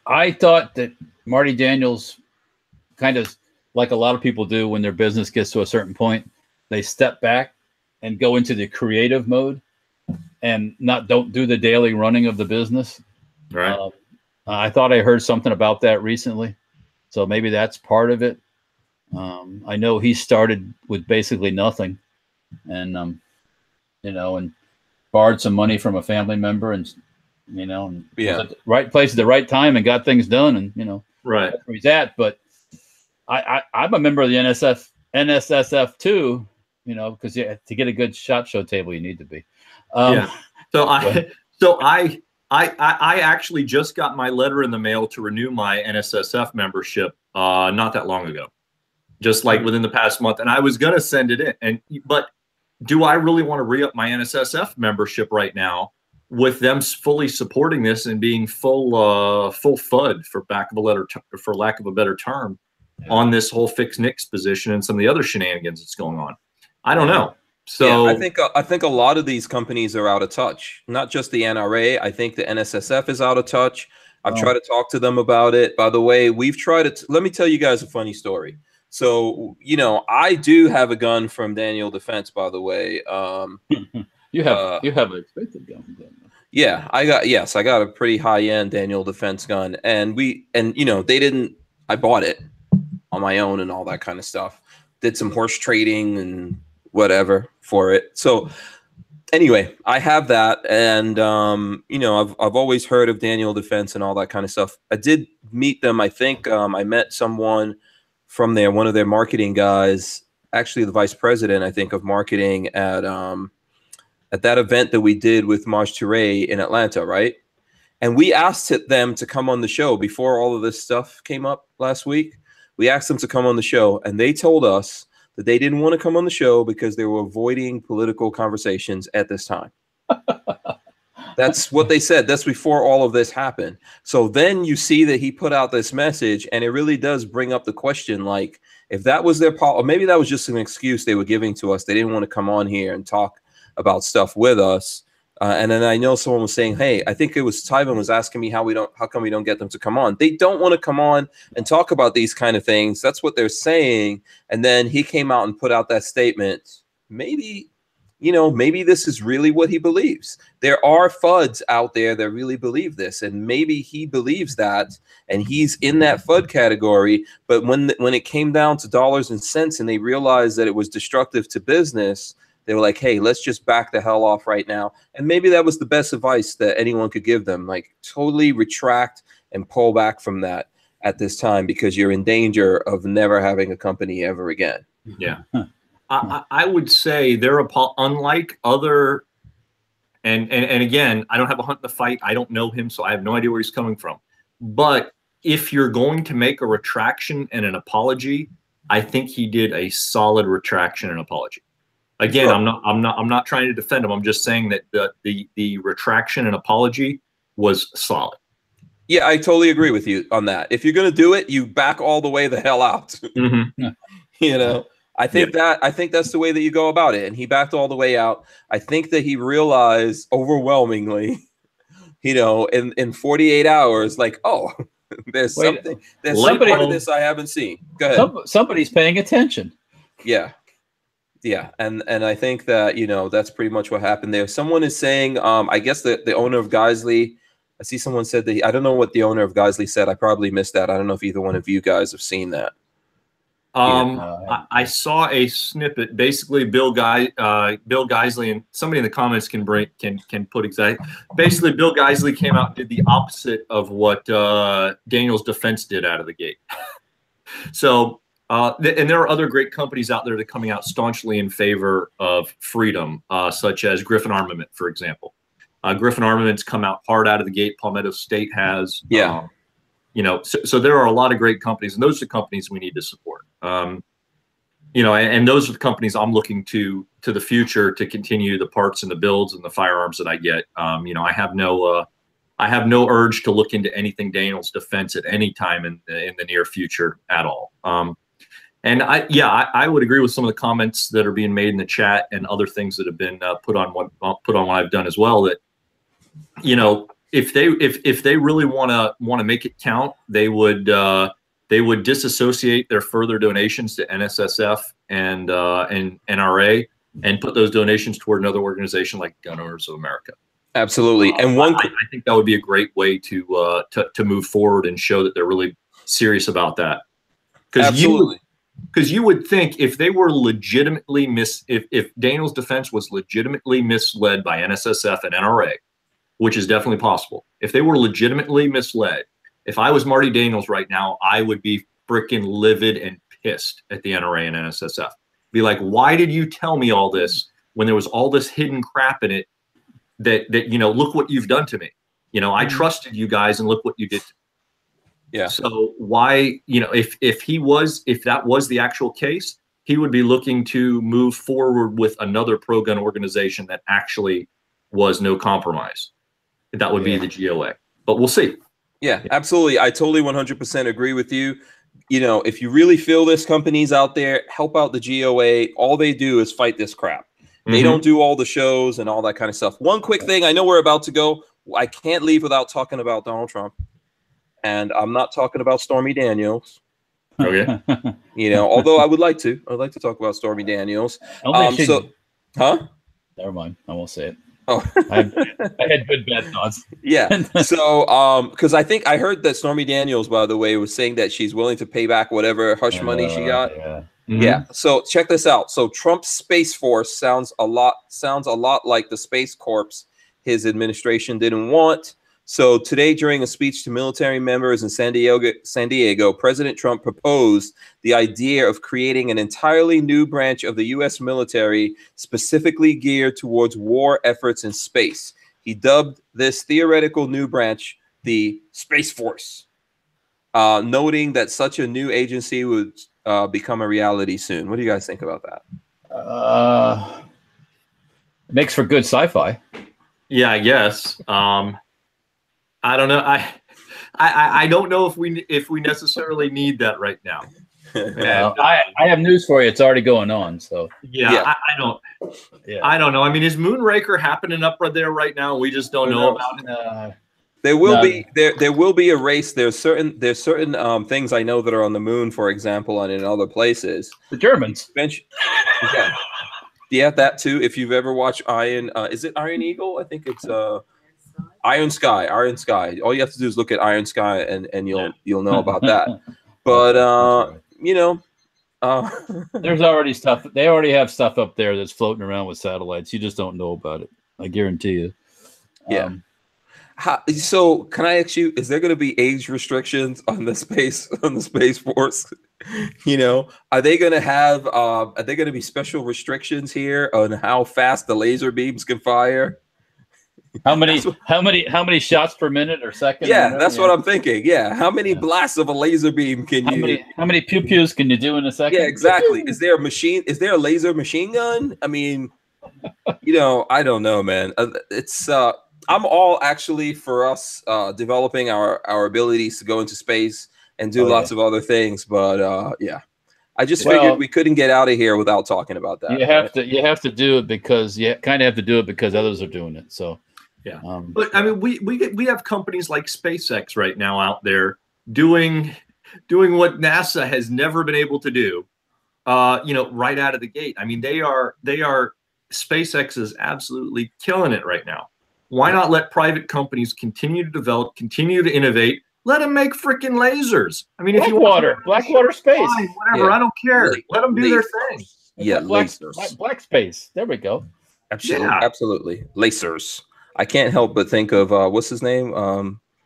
I thought that Marty Daniels, kind of like a lot of people do when their business gets to a certain point, they step back and go into the creative mode and don't do the daily running of the business. Right. I thought I heard something about that recently, so maybe that's part of it. I know he started with basically nothing, and and borrowed some money from a family member, and and was at the right place at the right time and got things done, and right that's where he's at. But I'm a member of the NSSF too, because to get a good SHOT Show table, you need to be. So I actually just got my letter in the mail to renew my NSSF membership not that long ago, just like within the past month, and I was gonna send it in, but do I really want to re-up my NSSF membership right now with them fully supporting this and being full FUD for lack of a better term on this whole fixed NICS position and some of the other shenanigans that's going on? I don't know. So I think a lot of these companies are out of touch. Not just the NRA. I think the NSSF is out of touch. I've tried to talk to them about it. By the way, we've tried to. Let me tell you guys a funny story. So I do have a gun from Daniel Defense. By the way, you have an expensive gun. Yeah, I got a pretty high end Daniel Defense gun, and they didn't. I bought it on my own and all that kind of stuff. Did some horse trading and whatever for it. So anyway, I have that, and I've always heard of Daniel Defense and all that kind of stuff. I did meet them. I think I met someone from there, one of their marketing guys, actually the vice president, I think, of marketing at that event that we did with Maj Touré in Atlanta, right? And we asked them to come on the show before all of this stuff came up last week. We asked them to come on the show, and they told us that they didn't want to come on the show because they were avoiding political conversations at this time. That's what they said. That's before all of this happened. So then you see that he put out this message, and it really does bring up the question, like, if that was their policy, or maybe that was just an excuse they were giving to us. They didn't want to come on here and talk about stuff with us. And then I know someone was saying, hey, I think it was Tyven was asking me how come we don't get them to come on? They don't want to come on and talk about these kind of things. That's what they're saying. And then he came out and put out that statement. Maybe this is really what he believes. There are FUDs out there that really believe this, and maybe he believes that, and he's in that FUD category. But when it came down to dollars and cents, and they realized that it was destructive to business, they were like, hey, let's just back the hell off right now. And maybe that was the best advice that anyone could give them, like totally retract and pull back from that at this time, because you're in danger of never having a company ever again. Yeah. I would say they're unlike other, and again, I don't have a hunt in the fight. I don't know him, so I have no idea where he's coming from. But if you're going to make a retraction and an apology, I think he did a solid retraction and apology. Again, sure. I'm not trying to defend him. I'm just saying that the retraction and apology was solid. Yeah, I totally agree with you on that. If you're going to do it, you back all the way the hell out. Mm-hmm. I think that's the way that you go about it. And he backed all the way out. I think that he realized overwhelmingly you know, in 48 hours, like, oh, there's something some part of this I haven't seen. Go ahead. Somebody's paying attention. Yeah. Yeah, and I think that, you know, that's pretty much what happened there. Someone is saying, I guess the owner of Geisley, I see someone said that I don't know what the owner of Geisley said. I probably missed that. I don't know if either one of you guys have seen that. I saw a snippet. Basically, Bill Geisley, and somebody in the comments can put exactly. Basically, Bill Geisley came out and did the opposite of what Daniel's defense did out of the gate. So. And there are other great companies out there that are coming out staunchly in favor of freedom, such as Griffin Armament, for example. Griffin Armament's come out hard out of the gate. Palmetto State has. Yeah. You know, so there are a lot of great companies, and those are the companies we need to support. You know, and those are the companies I'm looking to the future to continue the parts and the builds and the firearms that I get. You know, I have no urge to look into anything Daniel's defense at any time in the near future at all. And I would agree with some of the comments that are being made in the chat and other things that have been put on what I've done as well. That, you know, if they really want to make it count, they would disassociate their further donations to NSSF and NRA and put those donations toward another organization like Gun Owners of America. Absolutely, and I think that would be a great way to move forward and show that they're really serious about that. Because you would think if they were legitimately if Daniel's defense was legitimately misled by NSSF and NRA, which is definitely possible, if they were legitimately misled, if I was Marty Daniels right now, I would be freaking livid and pissed at the NRA and NSSF. Be like, why did you tell me all this when there was all this hidden crap in it that you know, look what you've done to me. You know, I trusted you guys and look what you did to me. Yeah. So why, you know, if that was the actual case, he would be looking to move forward with another pro-gun organization that actually was no compromise. That would be the GOA. But we'll see. Yeah, absolutely. I totally 100% agree with you. You know, if you really feel there's companies out there, help out the GOA. All they do is fight this crap. They don't do all the shows and all that kind of stuff. One quick thing, I know we're about to go. I can't leave without talking about Donald Trump. And I'm not talking about Stormy Daniels. Okay. You know, although I would like to. I'd like to talk about Stormy Daniels. Never mind. I won't say it. Oh, I had good bad thoughts. Yeah. So, because I think I heard that Stormy Daniels, by the way, was saying that she's willing to pay back whatever hush money she got. Yeah. Yeah. So check this out. So Trump's Space Force sounds a lot like the Space Corps his administration didn't want. So today, during a speech to military members in San Diego, President Trump proposed the idea of creating an entirely new branch of the U.S. military specifically geared towards war efforts in space. He dubbed this theoretical new branch the Space Force, noting that such a new agency would become a reality soon. What do you guys think about that? It makes for good sci-fi. Yeah, I guess. I don't know. I don't know if we necessarily need that right now. I have news for you. It's already going on. So I don't. Yeah. I don't know. I mean, is Moonraker happening up right there right now? We just don't know about it. There will be there will be a race. There's certain things I know that are on the moon, for example, and in other places. The Germans. Yeah. Yeah, that too. If you've ever watched is it Iron Eagle? I think it's Iron Sky. All you have to do is look at Iron Sky, and you'll know about that. But you know, there's already stuff. They already have stuff up there that's floating around with satellites. You just don't know about it. I guarantee you. Yeah. So can I ask you, is there going to be age restrictions on the Space Force? You know, are they going to be special restrictions here on how fast the laser beams can fire? How many shots per minute or second? Yeah, that's what I'm thinking. Yeah, how many blasts of a laser beam can you? How many pew pews can you do in a second? Yeah, exactly. Is there a laser machine gun? I mean, you know, I don't know, man. It's I'm all actually for us developing our abilities to go into space and do lots of other things, but yeah. I just figured we couldn't get out of here without talking about that. You have to do it because you kind of have to do it because others are doing it. So Yeah. But I mean, we have companies like SpaceX right now out there doing what NASA has never been able to do, right out of the gate. I mean, SpaceX is absolutely killing it right now. Why not let private companies continue to develop, continue to innovate? Let them make freaking lasers. I mean, if you want Blackwater space, fine, whatever, I don't care. Let them do their thing. Yeah, lasers. Black space. There we go. Absolutely, absolutely. Lasers. I can't help but think of what's his name?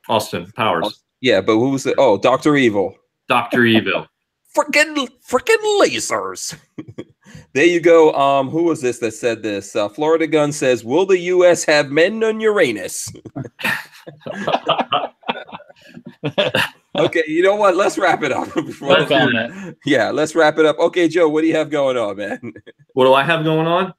Austin Powers. Yeah, but who was it? Oh, Dr. Evil. Dr. Evil. Freaking lasers. There you go. Who was this that said this? Florida Gun says, "Will the U.S. have men on Uranus?" Okay, you know what? Let's wrap it up. Yeah, let's wrap it up. Okay, Joe, what do you have going on, man? What do I have going on?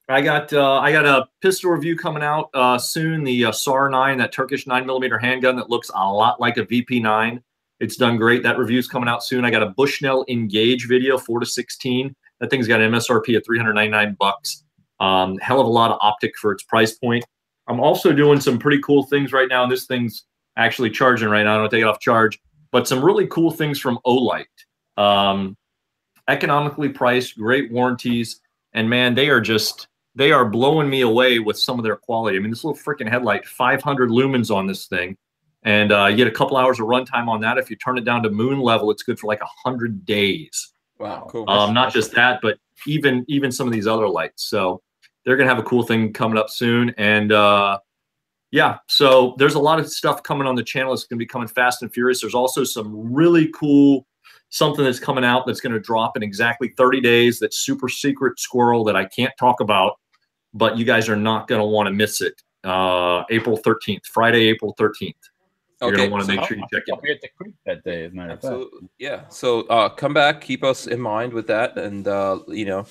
I got a pistol review coming out soon. The SAR 9, that Turkish 9mm handgun that looks a lot like a VP9. It's done great. That review's coming out soon. I got a Bushnell Engage video, 4-16. That thing's got an MSRP of $399. Hell of a lot of optic for its price point. I'm also doing some pretty cool things right now, and this thing's actually charging right now. I don't take it off charge, but some really cool things from Olight. Economically priced, great warranties, and man, they are blowing me away with some of their quality. I mean, this little freaking headlight, 500 lumens on this thing, and you get a couple hours of runtime on that. If you turn it down to moon level, it's good for like 100 days. Wow, cool. Not just that, but even some of these other lights. So they're gonna have a cool thing coming up soon, and yeah. So there's a lot of stuff coming on the channel. It's gonna be coming fast and furious. There's also some really cool something that's coming out that's gonna drop in exactly 30 days. That's super secret squirrel that I can't talk about, but you guys are not gonna want to miss it. April 13th, Friday, April 13th. You're going to want to make sure you check it. I'll be at the creek that day, as a matter of fact. Absolutely. Yeah. So come back, keep us in mind with that, and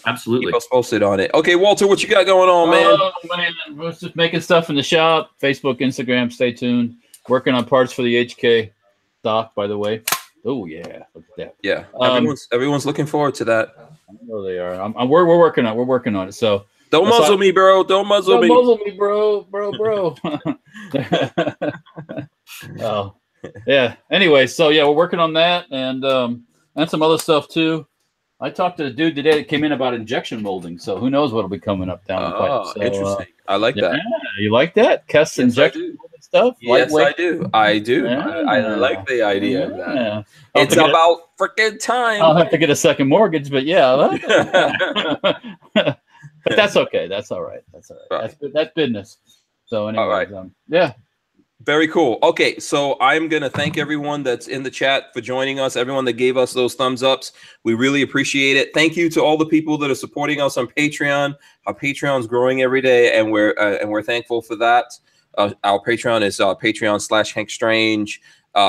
absolutely keep us posted on it. Okay, Walter, what you got going on, man? Oh, man, we're just making stuff in the shop. Facebook, Instagram, stay tuned. Working on parts for the HK stock, by the way. Oh yeah, look at that. Yeah, everyone's looking forward to that. I know they are. We're working on it. So don't muzzle me, bro. Don't muzzle me. Don't muzzle me, bro. Oh, yeah. Anyway, so yeah, we're working on that and some other stuff too. I talked to the dude today that came in about injection molding, so who knows what'll be coming up down the pipe. So, interesting. I like that. You like that? Kess injection molding stuff? Yes, I do. I like the idea of that. It's about freaking time. I'll have to get a second mortgage, but yeah. But that's okay. That's all right. That's all right. That's business. So anyway, right. Yeah. Very cool. Okay, so I'm going to thank everyone that's in the chat for joining us, everyone that gave us those thumbs ups. We really appreciate it. Thank you to all the people that are supporting us on Patreon. Our Patreon's growing every day, and we're thankful for that. Our Patreon is Patreon/Hank Strange.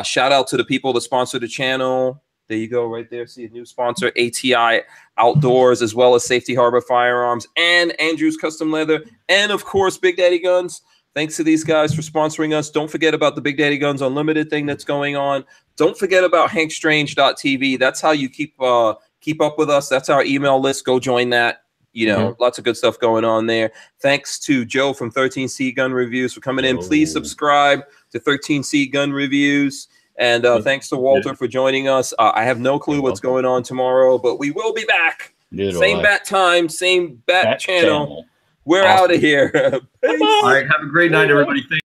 Shout out to the people that sponsor the channel. There you go, right there. See a new sponsor, ATI Outdoors, as well as Safety Harbor Firearms and Andrews Custom Leather, and of course, Big Daddy Guns. Thanks to these guys for sponsoring us. Don't forget about the Big Daddy Guns Unlimited thing that's going on. Don't forget about hankstrange.tv. That's how you keep up with us. That's our email list. Go join that. Lots of good stuff going on there. Thanks to Joe from 13C Gun Reviews for coming in. Please subscribe to 13C Gun Reviews. And thanks to Walter for joining us. I have no clue what's going on tomorrow, but we will be back. Same bat time, same bat channel. We're out of here. All right. Have a great night, everybody. Thank